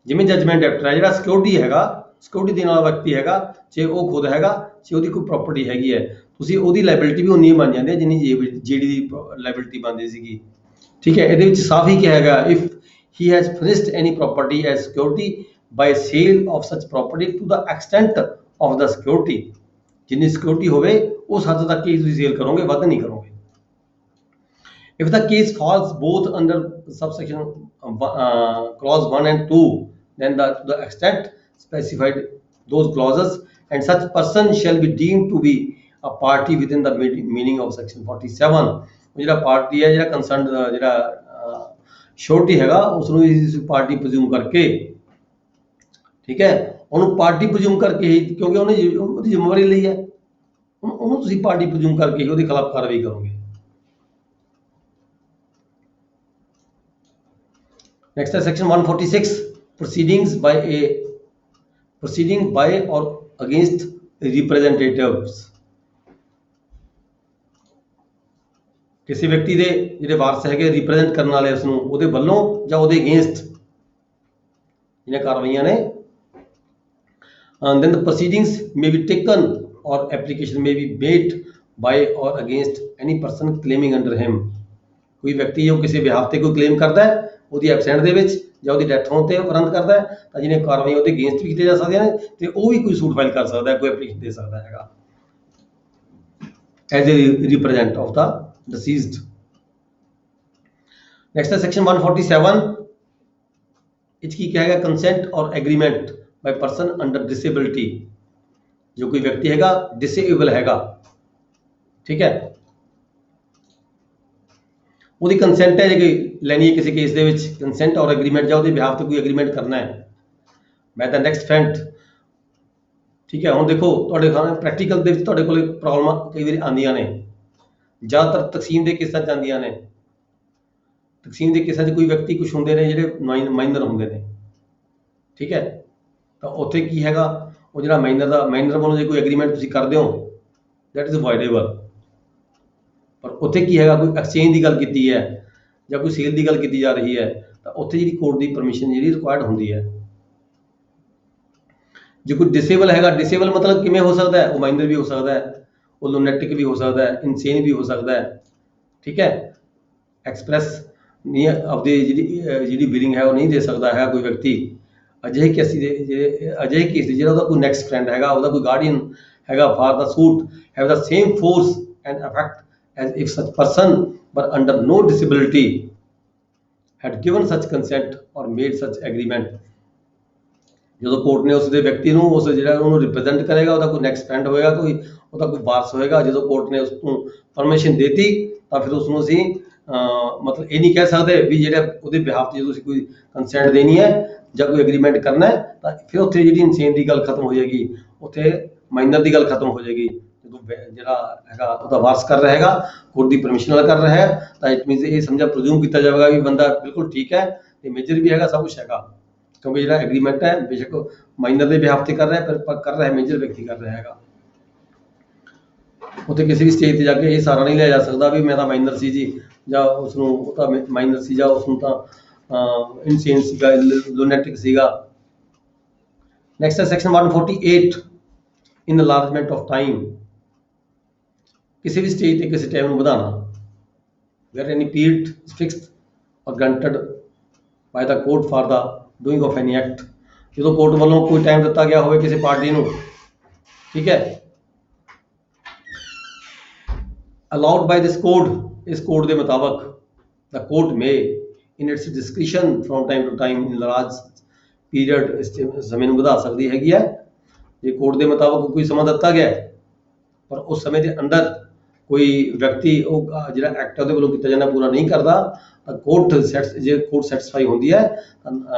ਜਿਵੇਂ ਜਜਮੈਂਟ ਡੈਪਟਰ ਹੈ ਜਿਹੜਾ ਸਿਕਿਉਰਿਟੀ ਹੈਗਾ, ਸਿਕਿਉਰਿਟੀ ਦੇਣ ਵਾਲਾ ਵਿਅਕਤੀ ਹੈਗਾ, ਜੇ ਉਹ ਖੁਦ ਹੈਗਾ, ਜੇ ਉਹਦੀ ਕੋਈ ਪ੍ਰਾਪਰਟੀ ਹੈਗੀ ਹੈ, ਤੁਸੀਂ ਉਹਦੀ ਲਾਇਬਿਲਿਟੀ ਵੀ ਉਨੀ ਬਣ ਜਾਂਦੀ ਹੈ ਜਿੰਨੀ ਜਿਹੜੀ ਦੀ ਲਾਇਬਿਲਿਟੀ ਬਣਦੀ ਸੀਗੀ। ਠੀਕ ਹੈ, ਇਹਦੇ ਵਿੱਚ ਸਾਫ਼ ਹੀ ਕਿਹਾ ਹੈਗਾ if he has furnished any property as security by sale of such property to the extent of the security, ਜਿੰਨੀ ਸਿਕਿਉਰਿਟੀ ਹੋਵੇ ਉਸ ਹੱਦ ਤੱਕ ਹੀ ਤੁਸੀਂ ਸੇਲ ਕਰੋਗੇ, ਵੱਧ ਨਹੀਂ ਕਰੋਗੇ। If the case falls both under subsection clause 1 and 2, then the extent specified those clauses and such person shall be deemed to be a party within the meaning of section 47। ਜਿਹੜਾ party ਹੈ, ਜਿਹੜਾ concerned ਜਿਹੜਾ surety ਹੈਗਾ ਉਸ ਨੂੰ party ਪ੍ਰਜ਼ੂਮ ਕਰਕੇ, ਠੀਕ ਹੈ, ਉਹਨੂੰ ਪਾਰਟੀ ਪ੍ਰਜ਼ੂਮ ਕਰਕੇ ਹੀ, ਕਿਉਂਕਿ ਉਹਨੇ ਉਹਦੀ ਜ਼ਿੰਮੇਵਾਰੀ ਲਈ ਹੈ, ਉਹਨੂੰ ਤੁਸੀਂ ਪਾਰਟੀ ਪ੍ਰਜ਼ੂਮ ਕਰਕੇ ਹੀ ਉਹਦੇ ਖਿਲਾਫ ਕਾਰਵਾਈ ਕਰੋਗੇ। Next is section 146, proceeding by or against representatives। ਕਿਸੇ ਵਿਅਕਤੀ ਦੇ ਜਿਹੜੇ ਵਾਰਸ ਹੈਗੇ ਰਿਪਰੈਜ਼ੈਂਟ ਕਰਨ ਵਾਲੇ ਉਸ ਨੂੰ ਉਹਦੇ ਵੱਲੋਂ ਜਾਂ ਉਹਦੇ ਅਗੇਂਸਟ ਜਿਹੜੀਆਂ ਕਾਰਵਾਈਆਂ ਨੇ। then the proceedings may be taken or application may be made by or against any person claiming under him। ਕੋਈ ਵਿਅਕਤੀ ਜੋ ਕਿਸੇ ਵਿਹਾਰ ਤੇ ਕੋਈ ਕਲੇਮ ਕਰਦਾ ਹੈ ਉਹਦੀ ਐਬਸੈਂਟ ਦੇ ਵਿੱਚ ਜਾਂ ਉਹਦੀ ਡੈਥ ਹੋਣ ਤੇ ਉਪਰੰਤ ਕਰਦਾ ਹੈ ਤਾਂ ਜਿਹਨੇ ਕਾਰਵਾਈ ਉਹਦੇ ਅਗੇਂਸਟ ਵੀ ਕੀਤੀਆਂ ਜਾ ਸਕਦੀਆਂ ਨੇ ਤੇ ਉਹ ਵੀ ਕੋਈ ਸੂਟ ਫਾਈਲ ਕਰ ਸਕਦਾ ਹੈ, ਕੋਈ ਐਪਲੀਕੇਸ਼ਨ ਦੇ ਸਕਦਾ ਹੈਗਾ as a represent of the deceased. Next ਹੈ ਸੈਕਸ਼ਨ 147, ਇਹ ਕੀ ਕਹੇਗਾ consent or agreement by person under disability. ਜੋ ਕੋਈ ਵਿਅਕਤੀ ਹੈਗਾ ਡਿਸੇਬਲ ਹੈਗਾ, ਠੀਕ ਹੈ, ਉਹਦੀ ਕੰਸੈਂਟ ਹੈ ਜੇ ਲੈਣੀ ਹੈ ਕਿਸੇ ਕੇਸ ਦੇ ਵਿੱਚ, ਕੰਸੈਂਟ ਔਰ ਐਗਰੀਮੈਂਟ ਜਾਂ ਉਹਦੇ ਬਿਹਾਫ ਤੇ ਕੋਈ ਐਗਰੀਮੈਂਟ ਕਰਨਾ ਹੈ ਬਾय द ਨੈਕਸਟ ਫਰੈਂਟ। ਠੀਕ ਹੈ, ਹੁਣ ਦੇਖੋ ਤੁਹਾਡੇ ਸਾਹਮਣੇ ਪ੍ਰੈਕਟੀਕਲ ਦੇ ਵਿੱਚ ਤੁਹਾਡੇ ਕੋਲ ਪ੍ਰੋਬਲਮਾਂ ਕਈ ਵਾਰੀ ਆਉਂਦੀਆਂ ਨੇ, ਜ਼ਿਆਦਾਤਰ ਤਕਸੀਮ ਦੇ ਕੇਸਾਂ 'ਚ ਆਉਂਦੀਆਂ ਨੇ। ਤਕਸੀਮ ਦੇ ਕੇਸਾਂ 'ਚ ਕੋਈ ਵਿਅਕਤੀ ਕੁਛ ਹੁੰਦੇ ਨੇ ਜਿਹੜੇ ਮਾਈਨਰ ਹੁੰਦੇ ਨੇ, ਠੀਕ ਹੈ, ਤਾਂ ਉੱਥੇ ਕੀ ਹੈਗਾ, ਉਹ ਜਿਹੜਾ ਮਾਈਨਰ ਵੱਲੋਂ ਜੇ ਕੋਈ ਐਗਰੀਮੈਂਟ ਤੁਸੀਂ ਕਰਦੇ ਹੋ ਦੈਟ ਇਜ਼ ਅਵੋਇਡੇਬਲ। ਪਰ ਉੱਥੇ ਕੀ ਹੈਗਾ, ਕੋਈ ਐਕਸਚੇਂਜ ਦੀ ਗੱਲ ਕੀਤੀ ਹੈ ਜਾਂ ਕੋਈ ਸੇਲ ਦੀ ਗੱਲ ਕੀਤੀ ਜਾ ਰਹੀ ਹੈ, ਤਾਂ ਉੱਥੇ ਜਿਹੜੀ ਕੋਰਟ ਦੀ ਪਰਮਿਸ਼ਨ ਜਿਹੜੀ ਰਿਕੁਆਇਰਡ ਹੁੰਦੀ ਹੈ। ਜੇ ਕੋਈ ਡਿਸੇਬਲ ਹੈਗਾ, ਡਿਸੇਬਲ ਮਤਲਬ ਕਿਵੇਂ ਹੋ ਸਕਦਾ ਹੈ, ਉਹ ਮਾਈਨਰ ਵੀ ਹੋ ਸਕਦਾ ਹੈ, ਉਹ ਲੂਨੈਟਿਕ ਵੀ ਹੋ ਸਕਦਾ ਹੈ, ਇਨਸੇਨ ਵੀ ਹੋ ਸਕਦਾ ਹੈ, ਠੀਕ ਹੈ, ਐਕਸਪ੍ਰੈਸ ਨਹੀਂ ਆਪਦੀ ਜਿਹੜੀ ਬਿਲਿੰਗ ਹੈ ਉਹ ਨਹੀਂ ਦੇ ਸਕਦਾ ਹੈ ਕੋਈ ਵਿਅਕਤੀ। ਅਜਿਹੇ ਕੇਸ ਦੇ ਜਿਹੜਾ ਉਹਦਾ ਕੋਈ ਨੈਕਸਟ ਫਰੈਂਡ ਹੈਗਾ, ਉਹਦਾ ਕੋਈ ਗਾਰਡੀਅਨ ਹੈਗਾ for the suit have the same force and effect as if such person but under no disability had given such consent or made such agreement। ਜਦੋਂ ਕੋਰਟ ਨੇ ਉਸ ਦੇ ਵਿਅਕਤੀ ਨੂੰ, ਉਸ ਜਿਹੜਾ ਉਹਨੂੰ ਰਿਪਰੈਜ਼ੈਂਟ ਕਰੇਗਾ, ਉਹਦਾ ਕੋਈ ਨੈਕਸਟ ਫਰੈਂਡ ਹੋਏਗਾ, ਕੋਈ ਉਹਦਾ ਕੋਈ ਵਾਰਸ ਹੋਏਗਾ, ਜਦੋਂ ਕੋਰਟ ਨੇ ਉਸ ਨੂੰ ਪਰਮਿਸ਼ਨ ਦੇਤੀ ਤਾਂ ਫਿਰ ਉਸ ਨੂੰ ਅਸੀਂ ਮਤਲਬ ਇਹ ਨਹੀਂ ਕਹਿ ਸਕਦੇ ਵੀ ਜਿਹੜਾ ਉਹਦੇ ਬਿਹਾਫ 'ਤੇ ਜਦੋਂ ਤੁਸੀਂ ਕੋਈ ਕੰਸੈਂਟ ਦੇਣੀ ਹੈ ਜਾਂ ਕੋਈ ਐਗਰੀਮੈਂਟ ਕਰਨਾ ਹੈ ਤਾਂ ਫਿਰ ਉੱਥੇ ਜਿਹੜੀ ਇਨਸੇਨ ਦੀ ਗੱਲ ਖਤਮ ਹੋ ਜਾਏਗੀ, ਉੱਥੇ ਮਾਈਨਰ ਦੀ ਗੱਲ ਖਤਮ ਹੋ ਜਾਏਗੀ। ਜਦੋਂ ਜਿਹੜਾ ਹੈਗਾ ਉਹਦਾ ਵਾਰਸ ਕਰ ਰਿਹਾ ਹੈਗਾ, ਕੋਰਟ ਦੀ ਪਰਮਿਸ਼ਨ ਨਾਲ ਕਰ ਰਿਹਾ ਹੈ, ਤਾਂ ਇਟ ਮੀਨਸ ਇਹ ਸਮਝਾ ਪ੍ਰਜ਼ੂਮ ਕੀਤਾ ਜਾਵੇਗਾ ਵੀ ਬੰਦਾ ਬਿਲਕੁਲ ਠੀਕ ਹੈ ਤੇ ਮੇਜਰ ਵੀ ਹੈਗਾ, ਸਭ ਕੁਛ ਹੈਗਾ, ਕਿਉਂਕਿ ਜਿਹੜਾ ਐਗਰੀਮੈਂਟ ਹੈ ਬੇਸ਼ੱਕ ਮਾਈਨਰ ਦੇ ਬਿਹਾਫ ਤੇ ਕਰ ਰਿਹਾ ਹੈ, ਪਰ ਕਰ ਰਿਹਾ ਹੈ ਮੇਜਰ ਵਿਅਕਤੀ ਕਰ ਰਿਹਾ ਹੈਗਾ। ਉੱਥੇ ਕਿਸੇ ਵੀ ਸਟੇਜ ਤੇ ਜਾ ਕੇ ਇਹ ਸਾਰਾ ਨਹੀਂ ਲਿਆ ਜਾ ਸਕਦਾ ਵੀ ਮੈਂ ਤਾਂ ਮਾਈਨਰ ਸੀ ਜੀ, ਜਾਂ ਉਸ ਨੂੰ ਉਹ ਤਾਂ ਮਾਈਨਰ ਸੀ, ਜਾਂ ਉਸ ਨੂੰ ਤਾਂ ਇਨਸੇਨ ਸੀਗਾ, ਲੂਨੈਟਿਕ ਸੀਗਾ। ਨੈਕਸਟ ਹੈ ਸੈਕਸ਼ਨ 148 ਇਨਲਾਰਜਮੈਂਟ ਆਫ ਟਾਈਮ। ਕਿਸੇ ਵੀ ਸਟੇਜ ਤੇ ਕਿਸੇ ਟਾਈਮ ਨੂੰ ਵਧਾਉਣਾ, where any period is fixed or granted by the court for the doing of any act। ਜਦੋਂ ਕੋਰਟ ਵੱਲੋਂ ਕੋਈ ਟਾਈਮ ਦਿੱਤਾ ਗਿਆ ਹੋਵੇ ਕਿਸੇ ਪਾਰਟੀ ਨੂੰ, ਠੀਕ ਹੈ, allowed by this code, ਇਸ ਕੋਡ ਦੇ ਮੁਤਾਬਕ the court may in its discretion from time to time enlarge period, ਇਸ ਸਮੇਂ ਨੂੰ ਵਧਾ ਸਕਦੀ ਹੈਗੀ ਹੈ। ਜੇ ਕੋਰਟ ਦੇ ਮੁਤਾਬਕ ਕੋਈ ਸਮਾਂ ਦਿੱਤਾ ਗਿਆ ਪਰ ਉਸ ਸਮੇਂ ਦੇ ਅੰਦਰ ਕੋਈ ਵਿਅਕਤੀ ਉਹ ਜਿਹੜਾ ਐਕਟ ਉਹਦੇ ਵੱਲੋਂ ਕੀਤਾ ਜਾਂਦਾ ਪੂਰਾ ਨਹੀਂ ਕਰਦਾ, ਤਾਂ ਕੋਰਟ ਜੇ ਕੋਰਟ ਸੈਟੀਸਫਾਈ ਹੁੰਦੀ ਹੈ ਤਾਂ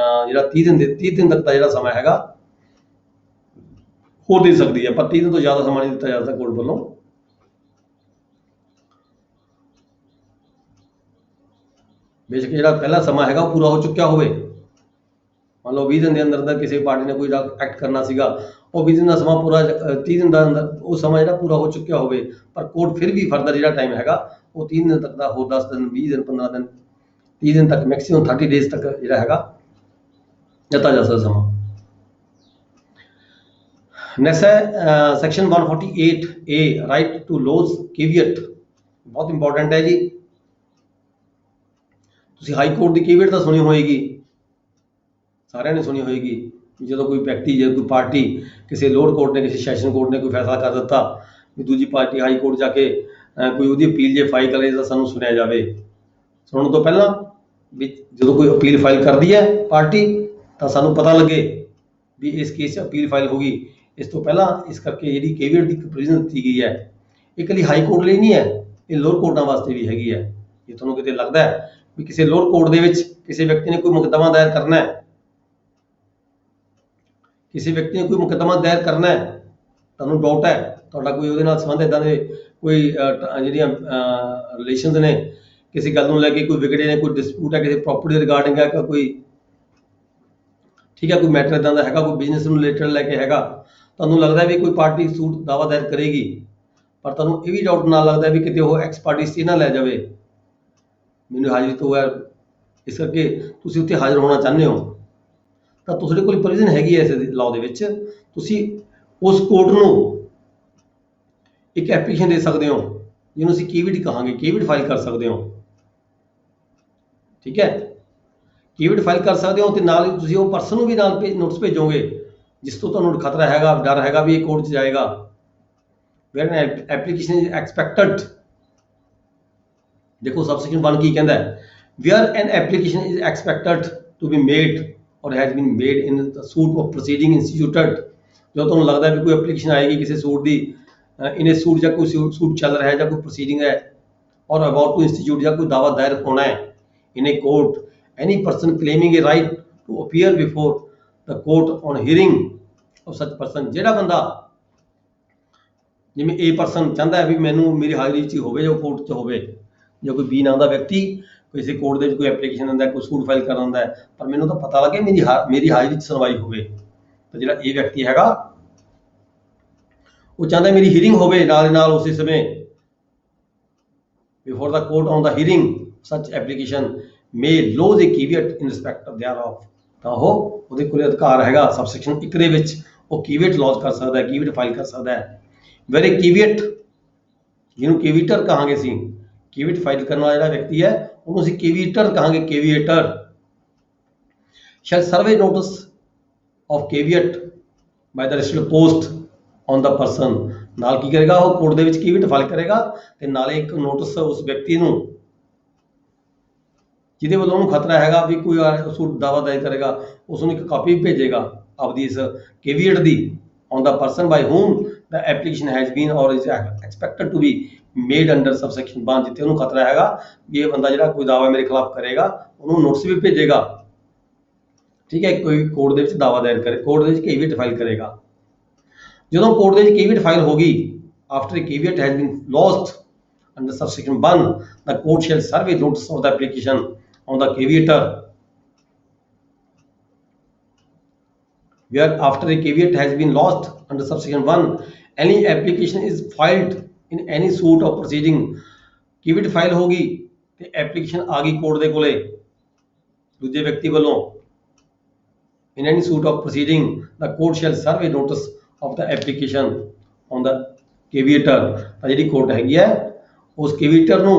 ਜਿਹੜਾ 30 ਦਿਨ ਤੱਕ ਦਾ ਜਿਹੜਾ ਸਮਾਂ ਹੈਗਾ ਹੋਰ ਦੇ ਸਕਦੀ ਹੈ, ਪਰ 30 ਦਿਨ ਤੋਂ ਜ਼ਿਆਦਾ ਸਮਾਂ ਨਹੀਂ ਦਿੱਤਾ ਜਾ ਸਕਦਾ ਕੋਰਟ ਵੱਲੋਂ। ਬੇਸ਼ੱਕ ਜਿਹੜਾ ਪਹਿਲਾ ਸਮਾਂ ਹੈਗਾ ਉਹ ਪੂਰਾ ਹੋ ਚੁੱਕਿਆ ਹੋਵੇ। ਮੰਨ ਲਓ 20 ਦਿਨ ਦੇ ਅੰਦਰ ਕਿਸੇ ਪਾਰਟੀ ਨੇ ਕੋਈ ਐਕਟ ਕਰਨਾ ਸੀਗਾ, ਉਹ 20 ਦਿਨ ਦਾ ਸਮਾਂ ਪੂਰਾ 30 ਦਿਨ ਦਾ ਅੰਦਰ ਉਹ ਸਮਾਂ ਜਿਹੜਾ ਪੂਰਾ ਹੋ ਚੁੱਕਿਆ ਹੋਵੇ, ਪਰ ਕੋਰਟ ਫਿਰ ਵੀ ਫਰਦਰ ਜਿਹੜਾ ਟਾਈਮ ਹੈਗਾ ਉਹ 3 ਦਿਨ ਤੱਕ ਦਾ, ਹੋਰ 10 ਦਿਨ, 20 ਦਿਨ, 15 ਦਿਨ, 30 ਦਿਨ ਤੱਕ, ਮੈਕਸਿਮਮ 30 ਡੇਜ਼ ਤੱਕ ਜਿਹੜਾ ਹੈਗਾ ਦਿੱਤਾ ਜਾ ਸਕਦਾ ਸਮਾਂ। ਨੈਕਸਟ ਹੈ ਸੈਕਸ਼ਨ 148A ਰਾਈਟ ਟੂ ਲੋਜ਼ ਕੇਵੀਅਟ। ਬਹੁਤ ਇੰਪੋਰਟੈਂਟ ਹੈ ਜੀ। ਤੁਸੀਂ ਹਾਈ ਕੋਰਟ ਦੀ ਕੇਵੀਅਟ ਤਾਂ ਸੁਣੀ ਹੋਏਗੀ, ਸਾਰਿਆਂ ਨੇ ਸੁਣੀ ਹੋਏਗੀ। ਜਦੋਂ ਕੋਈ ਵਿਅਕਤੀ, ਜੇ ਕੋਈ ਪਾਰਟੀ, ਕਿਸੇ ਲੋਅਰ ਕੋਰਟ ਨੇ, ਕਿਸੇ ਸੈਸ਼ਨ ਕੋਰਟ ਨੇ ਕੋਈ ਫੈਸਲਾ ਕਰ ਦਿੱਤਾ ਵੀ ਦੂਜੀ ਪਾਰਟੀ ਹਾਈ ਕੋਰਟ ਜਾ ਕੇ ਕੋਈ ਉਹਦੀ ਅਪੀਲ ਜੇ ਫਾਈਲ ਕਰੇ ਤਾਂ ਸਾਨੂੰ ਸੁਣਿਆ ਜਾਵੇ। ਸੁਣਨ ਤੋਂ ਪਹਿਲਾਂ ਵੀ ਜਦੋਂ ਕੋਈ ਅਪੀਲ ਫਾਈਲ ਕਰਦੀ ਹੈ ਪਾਰਟੀ ਤਾਂ ਸਾਨੂੰ ਪਤਾ ਲੱਗੇ ਵੀ ਇਸ ਕੇਸ 'ਚ ਅਪੀਲ ਫਾਈਲ ਹੋ ਗਈ। ਇਸ ਤੋਂ ਪਹਿਲਾਂ ਇਸ ਕਰਕੇ ਜਿਹੜੀ ਕੇਵੀਅਟ ਦੀ ਪ੍ਰੋਵੀਜ਼ਨ ਦਿੱਤੀ ਗਈ ਹੈ, ਇਹ ਇਕੱਲੀ ਹਾਈ ਕੋਰਟ ਲਈ ਨਹੀਂ ਹੈ, ਇਹ ਲੋਅਰ ਕੋਰਟਾਂ ਵਾਸਤੇ ਵੀ ਹੈਗੀ ਹੈ। ਜੇ ਤੁਹਾਨੂੰ ਕਿਤੇ ਲੱਗਦਾ ਹੈ ਵੀ ਕਿਸੇ ਲੋਅਰ ਕੋਰਟ ਦੇ ਵਿੱਚ ਕਿਸੇ ਵਿਅਕਤੀ ਨੇ ਕੋਈ ਮੁਕੱਦਮਾ ਦਾਇਰ ਕਰਨਾ ਹੈ, ਤੁਹਾਨੂੰ ਡਾਊਟ ਹੈ, ਤੁਹਾਡਾ ਕੋਈ ਉਹਦੇ ਨਾਲ ਸੰਬੰਧ ਇੱਦਾਂ ਦੇ ਕੋਈ ਜਿਹੜੀਆਂ ਰਿਲੇਸ਼ਨਸ ਨੇ, ਕਿਸੇ ਗੱਲ ਨੂੰ ਲੈ ਕੇ ਕੋਈ ਵਿਗੜੇ ਨੇ, ਕੋਈ ਡਿਸਪਿਊਟ ਹੈ ਕਿਸੇ ਪ੍ਰੋਪਰਟੀ ਰਿਗਾਰਡਿੰਗ ਹੈ, ਕੋਈ ਠੀਕ ਹੈ, ਕੋਈ ਮੈਟਰ ਇੱਦਾਂ ਦਾ ਹੈਗਾ, ਕੋਈ ਬਿਜ਼ਨਸ ਨੂੰ ਰਿਲੇਟਡ ਲੈ ਕੇ ਹੈਗਾ, ਤੁਹਾਨੂੰ ਲੱਗਦਾ ਵੀ ਕੋਈ ਪਾਰਟੀ ਸੂਟ ਦਾਅਵਾ ਦਾਇਰ ਕਰੇਗੀ, ਪਰ ਤੁਹਾਨੂੰ ਇਹ ਵੀ ਡਾਊਟ ਨਾਲ ਲੱਗਦਾ ਵੀ ਕਿਤੇ ਉਹ ਐਕਸ ਪਾਰਟੀ ਸਟੇ ਨਾ ਲੈ ਜਾਵੇ, ਮੈਨੂੰ ਹਾਜ਼ਰੀ ਤੋਂ ਹੈ, ਇਸ ਕਰਕੇ ਤੁਸੀਂ ਉੱਥੇ ਹਾਜ਼ਰ ਹੋਣਾ ਚਾਹੁੰਦੇ ਹੋ, ਤਾਂ ਤੁਹਾਡੇ ਕੋਲ ਪ੍ਰੋਵੀਜ਼ਨ ਹੈਗੀ ਹੈ ਇਸ ਲਾਅ ਦੇ ਵਿੱਚ। ਤੁਸੀਂ ਉਸ ਕੋਰਟ ਨੂੰ ਇੱਕ ਐਪਲੀਕੇਸ਼ਨ ਦੇ ਸਕਦੇ ਹੋ, ਜਿਹਨੂੰ ਅਸੀਂ ਕੇਵੀਟ ਕਹਾਂਗੇ, ਕੇਵੀਟ ਫਾਈਲ ਕਰ ਸਕਦੇ ਹੋ, ਠੀਕ ਹੈ, ਕੇਵੀਟ ਫਾਈਲ ਕਰ ਸਕਦੇ ਹੋ। ਤੇ ਨਾਲ ਹੀ ਤੁਸੀਂ ਉਹ ਪਰਸਨ ਨੂੰ ਵੀ ਨਾਲ ਨੋਟਿਸ ਭੇਜੋਗੇ ਜਿਸ ਤੋਂ ਤੁਹਾਨੂੰ ਖਤਰਾ ਹੈਗਾ, ਡਰ ਹੈਗਾ ਵੀ ਇਹ ਕੋਰਟ 'ਚ ਜਾਏਗਾ। ਵੈਨ ਐਪਲੀਕੇਸ਼ਨ ਇਜ਼ ਐਕਸਪੈਕਟਡ, ਦੇਖੋ ਸਬਸੈਕਸ਼ਨ 1 ਕੀ ਕਹਿੰਦਾ ਹੈ, where an application is expected to be made or has been made in the suit of proceeding instituted. ਜਦੋਂ ਤੁਹਾਨੂੰ ਲੱਗਦਾ ਵੀ ਕੋਈ ਐਪਲੀਕੇਸ਼ਨ ਆਏਗੀ ਕਿਸੇ ਸੂਟ ਦੀ, ਇਨ ਸੂਟ ਜਾਂ ਕੋਈ ਸੂਟ ਚੱਲ ਰਿਹਾ ਹੈ ਜਾਂ ਕੋਈ ਪ੍ਰੋਸੀਡਿੰਗ ਹੈ, और अबाउट टू इंस्टीट्यूट या कोई दावा दायर होना है in a court, any person claiming a right to appear before the court on hearing of such person, ਜਿਹੜਾ ਬੰਦਾ ਜਿਵੇਂ A ਪਰਸਨ ਚਾਹੁੰਦਾ ਹੈ ਵੀ ਮੈਨੂੰ ਮੇਰੀ ਹਾਜ਼ਰੀ 'ਚ ਹੋਵੇ ਜੋ ਕੋਰਟ 'ਚ ਹੋਵੇ, ਜਾਂ ਕੋਈ B ਨਾਮ ਦਾ ਵਿਅਕਤੀ ਕਿਸੇ ਕੋਰਟ ਦੇ ਵਿੱਚ ਕੋਈ ਐਪਲੀਕੇਸ਼ਨ ਦਿੰਦਾ, ਕੋਈ ਸੂਟ ਫਾਈਲ ਕਰਾਉਂਦਾ ਹੈ, ਪਰ ਮੈਨੂੰ ਤਾਂ ਪਤਾ ਲੱਗੇ ਮੇਰੀ ਹਾਜ਼ਰੀ 'ਚ ਸੁਣਵਾਈ ਹੋਵੇ। ਤਾਂ ਜਿਹੜਾ ਇਹ ਵਿਅਕਤੀ ਹੈਗਾ ਉਹ ਚਾਹੁੰਦਾ ਮੇਰੀ ਹੀਅਰਿੰਗ ਹੋਵੇ ਨਾਲ ਦੇ ਨਾਲ ਉਸੇ ਸਮੇਂ before the court on the hearing such application may lodge a caveat in respect ਆਫ ਦੇਅਰ ਆਫ, ਤਾਂ ਉਹਦੇ ਕੋਲ ਅਧਿਕਾਰ ਹੈਗਾ ਸਬਸੈਕਸ਼ਨ 1 ਦੇ ਵਿੱਚ ਉਹ ਕੀਵੀਅਟ ਲੌਂਚ ਕਰ ਸਕਦਾ ਹੈ, ਕੀਵੀਅਟ ਫਾਈਲ ਕਰ ਸਕਦਾ ਹੈ। ਵੈਰੀ ਕੀਵੀਅਟ ਜਿਹਨੂੰ ਕੀਵੀਟਰ ਕਹਾਂਗੇ ਅਸੀਂ, ਕੀਵੀਅਟ ਫਾਈਲ ਕਰਨ ਵਾਲਾ ਜਿਹੜਾ ਵਿਅਕਤੀ ਹੈ ਉਹਨੂੰ ਅਸੀਂ ਕੀਵੀਟਰ ਕਹਾਂਗੇ, caveator. Shall serve notice of caveat by the registered post on the person, ਨਾਲ ਕੀ ਕਰੇਗਾ ਉਹ ਕੋਰਟ ਦੇ ਵਿੱਚ ਕੀਵੀਅਟ ਫਾਈਲ ਕਰੇਗਾ ਤੇ ਨਾਲੇ ਇੱਕ ਨੋਟਿਸ ਉਸ ਵਿਅਕਤੀ ਨੂੰ ਜਿਹਦੇ ਵੱਲੋਂ ਉਹਨੂੰ ਖਤਰਾ ਹੈਗਾ ਵੀ ਕੋਈ ਸੂਟ ਦਾਵਾ ਦਾਇਰ ਕਰੇਗਾ, ਉਸ ਨੂੰ ਇੱਕ ਕਾਪੀ ਭੇਜੇਗਾ ਆਪਦੀ ਇਸ ਕੀਵੀਅਟ ਦੀ on the person by whom the application has been or is expected to be made under subsection 1, ਜਿੱਥੇ ਉਹਨੂੰ ਖਤਰਾ ਹੈਗਾ ਵੀ ਇਹ ਬੰਦਾ ਜਿਹੜਾ ਕੋਈ ਦਾਵਾ ਮੇਰੇ ਖਿਲਾਫ ਕਰੇਗਾ ਉਹਨੂੰ ਨੋਟਿਸ ਵੀ ਭੇਜੇਗਾ। ਠੀਕ ਹੈ, ਕੋਈ ਕੋਰਟ ਦੇ ਵਿੱਚ ਦਾਵਾ ਦਾਇਰ ਕਰੇ, ਕੋਰਟ ਦੇ ਵਿੱਚ ਕੀਵੀਅਟ ਫਾਈਲ ਕਰੇਗਾ। ਜਦੋਂ ਕੋਰਟ ਦੇ ਵਿੱਚ ਕੀਵੀਅਟ ਫਾਈਲ ਹੋ ਗਈ, after a caveat has been lodged under subsection 1, the court shall serve a notice of the application on the caveator, where after a caveat has been lodged under subsection 1, any application is filed in any suit of proceeding, caveat file होगी ਤੇ application ਆ ਗਈ court ਦੇ ਕੋਲੇ ਦੂਜੇ ਵਿਅਕਤੀ ਵੱਲੋਂ, in any suit of proceeding the court shall serve a notice of the application on the caveator, ਤਾਂ ਜਿਹੜੀ ਕੋਰਟ ਹੈਗੀ ਹੈ ਉਸ caveator ਨੂੰ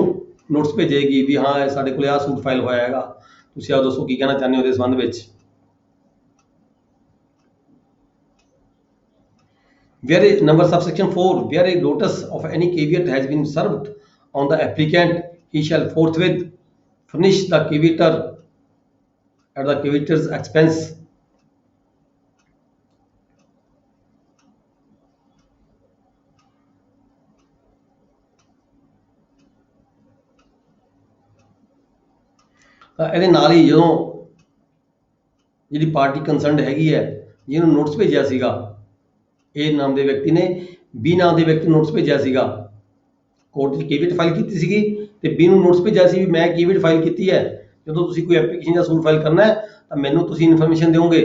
ਨੋਟਿਸ ਭੇਜੇਗੀ ਵੀ ਹਾਂ ਸਾਡੇ ਕੋਲੇ ਆਹ ਸੂਟ ਫਾਈਲ ਹੋਇਆ ਹੈਗਾ, ਤੁਸੀਂ ਆਹ ਦੱਸੋ ਕੀ ਕਹਿਣਾ ਚਾਹੁੰਦੇ ਹੋ ਉਹਦੇ ਸੰਬੰਧ ਵਿੱਚ। Where number subsection 4, where a notice of any caveat has been served on the applicant, he shall forthwith furnish the caveator at the caveator's expense ਤਾਂ ਇਹਦੇ ਨਾਲ ਹੀ ਜਦੋਂ ਜਿਹੜੀ ਪਾਰਟੀ ਕੰਸਰਨਡ ਹੈਗੀ ਹੈ ਜਿਹਨੂੰ ਨੋਟਿਸ ਭੇਜਿਆ ਸੀਗਾ, A ਨਾਮ ਦੇ ਵਿਅਕਤੀ ਨੇ B ਨਾਮ ਦੇ ਵਿਅਕਤੀ ਨੂੰ ਨੋਟਿਸ ਭੇਜਿਆ ਸੀਗਾ, ਕੋਰਟ 'ਚ ਕੀਵੀਅਟ ਫਾਈਲ ਕੀਤੀ ਸੀਗੀ ਤੇ B ਨੂੰ ਨੋਟਿਸ ਭੇਜਿਆ ਸੀ ਵੀ ਮੈਂ ਕੀਵੀਅਟ ਫਾਈਲ ਕੀਤੀ ਹੈ, ਜਦੋਂ ਤੁਸੀਂ ਕੋਈ ਐਪਲੀਕੇਸ਼ਨ ਜਾਂ ਸੂਟ ਫਾਈਲ ਕਰਨਾ ਹੈ ਤਾਂ ਮੈਨੂੰ ਤੁਸੀਂ ਇਨਫੋਰਮੇਸ਼ਨ ਦਿਓਗੇ,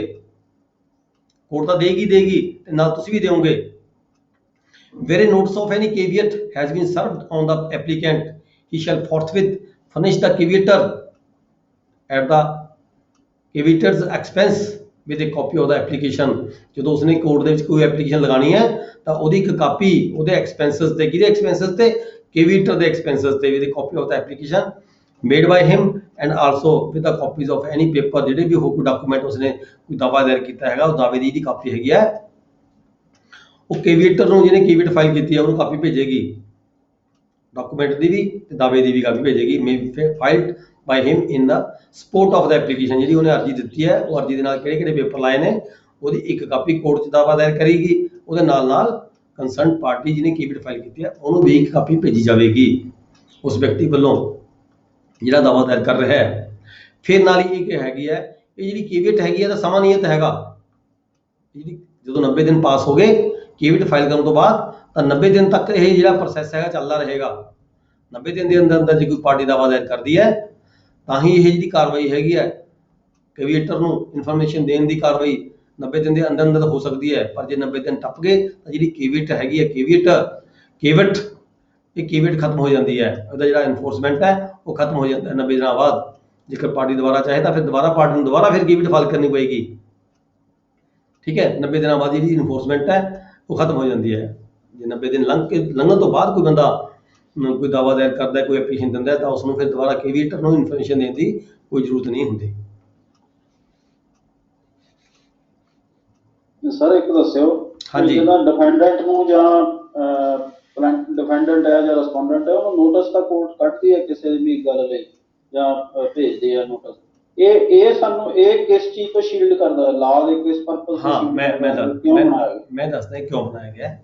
ਕੋਰਟ ਤਾਂ ਦੇਗੀ ਤੇ ਨਾਲ ਤੁਸੀਂ ਵੀ ਦਿਓਗੇ। Where a notice of any caveat has been served on the applicant, he shall forthwith furnish the caveator at the caveator's expense with a copy of the application, ਜਦੋਂ ਉਸਨੇ ਕੋਰਟ ਦੇ ਵਿੱਚ ਕੋਈ ਐਪਲੀਕੇਸ਼ਨ ਲਗਾਣੀ ਹੈ ਤਾਂ ਉਹਦੀ ਇੱਕ ਕਾਪੀ ਉਹਦੇ ਐਕਸਪੈਂਸਸ ਤੇ, ਕਿਹਦੇ ਐਕਸਪੈਂਸਸ ਤੇ, ਕੇਵੀਟਰ ਦੇ ਐਕਸਪੈਂਸਸ ਤੇ, with a copy of the application made by him and also with the copies of any paper, ਜਿਹੜੇ ਵੀ ਹੋਰ ਕੋਈ ਡਾਕੂਮੈਂਟ ਉਸਨੇ ਕੋਈ ਦਾਵਾ ਦਾਇਰ ਕੀਤਾ ਹੈਗਾ ਉਸ ਦਾਅਵੇ ਦੀ ਇਹਦੀ ਕਾਪੀ ਹੈਗੀ ਹੈ, ਉਹ ਕੇਵੀਟਰ ਨੂੰ ਜਿਹਨੇ ਕੇਵੀਟ ਫਾਈਲ ਕੀਤੀ ਹੈ ਉਹਨੂੰ ਕਾਪੀ ਭੇਜੇਗੀ, ਡਾਕੂਮੈਂਟ ਦੀ ਵੀ ਤੇ ਦਾਅਵੇ ਦੀ ਵੀ ਕਾਪੀ ਭੇਜੇਗੀ। May filed by him in the support of the application, ਜਿਹੜੀ ਉਹਨੇ ਅਰਜੀ ਦਿੱਤੀ ਹੈ ਉਹ ਅਰਜੀ ਦੇ ਨਾਲ ਕਿਹੜੇ ਪੇਪਰ ਲਾਏ ਨੇ ਉਹਦੀ ਇੱਕ ਕਾਪੀ ਕੋਰਟ 'ਚ ਦਾਵਾ ਦਾਇਰ ਕਰੇਗੀ, ਉਹਦੇ ਨਾਲ ਕੰਸਰਨ ਪਾਰਟੀ ਜਿਹਨੇ ਕੀਵੀਟ ਫਾਈਲ ਕੀਤੀ ਹੈ ਉਹਨੂੰ ਵੀ ਇੱਕ ਕਾਪੀ ਭੇਜੀ ਜਾਵੇਗੀ ਉਸ ਵਿਅਕਤੀ ਵੱਲੋਂ ਜਿਹੜਾ ਦਾਵਾ ਦਾਇਰ ਕਰ ਰਿਹਾ ਹੈ। ਫਿਰ ਨਾਲ ਹੀ ਇਹ ਹੈਗੀ ਹੈ, ਇਹ ਜਿਹੜੀ ਕੀਵੀਟ ਹੈਗੀ ਹੈ ਤਾਂ ਸਮਾਂ ਨਿਯਤ ਹੈਗਾ, ਜਿਹੜੀ ਜਦੋਂ 90 ਦਿਨ ਪਾਸ ਹੋ ਗਏ ਕੀਵੀਟ ਫਾਈਲ ਕਰਨ ਤੋਂ ਬਾਅਦ ਤਾਂ 90 ਦਿਨ ਤੱਕ ਇਹ ਜਿਹੜਾ ਪ੍ਰੋਸੈਸ ਹੈਗਾ ਚੱਲਦਾ ਰਹੇਗਾ। 90 ਦਿਨ ਦੇ ਅੰਦਰ ਜੇ ਕੋਈ ਪਾਰਟੀ ਦਾਵਾ ਦਾਇਰ ਕਰਦੀ ਹੈ ਤਾਂ ਹੀ ਇਹ ਜਿਹੜੀ ਕਾਰਵਾਈ ਹੈਗੀ ਹੈ ਕੇਵੀਏਟਰ ਨੂੰ ਇਨਫੋਰਮੇਸ਼ਨ ਦੇਣ ਦੀ ਕਾਰਵਾਈ 90 ਦਿਨ ਦੇ ਅੰਦਰ ਹੋ ਸਕਦੀ ਹੈ, ਪਰ ਜੇ 90 ਦਿਨ ਟੱਪ ਗਏ ਤਾਂ ਜਿਹੜੀ ਕੇਵੀਟ ਹੈਗੀ ਹੈ ਕੇਵੀਟ ਖਤਮ ਹੋ ਜਾਂਦੀ ਹੈ, ਉਹਦਾ ਜਿਹੜਾ ਇਨਫੋਰਸਮੈਂਟ ਹੈ ਉਹ ਖਤਮ ਹੋ ਜਾਂਦਾ ਹੈ 90 ਦਿਨਾਂ ਬਾਅਦ। ਜੇਕਰ ਪਾਰਟੀ ਦੁਬਾਰਾ ਚਾਹੇ ਤਾਂ ਫਿਰ ਦੁਬਾਰਾ ਪਾਰਟੀ ਨੂੰ ਦੁਬਾਰਾ ਫਿਰ ਕੇਵੀਟ ਫਾਈਲ ਕਰਨੀ ਪਏਗੀ। ਠੀਕ ਹੈ, 90 ਦਿਨਾਂ ਬਾਅਦ ਜਿਹੜੀ ਇਨਫੋਰਸਮੈਂਟ ਹੈ ਉਹ ਖਤਮ ਹੋ ਜਾਂਦੀ ਹੈ। ਜੇ 90 ਦਿਨ ਲੰਘਣ ਤੋਂ ਬਾਅਦ ਕੋਈ ਬੰਦਾ ਕੋਈ ਦਾਵਾ ਦਾਇਰ ਕਰਦਾ, ਕੋਈ ਐਪਲੀਕੇਸ਼ਨ ਦਿੰਦਾ ਤਾਂ ਉਸ ਨੂੰ ਫਿਰ ਦੁਬਾਰਾ ਕੇਵੀਏਟਰ ਨੂੰ ਇਨਫੋਰਮੇਸ਼ਨ ਦੇਣ ਦੀ ਕੋਈ ਜ਼ਰੂਰਤ ਨਹੀਂ ਹੁੰਦੀ। ਸਰ ਇੱਕ ਦੱਸਿਓ, ਹਾਂਜੀ, ਜਦੋਂ ਡਿਫੈਂਡੈਂਟ ਨੂੰ ਜਾਂ ਡਿਫੈਂਡੈਂਟ ਹੈ ਜਾਂ ਰਿਸਪੋਂਡੈਂਟ ਹੈ ਉਹਨੂੰ ਨੋਟਿਸ ਤਾਂ ਕੋਰਟ ਕੱਢਦੀ ਹੈ ਕਿਸੇ ਵੀ ਗੱਲ ਲਈ ਜਾਂ ਭੇਜਦੇ ਆ ਨੋਟਿਸ, ਇਹ ਸਾਨੂੰ ਇਹ ਕਿਸ ਚੀਜ਼ ਤੋਂ ਸ਼ੀਲਡ ਕਰਦਾ ਹੈ, ਲਾਅ ਦੇ ਕਿਸ ਪਰਪਸ ਤੋਂ? ਹਾਂ ਮੈਂ ਦੱਸਦਾ ਕਿਉਂ ਬਣਾਇਆ ਗਿਆ।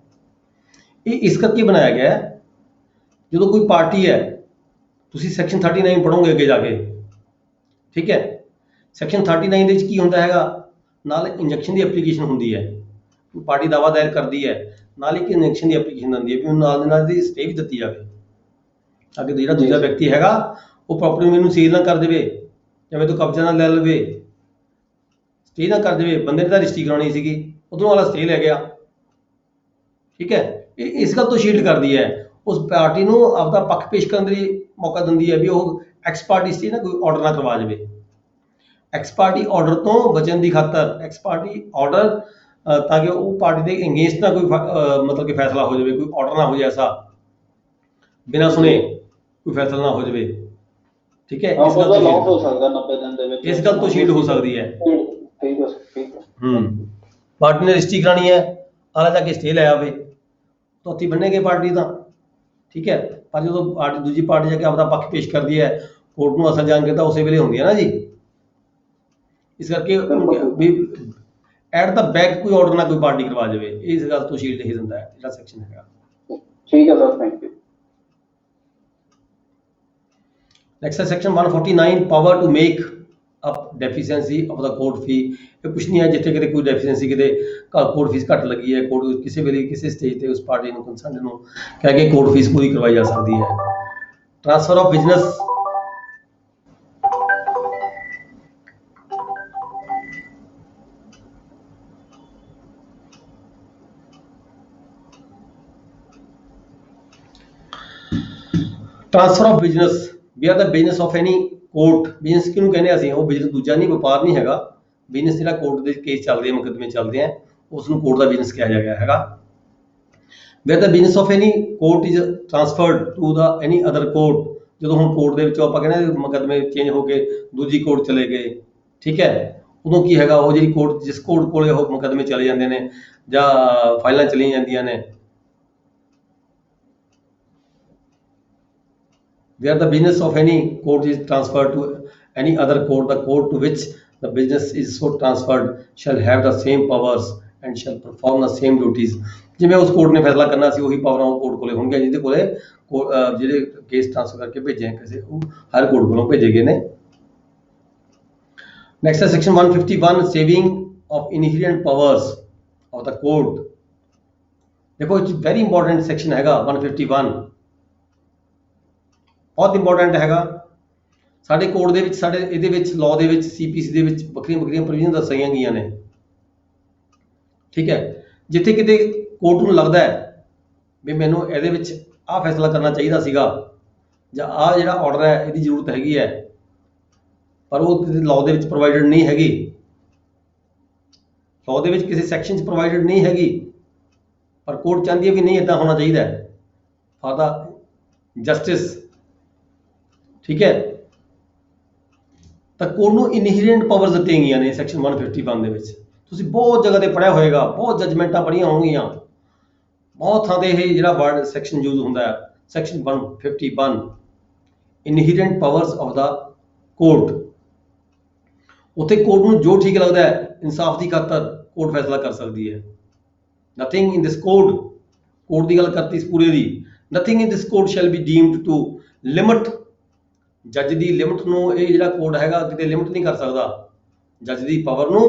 ਇਹ ਇਸ ਕਰਕੇ ਬਣਾਇਆ ਗਿਆ ਜਦੋਂ ਕੋਈ ਪਾਰਟੀ ਹੈ ਤੁਸੀਂ ਸੈਕਸ਼ਨ 39 ਪੜੋਗੇ ਅੱਗੇ ਜਾ ਕੇ, ਠੀਕ ਹੈ। ਸੈਕਸ਼ਨ 39 ਦੇ ਵਿੱਚ ਕੀ ਹੁੰਦਾ ਹੈਗਾ, ਨਾਲ ਇੰਜੈਕਸ਼ਨ ਦੀ ਐਪਲੀਕੇਸ਼ਨ ਹੁੰਦੀ ਹੈ, ਪਾਰਟੀ ਦਾਵਾ ਦਾਇਰ ਕਰਦੀ ਹੈ, ਨਾਲ ਇੱਕ ਇੰਜੈਕਸ਼ਨ ਦੀ ਐਪਲੀਕੇਸ਼ਨ ਆਉਂਦੀ ਹੈ ਵੀ ਉਹਨੂੰ ਨਾਲ ਦੇ ਨਾਲ ਦੀ ਸਟੇ ਵੀ ਦਿੱਤੀ ਜਾਵੇ, ਅੱਗੇ ਜਿਹੜਾ ਦੂਜਾ ਵਿਅਕਤੀ ਹੈਗਾ ਉਹ ਪ੍ਰਾਪਰਟੀ ਮੈਨੂੰ ਸੀਲ ਨਾ ਕਰ ਦੇਵੇ ਜਾਂ ਮੇਰੇ ਤੋਂ ਕਬਜ਼ਾ ਨਾ ਲੈ ਲਵੇ, ਸਟੇ ਨਾ ਕਰ ਦੇਵੇ। ਬੰਦੇ ਨੇ ਤਾਂ ਰਜਿਸਟਰੀ ਕਰਾਉਣੀ ਸੀਗੀ, ਉਦੋਂ ਵਾਲਾ ਸਟੇ ਲੈ ਗਿਆ, ਠੀਕ ਹੈ। ਇਹ ਇਸ ਗੱਲ ਤੋਂ ਸ਼ੀਲਡ ਕਰਦੀ ਹੈ, ਉਸ ਪਾਰਟੀ ਨੂੰ ਆਪਦਾ ਪੱਖ ਪੇਸ਼ ਕਰਨ ਦੀ ਮੌਕਾ ਦਿੰਦੀ ਹੈ ਵੀ ਉਹ ਐਕਸ ਪਾਰਟੀ ਸਟੇ ਨਾ ਕੋਈ ਆਰਡਰ ਨਾ ਕਰਵਾ ਜਾਵੇ। ਐਕਸ ਪਾਰਟੀ ਆਰਡਰ ਤੋਂ ਬਚਣ ਦੀ ਖਾਤਰ ਐਕਸ ਪਾਰਟੀ ਆਰਡਰ ਤਾਂ ਕਿ ਉਹ ਪਾਰਟੀ ਦੇ ਅਗੇਂਸਟ ਨਾ ਕੋਈ ਮਤਲਬ ਕਿ ਫੈਸਲਾ ਹੋ ਜਾਵੇ, ਕੋਈ ਆਰਡਰ ਨਾ ਹੋ ਜਾਏ ਐਸਾ ਬਿਨਾਂ ਸੁਣੇ ਕੋਈ ਫੈਸਲਾ ਨਾ ਹੋ ਜਾਵੇ, ਠੀਕ ਹੈ। ਇਸ ਗੱਲ ਤੋਂ ਹੋ ਸਕਦਾ 90 ਦਿਨ ਦੇ ਵਿੱਚ, ਇਸ ਗੱਲ ਤੋਂ ਸ਼ੀਲਡ ਹੋ ਸਕਦੀ ਹੈ। ਠੀਕ ਹੈ, ਠੀਕ ਹੈ। ਪਾਰਟੀ ਨੇ ਰਜਿਸਟਰੀ ਕਰਾਣੀ ਹੈ, ਆਲਾ ਜਾ ਕੇ ਸਟੇ ਲੈ ਆਵੇ, ਤਾਂ ਉੱਥੇ ਬੰਨੇਗੇ ਪਾਰਟੀ ਤਾਂ, ਠੀਕ ਹੈ। ਪਰ ਜਦੋਂ ਪਾਰਟੀ ਦੂਜੀ ਪਾਰਟੀ ਜਾ ਕੇ ਆਪਦਾ ਪੱਖ ਪੇਸ਼ ਕਰਦੀ ਹੈ ਕੋਰਟ ਨੂੰ, ਅਸਲ ਜਾਣ ਕੇ ਤਾਂ ਉਸੇ ਵੇਲੇ ਹੁੰਦੀ ਹੈ ਨਾ ਜੀ। ਇਸ ਕਰਕੇ ਵੀ ਐਟ ਦਾ ਬੈਕ ਕੋਈ ਆਰਡਰ ਨਾ ਕੋਈ ਪਾਰਟੀ ਕਰਵਾ ਜਾਵੇ, ਇਸ ਗੱਲ ਤੋਂ ਸ਼ੀਲਡ ਹੀ ਦਿੰਦਾ ਹੈ ਜਿਹੜਾ ਸੈਕਸ਼ਨ ਹੈਗਾ। ਠੀਕ ਹੈ ਸਰ, ਥੈਂਕ ਯੂ। ਨੈਕਸਟ ਹੈ section 149, power to make up deficiency of the court fee. ਇਹ ਕੁਛ ਨਹੀਂ ਹੈ, ਜਿੱਥੇ ਕਿਤੇ ਕੋਈ ਡੈਫੀਸ਼ੀਐਂਸੀ, ਕਿਤੇ ਕੋਰਟ ਫੀਸ ਘੱਟ ਲੱਗੀ ਹੈ, ਕੋਰਟ ਕਿਸੇ ਵੇਲੇ ਕਿਸੇ ਸਟੇਜ ਤੇ ਉਸ ਪਾਰਟੀ ਨੂੰ ਕੰਸਰਨਡ ਨੂੰ ਕਹਿ ਕੇ ਕੋਰਟ ਫੀਸ ਪੂਰੀ ਕਰਵਾਈ ਜਾ ਸਕਦੀ ਹੈ। Transfer of business, transfer of business, we are the business of any court. Business ਕਿਹਨੂੰ ਕਹਿੰਦੇ ਅਸੀਂ, ਉਹ ਬਿਜ਼ਨਸ ਦੂਜਾ ਨਹੀਂ, ਵਪਾਰ ਨਹੀਂ ਹੈਗਾ। ਬਿਜ਼ਨਸ ਜਿਹੜਾ ਕੋਰਟ ਦੇ ਕੇਸ ਚੱਲਦੇ ਆ, ਮੁਕੱਦਮੇ ਚੱਲਦੇ ਆ, ਉਸ ਨੂੰ ਕੋਰਟ ਦਾ ਬਿਜ਼ਨਸ ਕਿਹਾ ਜਾ ਗਿਆ ਹੈਗਾ। Where the business of any court is transferred to the any other court. ਜਦੋਂ ਹੁਣ ਕੋਰਟ ਦੇ ਵਿੱਚੋਂ ਆਪਾਂ ਕਹਿੰਦੇ ਮੁਕੱਦਮੇ ਚੇਂਜ ਹੋ ਕੇ ਦੂਜੀ ਕੋਰਟ ਚਲੇ ਗਏ, ਠੀਕ ਹੈ, ਉਦੋਂ ਕੀ ਹੈਗਾ, ਉਹ ਜਿਹੜੀ ਕੋਰਟ ਜਿਸ ਕੋਰਟ ਕੋਲੇ ਉਹ ਮੁਕੱਦਮੇ ਚਲੇ ਜਾਂਦੇ ਨੇ ਜਾਂ ਫਾਈਲਾਂ ਚਲੀਆਂ ਜਾਂਦੀਆਂ ਨੇ, where the business of any court is transferred to any other court, the court to which the business is so transferred shall have the same powers and shall perform the same duties। ਜਿਵੇਂ ਉਸ court ਨੇ ਫੈਸਲਾ ਕਰਨਾ ਸੀ, ਉਹੀ ਪਾਵਰਾਂ ਉਹ court ਕੋਲੇ ਹੋਣਗੀਆਂ ਜਿਹਦੇ ਕੋਲੇ ਜਿਹੜੇ ਕੇਸ ਟ੍ਰਾਂਸਫਰ ਕਰਕੇ ਭੇਜੇ ਕਿਸੇ ਉਹ ਹਰ ਕੋਰਟ ਕੋਲੋਂ ਭੇਜੇ ਗਏ ਨੇ। ਨੈਕਸਟ ਹੈ section 151, saving of inherent powers of the court. ਦੇਖੋ ਇਹ ਵੈਰੀ ਇੰਪੋਰਟੈਂਟ ਸੈਕਸ਼ਨ ਹੈਗਾ 151, ਬਹੁਤ ਇੰਪੋਰਟੈਂਟ ਹੈਗਾ। ਸਾਡੇ ਕੋਡ ਦੇ ਵਿੱਚ, ਸਾਡੇ ਇਹਦੇ ਵਿੱਚ ਲਾਅ ਦੇ ਵਿੱਚ, CPC ਦੇ ਵਿੱਚ ਵੱਖਰੀਆਂ ਵੱਖਰੀਆਂ ਪ੍ਰੋਵੀਜ਼ਨ ਦੱਸੀਆਂ ਗਈਆਂ ਨੇ, ਠੀਕ ਹੈ। ਜਿੱਥੇ ਕਿਤੇ ਕੋਰਟ ਨੂੰ ਲੱਗਦਾ ਹੈ ਵੀ ਮੈਨੂੰ ਇਹਦੇ ਵਿੱਚ ਆਹ ਫੈਸਲਾ ਕਰਨਾ ਚਾਹੀਦਾ ਸੀਗਾ ਜਾਂ ਆਹ ਜਿਹੜਾ ਆਰਡਰ ਹੈ ਇਹਦੀ ਜ਼ਰੂਰਤ ਹੈਗੀ ਹੈ, ਪਰ ਉਹ ਲਾਅ ਦੇ ਵਿੱਚ ਪ੍ਰੋਵਾਈਡਡ ਨਹੀਂ ਹੈਗੀ, ਲਾਅ ਦੇ ਵਿੱਚ ਕਿਸੇ ਸੈਕਸ਼ਨ 'ਚ ਪ੍ਰੋਵਾਈਡਡ ਨਹੀਂ ਹੈਗੀ, ਪਰ ਕੋਰਟ ਚਾਹੁੰਦੀ ਹੈ ਵੀ ਨਹੀਂ ਇੱਦਾਂ ਹੋਣਾ ਚਾਹੀਦਾ ਫਾਰ ਦਾ ਜਸਟਿਸ, ਠੀਕ ਹੈ। ਤਾਂ ਕੋਰਟ ਨੂੰ ਇਨਹੇਰੈਂਟ ਪਾਵਰਸ ਦਿੱਤੀਆਂ ਗਈਆਂ ਨੇ ਸੈਕਸ਼ਨ 151 ਦੇ ਵਿੱਚ। ਤੁਸੀਂ ਬਹੁਤ ਜਗ੍ਹਾ ਤੇ ਪੜ੍ਹਿਆ ਹੋਏਗਾ, ਬਹੁਤ ਜਜਮੈਂਟਾਂ ਪੜ੍ਹੀਆਂ ਹੋਣਗੀਆਂ, ਬਹੁਤ ਥਾਂ ਤੇ ਇਹ ਜਿਹੜਾ ਵਰਡ ਸੈਕਸ਼ਨ ਯੂਜ਼ ਹੁੰਦਾ ਹੈ। Section 151, inherent powers of the court. ਉੱਥੇ ਕੋਰਟ ਨੂੰ ਜੋ ਠੀਕ ਲੱਗਦਾ ਹੈ ਇਨਸਾਫ ਦੀ ਖਾਤਰ ਕੋਰਟ ਫੈਸਲਾ ਕਰ ਸਕਦੀ ਹੈ। Nothing in this code, court ਦੀ ਗੱਲ ਕਰਤੀ ਇਸ ਪੂਰੇ ਦੀ, nothing in this code shall be deemed to limit. ਜੱਜ ਦੀ ਲਿਮਟ ਨੂੰ ਇਹ ਜਿਹੜਾ ਕੋਡ ਹੈਗਾ ਕਿਤੇ ਲਿਮਟ ਨਹੀਂ ਕਰ ਸਕਦਾ, ਜੱਜ ਦੀ ਪਾਵਰ ਨੂੰ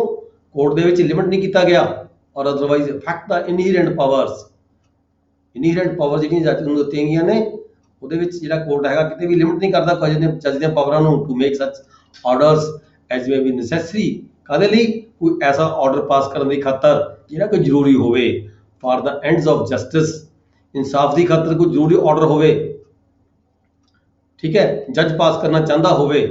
ਕੋਰਟ ਦੇ ਵਿੱਚ ਲਿਮਟ ਨਹੀਂ ਕੀਤਾ ਗਿਆ। ਔਰ ਅਦਰਵਾਈਜ਼ ਫੈਕਟ ਦਾ ਇਨਹੇਰੈਂਟ ਪਾਵਰਸ, ਇਨਹੇਰੈਂਟ ਪਾਵਰ ਜਿਹੜੀਆਂ ਜੱਜ ਨੂੰ ਦਿੱਤੀਆਂ ਗਈਆਂ ਨੇ ਉਹਦੇ ਵਿੱਚ ਜਿਹੜਾ ਕੋਰਟ ਹੈਗਾ ਕਿਤੇ ਵੀ ਲਿਮਟ ਨਹੀਂ ਕਰਦਾ ਜੱਜ ਦੀਆਂ ਪਾਵਰਾਂ ਨੂੰ to make such orders as may be necessary. ਕਾਹਦੇ ਲਈ? ਕੋਈ ਐਸਾ ਆਰਡਰ ਪਾਸ ਕਰਨ ਦੀ ਖਾਤਰ ਜਿਹੜਾ ਕੋਈ ਜ਼ਰੂਰੀ ਹੋਵੇ, for the ends of justice, ਇਨਸਾਫ ਦੀ ਖਾਤਰ ਕੋਈ ਜ਼ਰੂਰੀ ਆਰਡਰ ਹੋਵੇ, ਠੀਕ ਹੈ। ਜੱਜ ਪਾਸ ਕਰਨਾ ਚਾਹੁੰਦਾ ਹੋਵੇ,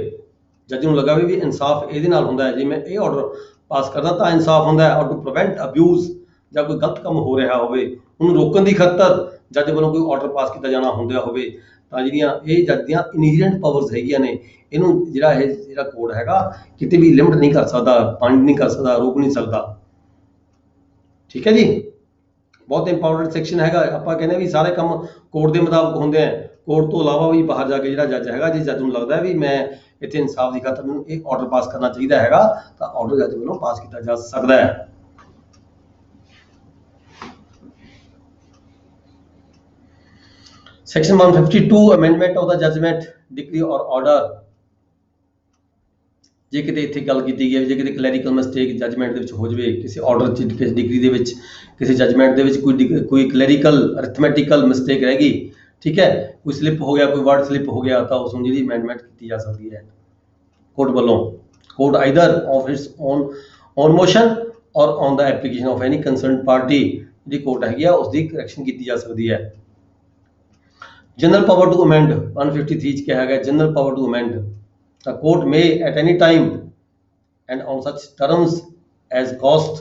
ਜੱਜ ਨੂੰ ਲੱਗਾ ਵੀ ਇਨਸਾਫ ਇਹਦੇ ਨਾਲ ਹੁੰਦਾ ਹੈ, ਜੇ ਮੈਂ ਇਹ ਆਰਡਰ ਪਾਸ ਕਰਦਾ ਤਾਂ ਇਨਸਾਫ ਹੁੰਦਾ ਹੈ। ਔਰ ਟੂ ਪ੍ਰੀਵੈਂਟ ਅਬਿਊਜ਼, ਜਾਂ ਕੋਈ ਗਲਤ ਕੰਮ ਹੋ ਰਿਹਾ ਹੋਵੇ ਉਹਨੂੰ ਰੋਕਣ ਦੀ ਖਾਤਰ ਜੱਜ ਵੱਲੋਂ ਕੋਈ ਆਰਡਰ ਪਾਸ ਕੀਤਾ ਜਾਣਾ ਹੁੰਦਾ ਹੋਵੇ, ਤਾਂ ਜਿਹੜੀਆਂ ਇਹ ਜੱਜ ਦੀਆਂ ਇਨਹੇਰੈਂਟ ਪਾਵਰਸ ਹੈਗੀਆਂ ਨੇ, ਇਹਨੂੰ ਜਿਹੜਾ ਇਹ ਜਿਹੜਾ ਕੋਡ ਹੈਗਾ ਕਿਤੇ ਵੀ ਲਿਮਟ ਨਹੀਂ ਕਰ ਸਕਦਾ, ਪੰਡ ਨਹੀਂ ਕਰ ਸਕਦਾ, ਰੋਕ ਨਹੀਂ ਸਕਦਾ, ਠੀਕ ਹੈ ਜੀ। ਬਹੁਤ ਇੰਪੋਰਟੈਂਟ ਸੈਕਸ਼ਨ ਹੈਗਾ। ਆਪਾਂ ਕਹਿੰਦੇ ਵੀ ਸਾਰੇ ਕੰਮ ਕੋਰਟ ਦੇ ਮੁਤਾਬਕ ਹੁੰਦੇ ਆ, ਕੋਰਟ ਤੋਂ ਇਲਾਵਾ ਵੀ ਬਾਹਰ ਜਾ ਕੇ ਜਿਹੜਾ ਜੱਜ ਹੈਗਾ, ਜੇ ਜੱਜ ਨੂੰ ਲੱਗਦਾ ਵੀ ਮੈਂ ਇੱਥੇ ਇਨਸਾਫ ਦੀ ਖਾਤਰ ਮੈਨੂੰ ਇਹ ਆਰਡਰ ਪਾਸ ਕਰਨਾ ਚਾਹੀਦਾ ਹੈਗਾ, ਤਾਂ ਆਰਡਰ ਜੱਜ ਵੱਲੋਂ ਪਾਸ ਕੀਤਾ ਜਾ ਸਕਦਾ ਹੈ। Section 152 amendment of the judgment, decree or order। ਜੇ ਕਿਤੇ ਇੱਥੇ ਗੱਲ ਕੀਤੀ ਗਈ ਹੈ ਜੇ ਕਿਤੇ ਕਲੈਰੀਕਲ ਮਿਸਟੇਕ ਜਜਮੈਂਟ ਦੇ ਵਿੱਚ ਹੋ ਜਾਵੇ, ਕਿਸੇ ਆਰਡਰ 'ਚ, ਕਿਸੇ ਡਿਗਰੀ ਦੇ ਵਿੱਚ, ਕਿਸੇ ਜਜਮੈਂਟ ਦੇ ਵਿੱਚ ਕੋਈ ਕਲੈਰੀਕਲ ਅਰਥਮੈਟਿਕਲ ਮਿਸਟੇਕ ਰਹਿ ਗਈ, ਠੀਕ ਹੈ, ਕੋਈ ਸਲਿੱਪ ਹੋ ਗਿਆ, ਕੋਈ ਵਰਡ ਸਲਿੱਪ ਹੋ ਗਿਆ, ਤਾਂ ਉਸ ਨੂੰ ਜਿਹੜੀ ਅਮੈਂਡਮੈਂਟ ਕੀਤੀ ਜਾ ਸਕਦੀ ਹੈ ਕੋਰਟ ਵੱਲੋਂ। Court either of its own motion or on the application of any concerned party, ਜਿਹੜੀ ਕੋਰਟ ਹੈਗੀ ਆ ਉਸ ਦੀ ਕਰੈਕਸ਼ਨ ਕੀਤੀ ਜਾ ਸਕਦੀ ਹੈ। ਜਨਰਲ ਪਾਵਰ ਟੂ ਅਮੈਂਡ 153 'ਚ ਕਿਹਾ ਗਿਆ general power to amend. The court may at any time and on such terms as cost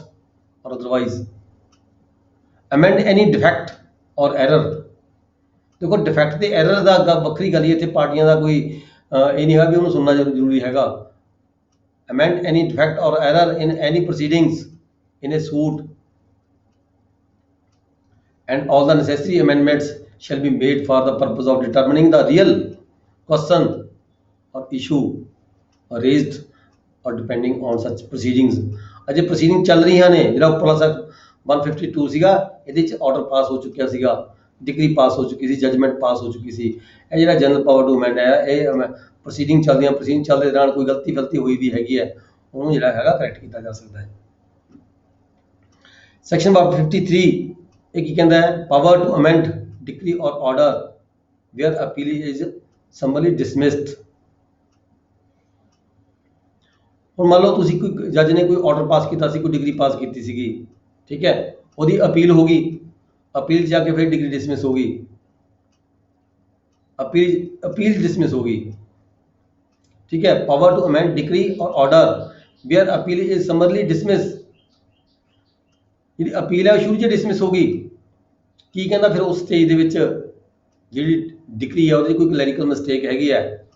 or otherwise amend any defect or error। देखो डिफैक्ट ਤੇ एरर ਦਾ ਵੱਖਰੀ ਗੱਲ ਹੀ ਇੱਥੇ ਪਾਰਟੀਆਂ ਦਾ ਕੋਈ ਇਹ ਨਹੀਂ ਹੈਗਾ ਵੀ ਉਹਨੂੰ ਸੁਣਨਾ ਜ਼ਰੂਰੀ ਹੈਗਾ। amend any defect or error in any proceedings in a suit and all the necessary amendments shall be made for the purpose of determining the real question or issue raised or depending on such proceedings। Ajay proceeding ਚੱਲ ਰਹੀਆਂ ਨੇ, ਜਿਹੜਾ ਉੱਪਰਲਾ section 152 ਸੀਗਾ ਇਹਦੇ ਚ order pass ਹੋ ਚੁੱਕਿਆ ਸੀਗਾ, ਡਿਗਰੀ ਪਾਸ ਹੋ ਚੁੱਕੀ ਸੀ, ਜਜਮੈਂਟ ਪਾਸ ਹੋ ਚੁੱਕੀ ਸੀ। ਇਹ ਜਿਹੜਾ ਜਨਰਲ ਪਾਵਰ ਟੂ ਅਮੈਂਡ ਹੈ ਇਹ ਪ੍ਰੋਸੀਡਿੰਗ ਚੱਲਦੇ ਦੌਰਾਨ ਕੋਈ ਗਲਤੀ ਹੋਈ ਵੀ ਹੈਗੀ ਹੈ ਉਹਨੂੰ ਜਿਹੜਾ ਹੈਗਾ ਕਰੈਕਟ ਕੀਤਾ ਜਾ ਸਕਦਾ ਹੈ। ਸੈਕਸ਼ਨ 153 ਇਹ ਕੀ ਕਹਿੰਦਾ ਹੈ? Power to amend decree or order where appeal is summarily dismissed. ਹੁਣ ਮੰਨ ਲਓ ਤੁਸੀਂ ਕੋਈ ਜੱਜ ਨੇ ਕੋਈ ਆਰਡਰ ਪਾਸ ਕੀਤਾ ਸੀ, ਕੋਈ ਡਿਗਰੀ ਪਾਸ ਕੀਤੀ ਸੀਗੀ, ਠੀਕ ਹੈ, ਉਹਦੀ ਅਪੀਲ ਹੋ ਗਈ, ਅਪੀਲ ਜਾ ਕੇ ਫਿਰ ਡਿਗਰੀ ਡਿਸਮਿਸ ਹੋ ਗਈ, ਅਪੀਲ ਡਿਸਮਿਸ ਹੋ ਗਈ, ਠੀਕ ਹੈ। Power to amend decree or order where appeal is summarily dismiss. ਜਿਹੜੀ ਅਪੀਲ ਹੈ ਸ਼ੁਰੂ 'ਚ ਡਿਸਮਿਸ ਹੋ ਗਈ। ਕੀ ਕਹਿੰਦਾ ਫਿਰ ਉਸ ਸਟੇਜ ਦੇ ਵਿੱਚ ਜਿਹੜੀ ਡਿਗਰੀ ਹੈ ਉਹਦੇ ਕੋਈ ਕਲੈਰੀਕਲ ਮਿਸਟੇਕ ਹੈਗੀ ਹੈ,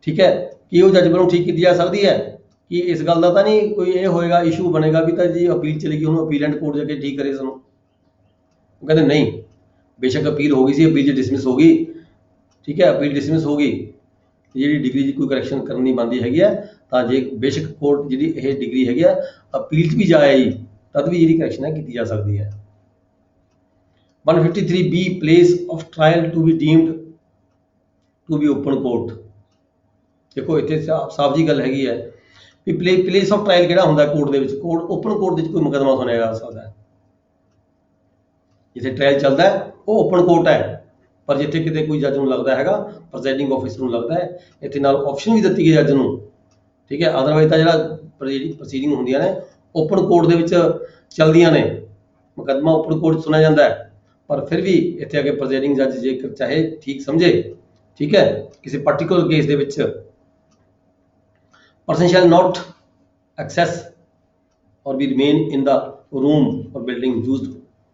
ਠੀਕ ਹੈ, ਕਿ ਉਹ ਜੱਜ ਵੱਲੋਂ ਠੀਕ ਕੀਤੀ ਜਾ ਸਕਦੀ ਹੈ। ਕਿ ਇਸ ਗੱਲ ਦਾ ਤਾਂ ਨਹੀਂ ਕੋਈ ਇਹ ਹੋਏਗਾ ਇਸ਼ੂ ਬਣੇਗਾ ਵੀ ਤਾਂ ਜੀ ਅਪੀਲ ਚਲੀ ਗਈ ਉਹਨੂੰ ਅਪੀਲੈਂਟ ਕੋਰਟ ਜਾ ਕੇ ਠੀਕ ਕਰੇ ਇਸਨੂੰ। ਉਹ ਕਹਿੰਦੇ ਨਹੀਂ, ਬੇਸ਼ੱਕ ਅਪੀਲ ਹੋ ਗਈ ਸੀ, ਅਪੀਲ 'ਚ ਡਿਸਮਿਸ ਹੋ ਗਈ, ਠੀਕ ਹੈ, ਅਪੀਲ ਡਿਸਮਿਸ ਹੋ ਗਈ, ਜਿਹੜੀ ਡਿਗਰੀ ਦੀ ਕੋਈ ਕਰੈਕਸ਼ਨ ਕਰਨੀ ਬਣਦੀ ਹੈਗੀ ਹੈ ਤਾਂ ਜੇ ਬੇਸ਼ੱਕ ਕੋਰਟ ਜਿਹੜੀ ਇਹ ਡਿਗਰੀ ਹੈਗੀ ਆ ਅਪੀਲ 'ਚ ਵੀ ਜਾਏ ਤਦ ਵੀ ਜਿਹੜੀ ਕਰੈਕਸ਼ਨ ਹੈ ਕੀਤੀ ਜਾ ਸਕਦੀ ਹੈ। 153B place of trial to be deemed to be open court। ਦੇਖੋ ਇੱਥੇ ਸਾਫ ਜੀ ਗੱਲ ਹੈਗੀ ਹੈ ਵੀ ਪਲੇਸ ਆਫ ਟ੍ਰਾਇਲ ਕਿਹੜਾ ਹੁੰਦਾ ਕੋਰਟ ਦੇ ਵਿੱਚ? ਕੋਰਟ ਓਪਨ ਕੋਰਟ ਦੇ ਵਿੱਚ ਕੋਈ ਮੁਕੱਦਮਾ ਸੁਣਿਆ ਜਾ ਸਕਦਾ ਹੈ, ਜਿੱਥੇ ਟ੍ਰਾਇਲ ਚੱਲਦਾ ਹੈ ਉਹ ਓਪਨ ਕੋਰਟ ਹੈ। ਪਰ ਜਿੱਥੇ ਕਿਤੇ ਕੋਈ ਜੱਜ ਨੂੰ ਲੱਗਦਾ ਹੈਗਾ, ਪ੍ਰੈਜ਼ਾਈਡਿੰਗ ਆਫਿਸਰ ਨੂੰ ਲੱਗਦਾ ਹੈ, ਇੱਥੇ ਨਾਲ ਆਪਸ਼ਨ ਵੀ ਦਿੱਤੀ ਗਈ ਜੱਜ ਨੂੰ, ਠੀਕ ਹੈ। ਅਦਰਵਾਈਜ਼ ਤਾਂ ਜਿਹੜਾ ਪ੍ਰੋਸੀਡਿੰਗ ਹੁੰਦੀਆਂ ਨੇ ਓਪਨ ਕੋਰਟ ਦੇ ਵਿੱਚ ਚੱਲਦੀਆਂ ਨੇ, ਮੁਕੱਦਮਾ ਓਪਨ ਕੋਰਟ 'ਚ ਸੁਣਿਆ ਜਾਂਦਾ ਹੈ। ਪਰ ਫਿਰ ਵੀ ਇੱਥੇ ਅੱਗੇ ਪ੍ਰੈਜ਼ਾਈਡਿੰਗ ਜੱਜ ਜੇਕਰ ਚਾਹੇ ਠੀਕ ਸਮਝੇ, ਠੀਕ ਹੈ, ਕਿਸੇ ਪਾਰਟੀਕੂਲਰ ਕੇਸ ਦੇ ਵਿੱਚ person shall not access or be remain in the room or building used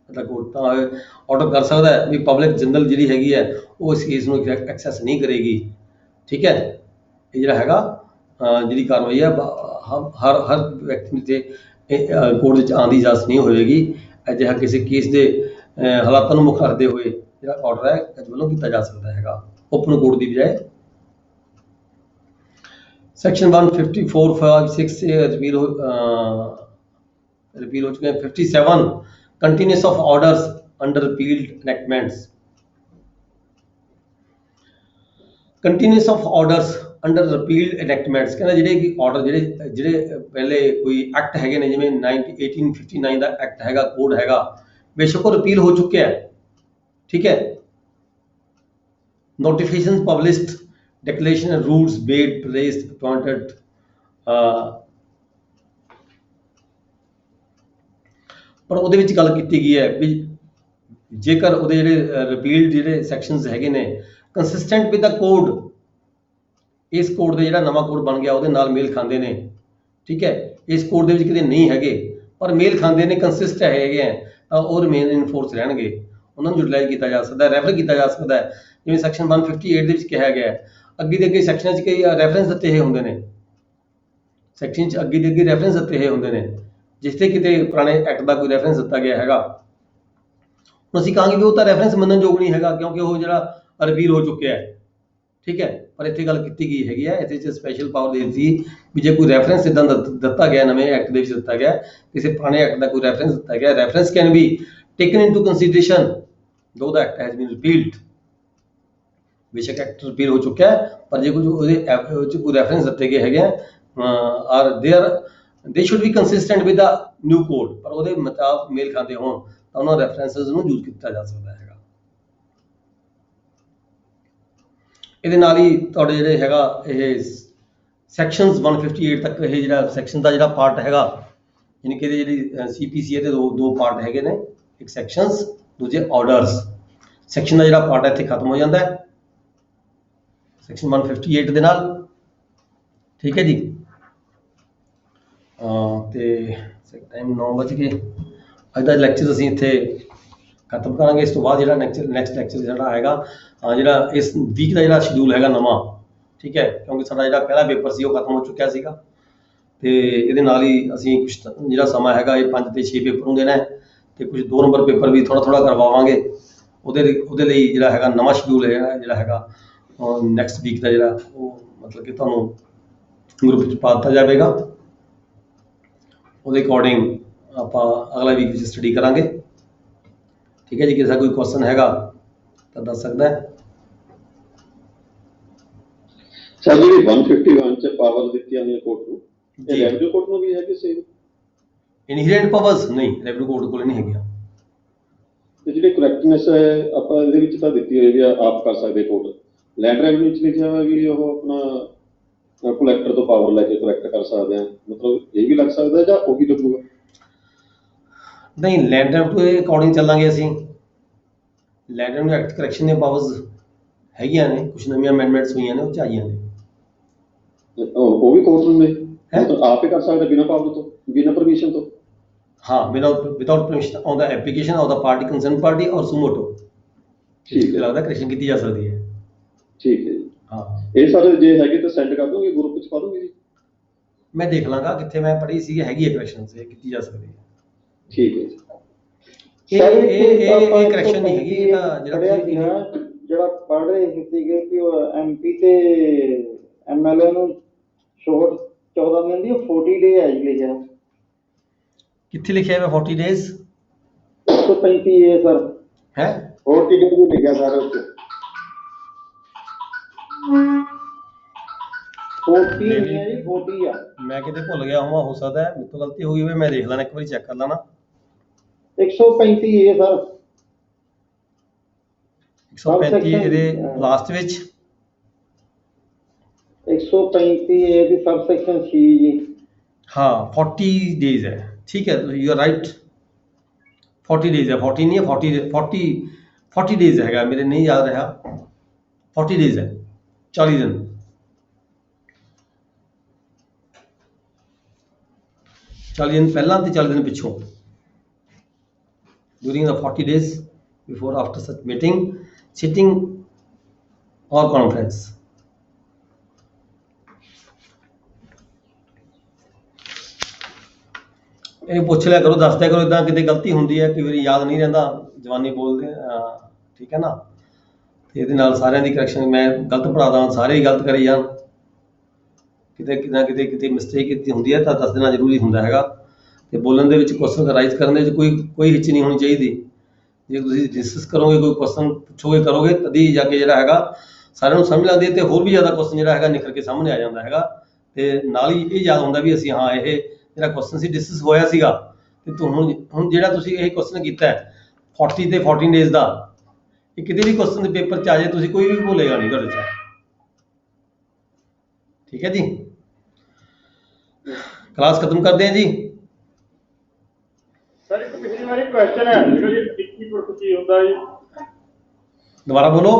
the court। ਤਾਂ ਆਰਡਰ ਕਰ ਸਕਦਾ ਹੈ ਵੀ ਪਬਲਿਕ ਜਨਰਲ ਜਿਹੜੀ ਹੈਗੀ ਹੈ ਉਹ ਇਸ ਕੇਸ ਨੂੰ ਐਕਸੈਸ ਨਹੀਂ ਕਰੇਗੀ, ਠੀਕ ਹੈ। ਇਹ ਜਿਹੜਾ ਹੈਗਾ ਜਿਹੜੀ ਕਾਰਵਾਈ ਹੈ ਹਰ ਵਿਅਕਤੀ ਤੇ ਕੋਰਟ ਵਿੱਚ ਆਉਣ ਦੀ ਇਜਾਜ਼ਤ ਨਹੀਂ ਹੋਵੇਗੀ। ਅਜਿਹਾ ਕਿਸੇ ਕੇਸ ਦੇ ਹਾਲਾਤਾਂ ਨੂੰ ਮੁੱਖ ਰੱਖਦੇ ਹੋਏ ਜਿਹੜਾ ਆਰਡਰ ਹੈ ਜੱਜ ਵੱਲੋਂ ਕੀਤਾ ਜਾ ਸਕਦਾ ਹੈਗਾ ਓਪਨ ਕੋਰਟ ਦੀ ਬਜਾਏ। सेक्शन 154(5)(6) से रिपील हो चुके हैं। 57 continuance of orders under repealed enactments. Continuance of orders under repealed enactments कहना ਜਿਹੜੇ ਕਿ ਆਰਡਰ ਜਿਹੜੇ ਪਹਿਲੇ ਕੋਈ ਐਕਟ ਹੈਗੇ ਨੇ, ਜਿਵੇਂ 1859 ਦਾ ਐਕਟ ਹੈਗਾ, ਕੋਡ ਹੈਗਾ, ਬੇਸ਼ੱਕ ਉਹ ਰਿਪੀਲ ਹੋ ਚੁੱਕਿਆ ਹੈ, ਠੀਕ ਹੈ। Notifications published, declaration and rules made, placed, appointed, ਪਰ ਉਹਦੇ ਵਿੱਚ ਗੱਲ ਕੀਤੀ ਗਈ ਹੈ ਵੀ ਜੇਕਰ ਉਹਦੇ ਜਿਹੜੇ ਰਿਪੀਲਡ ਜਿਹੜੇ ਸੈਕਸ਼ਨਸ ਹੈਗੇ ਨੇ ਕੰਸਿਸਟੈਂਟ ਵਿਦ ਦਾ ਕੋਡ, ਇਸ ਕੋਡ ਦੇ ਜਿਹੜਾ ਨਵਾਂ ਕੋਡ ਬਣ ਗਿਆ ਉਹਦੇ ਨਾਲ ਮੇਲ ਖਾਂਦੇ ਨੇ, ਠੀਕ ਹੈ। ਇਸ ਕੋਡ ਦੇ ਵਿੱਚ ਕਿਤੇ ਨਹੀਂ ਹੈਗੇ ਪਰ ਮੇਲ ਖਾਂਦੇ ਨੇ, ਕੰਸਿਸਟ ਹੈਗੇ ਆ, ਤਾਂ ਉਹ ਰਿਮੇਨ ਇਨ ਫੋਰਸ ਰਹਿਣਗੇ, ਉਹਨਾਂ ਨੂੰ ਯੂਟਿਲਾਈਜ਼ ਕੀਤਾ ਜਾ ਸਕਦਾ ਹੈ, ਰੈਫਰ ਕੀਤਾ ਜਾ ਸਕਦਾ ਹੈ। ਜਿਵੇਂ ਸੈਕਸ਼ਨ 158 ਦੇ ਵਿੱਚ ਕਿਹਾ ਗਿਆ ਹੈ, ਅੱਗੇ ਦੇ ਅੱਗੇ ਸੈਕਸ਼ਨਾਂ 'ਚ ਕਈ ਰੈਫਰੈਂਸ ਦਿੱਤੇ ਹੋਏ ਹੁੰਦੇ ਨੇ, ਸੈਕਸ਼ਨ 'ਚ ਅੱਗੇ ਦੇ ਅੱਗੇ ਰੈਫਰੈਂਸ ਦਿੱਤੇ ਹੋਏ ਹੁੰਦੇ ਨੇ, ਜਿਸ ਤੇ ਕਿਤੇ ਪੁਰਾਣੇ ਐਕਟ ਦਾ ਕੋਈ ਰੈਫਰੈਂਸ ਦਿੱਤਾ ਗਿਆ ਹੈਗਾ, ਹੁਣ ਅਸੀਂ ਕਹਾਂਗੇ ਵੀ ਉਹ ਤਾਂ ਰੈਫਰੈਂਸ ਮੰਨਣਯੋਗ ਨਹੀਂ ਹੈਗਾ ਕਿਉਂਕਿ ਉਹ ਜਿਹੜਾ ਰਿਪੀਲ ਹੋ ਚੁੱਕਿਆ ਹੈ, ਠੀਕ ਹੈ। ਪਰ ਇੱਥੇ ਗੱਲ ਕੀਤੀ ਗਈ ਹੈਗੀ ਹੈ, ਇੱਥੇ 'ਚ ਸਪੈਸ਼ਲ ਪਾਵਰ ਦੇ ਦਿੱਤੀ ਵੀ ਜੇ ਕੋਈ ਰੈਫਰੈਂਸ ਇੱਦਾਂ ਦਿੱਤਾ ਗਿਆ ਨਵੇਂ ਐਕਟ ਦੇ ਵਿੱਚ ਦਿੱਤਾ ਗਿਆ, ਕਿਸੇ ਪੁਰਾਣੇ ਐਕਟ ਦਾ ਕੋਈ ਰੈਫਰੈਂਸ ਦਿੱਤਾ ਗਿਆ, reference can be taken into consideration though the act has been repealed, बेशक एक्ट रिपील हो चुका है, पर जो कुछ ਉਹਦੇ ਕੋਈ ਰੈਫਰੈਂਸ ਦਿੱਤੇ ਗਏ ਹੈਗੇ are they should be consistent with the new code, ਪਰ ਉਹਦੇ ਮੁਤਾਬਕ ਮੇਲ ਖਾਂਦੇ ਹੋਣ ਤਾਂ ਉਹਨਾਂ ਰੈਫਰੈਂਸਸ ਨੂੰ ਯੂਜ਼ ਕੀਤਾ ਜਾ ਸਕਦਾ ਹੈਗਾ। ਇਹਦੇ ਨਾਲ ਹੀ ਤੁਹਾਡੇ ਜਿਹੜੇ ਹੈਗਾ ਇਹ ਸੈਕਸ਼ਨਸ 158 ਤੱਕ ਇਹ ਜਿਹੜਾ ਸੈਕਸ਼ਨ ਦਾ ਜਿਹੜਾ ਪਾਰਟ ਹੈਗਾ, ਯਾਨੀ ਕਿ ਇਹਦੇ ਜਿਹੜੀ ਸੀਪੀਸੀ ਦੇ ਦੋ ਪਾਰਟ ਹੈਗੇ ਨੇ, ਇੱਕ ਸੈਕਸ਼ਨਸ, ਦੂਜੇ ਆਰਡਰਸ। ਸੈਕਸ਼ਨ ਦਾ ਜਿਹੜਾ ਪਾਰਟ ਹੈ ਇੱਥੇ ਖਤਮ ਹੋ ਜਾਂਦਾ ਹੈ ਸੈਕਸ਼ਨ 158 ਦੇ ਨਾਲ, ਠੀਕ ਹੈ ਜੀ। ਤੇ ਟਾਈਮ 9 ਵਜ ਗਏ, ਅੱਜ ਦਾ ਲੈਕਚਰ ਅਸੀਂ ਇੱਥੇ ਖਤਮ ਕਰਾਂਗੇ। ਇਸ ਤੋਂ ਬਾਅਦ ਜਿਹੜਾ ਨੈਕਸਟ ਲੈਕਚਰ ਸਾਡਾ ਆਏਗਾ, ਜਿਹੜਾ ਇਸ ਵੀਕ ਦਾ ਜਿਹੜਾ ਸ਼ਡਿਊਲ ਹੈਗਾ ਨਵਾਂ, ਠੀਕ ਹੈ, ਕਿਉਂਕਿ ਸਾਡਾ ਜਿਹੜਾ ਪਹਿਲਾ ਪੇਪਰ ਸੀ ਉਹ ਖਤਮ ਹੋ ਚੁੱਕਿਆ ਸੀਗਾ, ਤੇ ਇਹਦੇ ਨਾਲ ਹੀ ਅਸੀਂ ਕੁਛ ਜਿਹੜਾ ਸਮਾਂ ਹੈਗਾ ਇਹ 5 ਤੇ 6 ਪੇਪਰ ਹੁੰਦੇ ਨੇ, ਤੇ ਕੁਝ 2 ਨੰਬਰ ਪੇਪਰ ਵੀ ਥੋੜਾ ਕਰਵਾਵਾਂਗੇ। ਉਹਦੇ ਲਈ ਜਿਹੜਾ ਹੈਗਾ ਨਵਾਂ ਸ਼ਡਿਊਲ ਹੈ ਜਿਹੜਾ ਹੈਗਾ ਨੈਕਸਟ ਵੀਕ ਦਾ ਜਿਹੜਾ ਉਹ ਮਤਲਬ ਕਿ ਤੁਹਾਨੂੰ ਗਰੁੱਪ ਵਿੱਚ ਪਾ ਦਿੱਤਾ ਜਾਵੇਗਾ। ਉਹਦੇ ਅਕੋਰਡਿੰਗ ਆਪਾਂ ਅਗਲਾ ਵੀਕ ਵਿੱਚ ਸਟੱਡੀ ਕਰਾਂਗੇ, ਠੀਕ ਹੈ ਜੀ। ਕਿਸੇ ਦਾ ਕੋਈ ਕੁਐਸਚਨ ਹੈਗਾ ਤਾਂ ਦੱਸ ਸਕਦਾ ਹੈ। ਸਰ ਜਿਹੜੀ 151 ਚ ਪਾਵਰ ਦਿੱਤੀਆਂ ਨੇ ਕੋਰਟ ਨੂੰ, ਇਹ ਰੈਵਨਿਊ ਕੋਰਟ ਨੂੰ ਵੀ ਹੈ ਕਿ ਸੇਮ? ਇਨਹੈਰੈਂਟ ਪਾਵਰਸ ਨਹੀਂ, ਰੈਵਨਿਊ ਕੋਰਟ ਕੋਲ ਨਹੀਂ ਹੈਗੀਆਂ। ਤੇ ਜਿਹੜੀ ਕਰੈਕਟਨੈਸ ਹੈ ਆਪਾਂ ਇਹਦੇ ਵਿੱਚ ਤਾਂ ਦਿੱਤੀ ਹੋਈ ਵੀ ਆਪ ਕਰ ਸਕਦੇ ਕੋਰਟ, ਲੈਂਡ ਰੈਵਨਿਊ ਚ ਲਿਖਿਆ ਹੋਇਆ ਵੀ ਉਹ ਆਪਣਾ ਕਲੈਕਟਰ ਤੋਂ ਪਾਵਰ ਲੈ ਕੇ ਕਲੈਕਟ ਕਰ ਸਕਦੇ ਆ, ਮਤਲਬ ਇਹ ਵੀ ਲੱਗ ਸਕਦਾ ਜਾਂ ਉਹ ਵੀ ਲੱਗੂਗਾ? ਨਹੀਂ, ਲੈਂਡ ਰੈਵਨਿਊ ਦੇ ਅਕੋਰਡਿੰਗ ਚੱਲਾਂਗੇ ਅਸੀਂ। ਲੈਂਡ ਰੈਵਨਿਊ ਐਕਟ ਕਰੈਕਸ਼ਨ ਦੀਆਂ ਪਾਵਰਸ ਹੈਗੀਆਂ ਨੇ, ਕੁਝ ਨਵੀਆਂ ਅਮੈਂਡਮੈਂਟਸ ਹੋਈਆਂ ਨੇ, ਉਹ 'ਚ ਆਈਆਂ ਨੇ। ਉਹ ਵੀ ਕੋਰਟ ਨੂੰ ਨੇ, ਮਤਲਬ ਆਪ ਹੀ ਕਰ ਸਕਦਾ ਬਿਨਾਂ ਪਾਵਰ ਤੋਂ, ਬਿਨਾਂ ਪਰਮਿਸ਼ਨ ਤੋਂ? हाँ, without permission on the application of the party concern party और सुमोटो, ठीक है, लगता करेक्शन की जा सकती है। ठीक है जी। हाँ, ਇਹ ਸਾਰੇ ਜੇ ਹੈਗੇ ਤਾਂ ਸੈਂਡ ਕਰ ਦੋਗੇ ਗਰੁੱਪ ਵਿੱਚ ਪਾ ਦੋਗੇ ਜੀ? मैं देख लांगा कितने मैं पढ़ी सी हैगी करेक्शन से की जा सकती है। ਠੀਕ ਹੈ ਜੀ। ਇਹ ਕਰੈਕਸ਼ਨ ਨਹੀਂ ਹੈਗੀ, ਇਹ ਤਾਂ ਜਿਹੜਾ ਪੜ੍ਹ ਰਹੇ ਸੀਗੇ ਕਿ ਉਹ ਐਮਪੀ ਤੇ ਐਮਐਲਏ ਨੂੰ ਛੋਟ 14 ਦਿਨ ਦੀ 40 ਡੇ ਹੈ ਜੀ ਲਿਖਿਆ। ਕਿੱਥੇ ਲਿਖਿਆ ਹੈ 40 ਡੇਜ਼? 135 ਹੈ ਸਰ। ਹੈ 40 ਡੇ ਨੂੰ ਲਿਖਿਆ ਸਰ ਉੱਤੇ। 40 ਨਹੀਂ ਹੈ ਜੀ, 40 ਆ। ਮੈਂ ਕਿਤੇ ਭੁੱਲ ਗਿਆ ਹਾਂ, ਹੋ ਸਕਦਾ ਹੈ ਮੇਰੇ ਤੋਂ ਗਲਤੀ ਹੋ ਗਈ ਹੋਵੇ, ਮੈਂ ਦੇਖ ਲੈਣਾ ਇੱਕ ਵਾਰੀ, ਚੈੱਕ ਕਰ ਲੈਣਾ। 135 ਹੈ ਸਰ। 135 ਇਹਦੇ ਲਾਸਟ ਵਿੱਚ 135 ਹੈ ਦੀ ਸਬ ਸੈਕਸ਼ਨ C ਜੀ। हाँ, 40 डेज है, ठीक है, यू आर राइट। 40 डेज है, 40 नहीं है, 40 डेज है, मेरे नहीं याद रहा। 40 डेज है, 40 दिन। 40 दिन पहला तो 40 दिन पिछों, during the 40 days before after such meeting, sitting or conference। ਇਹ ਪੁੱਛ ਲਿਆ ਕਰੋ, ਦੱਸ ਦਿਆ ਕਰੋ, ਇਦਾਂ ਕਿਤੇ ਗਲਤੀ ਹੁੰਦੀ ਹੈ, ਕਈ ਵਾਰੀ ਯਾਦ ਨਹੀਂ ਰਹਿੰਦਾ, ਜਵਾਨੀ ਬੋਲਦੇ, ਠੀਕ ਹੈ ਨਾ। ਤੇ ਇਹਦੇ ਨਾਲ ਸਾਰਿਆਂ ਦੀ ਕਰੈਕਸ਼ਨ, ਮੈਂ ਗਲਤ ਪੜ੍ਹਾਦਾ, ਸਾਰੇ ਹੀ ਗਲਤ ਕਰੀ ਜਾਣ, ਕਿਤੇ ਮਿਸਟੇਕ ਕੀਤੀ ਹੁੰਦੀ ਹੈ ਤਾਂ ਦੱਸ ਦੇਣਾ ਜ਼ਰੂਰੀ ਹੁੰਦਾ ਹੈਗਾ। ਤੇ ਬੋਲਣ ਦੇ ਵਿੱਚ, ਕੁਐਸਚਨ ਰਾਈਜ਼ ਕਰਨ ਦੇ ਵਿੱਚ ਕੋਈ ਹਿੱਚ ਨਹੀਂ ਹੋਣੀ ਚਾਹੀਦੀ। ਜੇ ਤੁਸੀਂ ਡਿਸਕਸ ਕਰੋਗੇ, ਕੋਈ ਕੁਐਸਚਨ ਪੁੱਛੋਗੇ, ਕਰੋਗੇ, ਤਦੀ ਜਾ ਕੇ ਜਿਹੜਾ ਹੈਗਾ ਸਾਰਿਆਂ ਨੂੰ ਸਮਝ ਲੱਗਦੀ ਹੈ, ਤੇ ਹੋਰ ਵੀ ਜ਼ਿਆਦਾ ਕੁਐਸਚਨ ਜਿਹੜਾ ਹੈਗਾ ਨਿਖਰ ਕੇ ਸਾਹਮਣੇ ਆ ਜਾਂਦਾ ਹੈਗਾ। ਤੇ ਨਾਲ ਹੀ ਇਹ ਯਾਦ ਹੁੰਦਾ ਵੀ ਅਸੀਂ ਹਾਂ ਇਹ ਜਿਹੜਾ ਕੁਐਸਚਨ ਸੀ ਡਿਸਕਸ ਹੋਇਆ ਸੀਗਾ, ਤੇ ਹੁਣ ਜਿਹੜਾ ਤੁਸੀਂ ਇਹ ਕੁਐਸਚਨ ਕੀਤਾ ਹੈ 40 ਤੇ 14 ਡੇਜ਼ ਦਾ, ਇਹ ਕਿਤੇ ਵੀ ਕੁਐਸਚਨ ਦੇ ਪੇਪਰ 'ਚ ਆ ਜਾਏ, ਤੁਸੀਂ ਕੋਈ ਵੀ ਭੁੱਲੇਗਾ ਨਹੀਂ ਤੁਹਾਡੇ 'ਚ, ਠੀਕ ਹੈ ਜੀ। ਕਲਾਸ ਖਤਮ ਕਰਦੇ ਹਾਂ ਜੀ। ਸਰ ਇੱਕ ਪਿਛਲੀ ਵਾਰੀ ਕੁਐਸਚਨ ਹੈ ਜਿਹੜਾ ਜੀ ਅਨਿੱਖੀ ਪੁਰਖ ਕੀ ਹੁੰਦਾ ਜੀ? ਦੁਬਾਰਾ ਬੋਲੋ।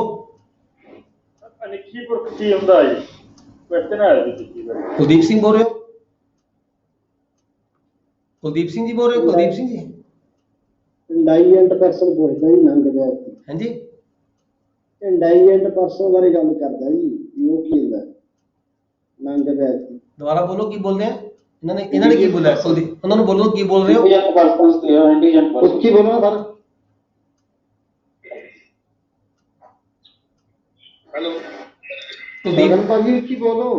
ਅਨਿੱਖੀ ਪੁਰਖ ਕੀ ਹੁੰਦਾ ਜੀ? ਕੁਐਸਚਨ ਹੈ ਜੀ ਪਿਛਲੀ ਵਾਰੀ। ਕੁਲਦੀਪ ਸਿੰਘ ਬੋਲ ਰਹੇ ਹੋ? ਕੁਲਦੀਪ ਸਿੰਘ ਜੀ ਬੋਲ ਰਹੇ ਹੋ? ਕੁਲਦੀਪ ਸਿੰਘ ਜੀ? ਇੰਡਾਈਐਂਟ ਪਰਸਨ ਪੁੱਛਦਾ ਜੀ ਨੰਗ ਵਿਅਕਤੀ। ਹਾਂਜੀ, ਇੰਡਾਈਐਂਟ ਪਰਸਨ ਬਾਰੇ ਗੱਲ ਕਰਦਾ ਜੀ, ਵੀ ਉਹ ਕੀ ਹੁੰਦਾ ਨੰਗ ਵਿਅਕਤੀ। ਦੁਬਾਰਾ ਬੋਲੋ, ਕੀ ਬੋਲਦੇ ਆ ਇਹਨਾਂ ਨੇ ਕੀ ਬੋਲਿਆ? ਕੁਲਦੀਪ, ਉਹਨਾਂ ਨੂੰ ਬੋਲੋ ਕੀ ਬੋਲ ਰਹੇ ਹੋ? ਇੰਡੀਜਨ ਪਰਸਨਸ ਤੇ ਇੰਡੀਜਨ ਪਰਸਨ ਕੀ ਬੋਲਣਾ ਸਰ? ਹੈਲੋ ਕੁਲਦੀਪ ਭਾਜੀ ਕੀ ਬੋਲੋ?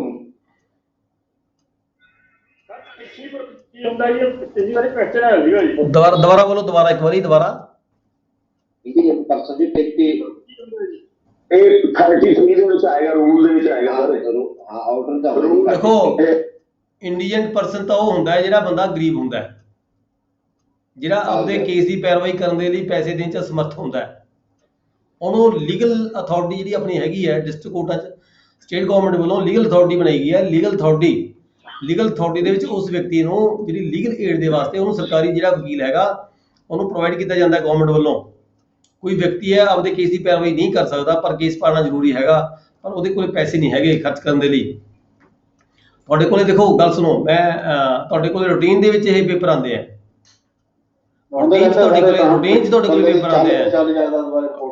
ਸਰ ਅਨਿੱਖੀ ਪੁਰਖ ਕੀ ਹੁੰਦਾ ਜੀ? ਪਿਛਲੀ ਵਾਰੀ ਕੁਐਸਚਨ ਹੈ ਜੀ। ਦੁਬਾਰਾ ਬੋਲੋ, ਦੁਬਾਰਾ ਇੱਕ ਵਾਰੀ ਦੁਬਾਰਾ। ਇੰਡੀਅਨ ਪਰਸਨ ਦੀ ਟਿਕਟੀ ਇਹ 33 ਦੇ ਵਿੱਚ ਆਏਗਾ, ਰੂਲ ਦੇ ਵਿੱਚ ਆਏਗਾ ਸਰ। ਹਾਂ ਆਰਡਰ ਦਾ ਦੇਖੋ ਇੰਡੀਅਨ ਪਰਸਨ ਤਾਂ ਉਹ ਹੁੰਦਾ ਹੈ ਜਿਹੜਾ ਬੰਦਾ ਗਰੀਬ ਹੁੰਦਾ ਹੈ, ਜਿਹੜਾ ਆਪਦੇ ਕੇਸ ਦੀ ਪੈਰਵਾਈ ਕਰਨ ਦੇ ਲਈ ਪੈਸੇ ਦੇਣ 'ਚ ਅਸਮਰਥ ਹੁੰਦਾ ਹੈ। ਉਹਨੂੰ ਲੀਗਲ ਅਥਾਰਟੀ ਜਿਹੜੀ ਆਪਣੀ ਹੈਗੀ ਹੈ ਡਿਸਟ੍ਰਿਕਟ ਕੋਰਟਾਂ 'ਚ ਸਟੇਟ ਗਵਰਨਮੈਂਟ ਵੱਲੋਂ ਲੀਗਲ ਅਥਾਰਟੀ ਬਣਾਈ ਗਈ ਹੈ। ਲੀਗਲ ਅਥਾਰਟੀ ਦੇ ਵਿੱਚ ਉਸ ਵਿਅਕਤੀ ਨੂੰ ਜਿਹੜੀ ਲੀਗਲ ਏਡ ਦੇ ਵਾਸਤੇ ਉਹਨੂੰ ਸਰਕਾਰੀ ਜਿਹੜਾ ਵਕੀਲ ਹੈਗਾ ਉਹਨੂੰ ਪ੍ਰੋਵਾਈਡ ਕੀਤਾ ਜਾਂਦਾ ਗਵਰਨਮੈਂਟ ਵੱਲੋਂ। ਕੋਈ ਵਿਅਕਤੀ ਹੈ ਆਪਦੇ ਕੇਸ ਦੀ ਪੈਰਵਾਈ ਨਹੀਂ ਕਰ ਸਕਦਾ ਪਰ ਕੇਸ ਪਾਣਾ ਜ਼ਰੂਰੀ ਹੈਗਾ, ਪਰ ਉਹਦੇ ਕੋਲ ਪੈਸੇ ਨਹੀਂ ਹੈਗੇ ਖਰਚ ਕਰਨ ਦੇ ਲਈ। ਤੁਹਾਡੇ ਕੋਲੇ ਦੇਖੋ ਗੱਲ ਸੁਣੋ, ਮੈਂ ਤੁਹਾਡੇ ਕੋਲੇ ਰੂਟੀਨ ਦੇ ਵਿੱਚ ਇਹ ਪੇਪਰ ਆਉਂਦੇ ਆ, ਰੂਟੀਨ 'ਚ ਤੁਹਾਡੇ ਕੋਲੇ ਪੇਪਰ ਆਉਂਦੇ ਆ,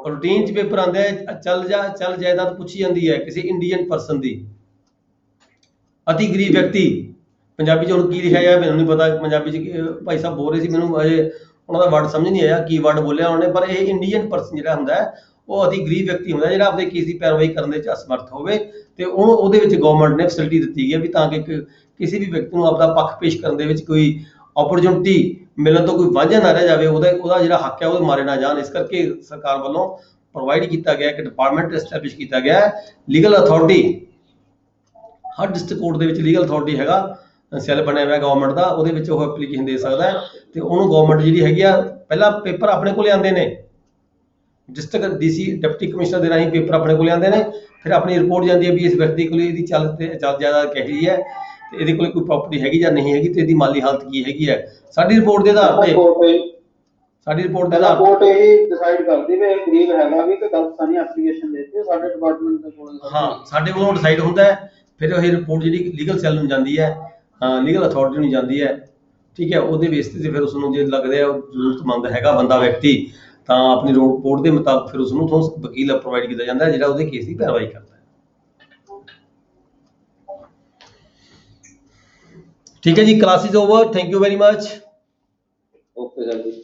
ਰੂਟੀਨ 'ਚ ਪੇਪਰ ਆਉਂਦੇ ਆ। ਚੱਲ ਜਾਇਦਾਦ ਪੁੱਛੀ ਜਾਂਦੀ ਹੈ ਕਿਸੇ ਇੰਡੀਅਨ ਪਰਸਨ ਦੀ। ਅਤੀ ਗਰੀਬ ਵਿਅਕਤੀ, ਪੰਜਾਬੀ 'ਚ ਹੁਣ ਕੀ ਲਿਖਿਆ ਜਾਏ ਮੈਨੂੰ ਨਹੀਂ ਪਤਾ, ਪੰਜਾਬੀ 'ਚ ਭਾਈ ਸਾਹਿਬ ਬੋਲ ਰਹੇ ਸੀ, ਮੈਨੂੰ ਅਜੇ ਉਹਨਾਂ ਦਾ ਵਰਡ ਸਮਝ ਨਹੀਂ ਆਇਆ ਕੀ ਵਰਡ ਬੋਲਿਆ ਉਹਨਾਂ ਨੇ, ਪਰ ਇਹ ਇੰਡੀਅਨ ਪਰਸਨ ਜਿਹੜਾ ਹੁੰਦਾ ਹੈ ਉਹ ਅਤੀ ਗਰੀਬ ਵਿਅਕਤੀ ਹੁੰਦਾ ਜਿਹੜਾ ਆਪਣੇ ਕੇਸ ਦੀ ਪੈਰਵਾਈ ਕਰਨ ਦੇ ਵਿੱਚ ਅਸਮਰਥ ਹੋਵੇ, ਤੇ ਉਹਨੂੰ ਉਹਦੇ ਵਿੱਚ ਗਵਰਨਮੈਂਟ ਨੇ ਫੈਸਿਲਿਟੀ ਦਿੱਤੀ ਗਈ ਹੈ ਵੀ ਤਾਂ ਕਿ ਕਿਸੇ ਵੀ ਵਿਅਕਤੀ ਨੂੰ ਆਪਦਾ ਪੱਖ ਪੇਸ਼ ਕਰਨ ਦੇ ਵਿੱਚ ਕੋਈ ਓਪਰਚੁਨਿਟੀ ਮਿਲਣ ਤੋਂ ਕੋਈ ਵਾਂਝਾ ਨਾ ਰਹਿ ਜਾਵੇ, ਉਹਦਾ ਜਿਹੜਾ ਹੱਕ ਹੈ ਉਹਦੇ ਮਾਰੇ ਨਾ ਜਾਣ। ਇਸ ਕਰਕੇ ਸਰਕਾਰ ਵੱਲੋਂ ਪ੍ਰੋਵਾਈਡ ਕੀਤਾ ਗਿਆ ਕਿ ਡਿਪਾਰਟਮੈਂਟ ਐਸਟੈਬਲਿਸ਼ ਕੀਤਾ ਗਿਆ ਹੈ ਲੀਗਲ ਅਥਾਰਟੀ। ਹਰ ਡਿਸਟ੍ਰਿਕਟ ਕੋਰਟ ਦੇ ਵਿੱਚ ਲੀਗਲ ਅਥਾਰਟੀ ਹੈਗਾ, ਸੈੱਲ ਬਣਿਆ ਹੋਇਆ ਗਵਰਨਮੈਂਟ ਦਾ, ਉਹਦੇ ਵਿੱਚ ਉਹ ਐਪਲੀਕੇਸ਼ਨ ਦੇ ਸਕਦਾ ਹੈ ਤੇ ਉਹਨੂੰ ਗਵਰਨਮੈਂਟ ਜਿਹੜੀ ਹੈਗੀ ਆ ਪਹਿਲਾਂ ਪੇਪਰ ਆਪਣੇ ਕੋਲ ਆਉਂਦੇ ਨੇ, ਡਿਸਟ੍ਰਿਕਟ ਡੀਸੀ ਡਿਪਟੀ ਕਮਿਸ਼ਨਰ ਦੇ ਰਾਹੀਂ ਪੇਪਰ ਆਪਣੇ ਕੋਲ ਆਉਂਦੇ ਨੇ, ਫਿਰ ਆਪਣੀ ਰਿਪੋਰਟ ਜਾਂਦੀ ਹੈ ਵੀ ਇਸ ਵਿਅਕਤੀ ਕੋਲ ਇਹਦੀ ਚੱਲ ਜਾਇਦਾਦ ਕਿਹੋ ਜਿਹੀ ਹੈ ਤੇ ਇਹਦੇ ਕੋਲ ਕੋਈ ਪ੍ਰਾਪਰਟੀ ਹੈਗੀ ਜਾਂ ਨਹੀਂ ਹੈਗੀ ਤੇ ਇਹਦੀ ਮਾਲੀ ਹਾਲਤ ਕੀ ਹੈਗੀ ਹੈ। ਸਾਡੀ ਰਿਪੋਰਟ ਦੇ ਆਧਾਰ ਤੇ ਕੋਰਟ ਇਹ ਡਿਸਾਈਡ ਕਰਦੀ ਵੀ ਇਹ ਗਰੀਬ ਹੈਗਾ ਵੀ ਕਿ ਗਲਤ ਤਾਂ ਨਹੀਂ ਐਪਲੀਕੇਸ਼ਨ ਦਿੱਤੀ, ਸਾਡੇ ਡਿਪਾਰਟਮੈਂਟ ਦੇ ਕੋਲ ਹਾਂ ਸਾਡੇ ਵੱਲੋਂ ਡਿਸਾਈਡ ਹੁੰਦਾ ਹੈ, ਫਿਰ ਇਹ ਰਿਪੋਰਟ ਜਿਹੜੀ ਲੀਗਲ ਸੈੱਲ ਨੂੰ ਜਾਂਦੀ ਹੈ, ਲੀਗਲ ਅਥਾਰਟੀ ਨੂੰ ਜਾਂਦੀ ਹੈ, ਠੀਕ ਹੈ। ਉਹਦੇ ਬੇਸ ਤੇ ਫਿਰ ਉਸ ਨੂੰ ਜੇ ਲੱਗਦਾ ਹੈ ਉਹ ਜ਼ਰੂਰਤਮੰਦ ਹੈਗਾ ਬੰਦਾ ਵਿਅਕਤੀ ਤਾਂ ਆਪਣੀ ਰਿਪੋਰਟ ਦੇ ਮੁਤਾਬਕ ਫਿਰ ਉਸ ਨੂੰ ਵਕੀਲ ਪ੍ਰੋਵਾਈਡ ਕੀਤਾ ਜਾਂਦਾ ਹੈ ਜਿਹੜਾ ਉਹਦੇ ਕੇਸ ਦੀ ਪੈਰਵਾਈ ਕਰਦਾ ਹੈ। ਠੀਕ ਹੈ ਜੀ, class is over, thank you very much. Okay ਜੀ।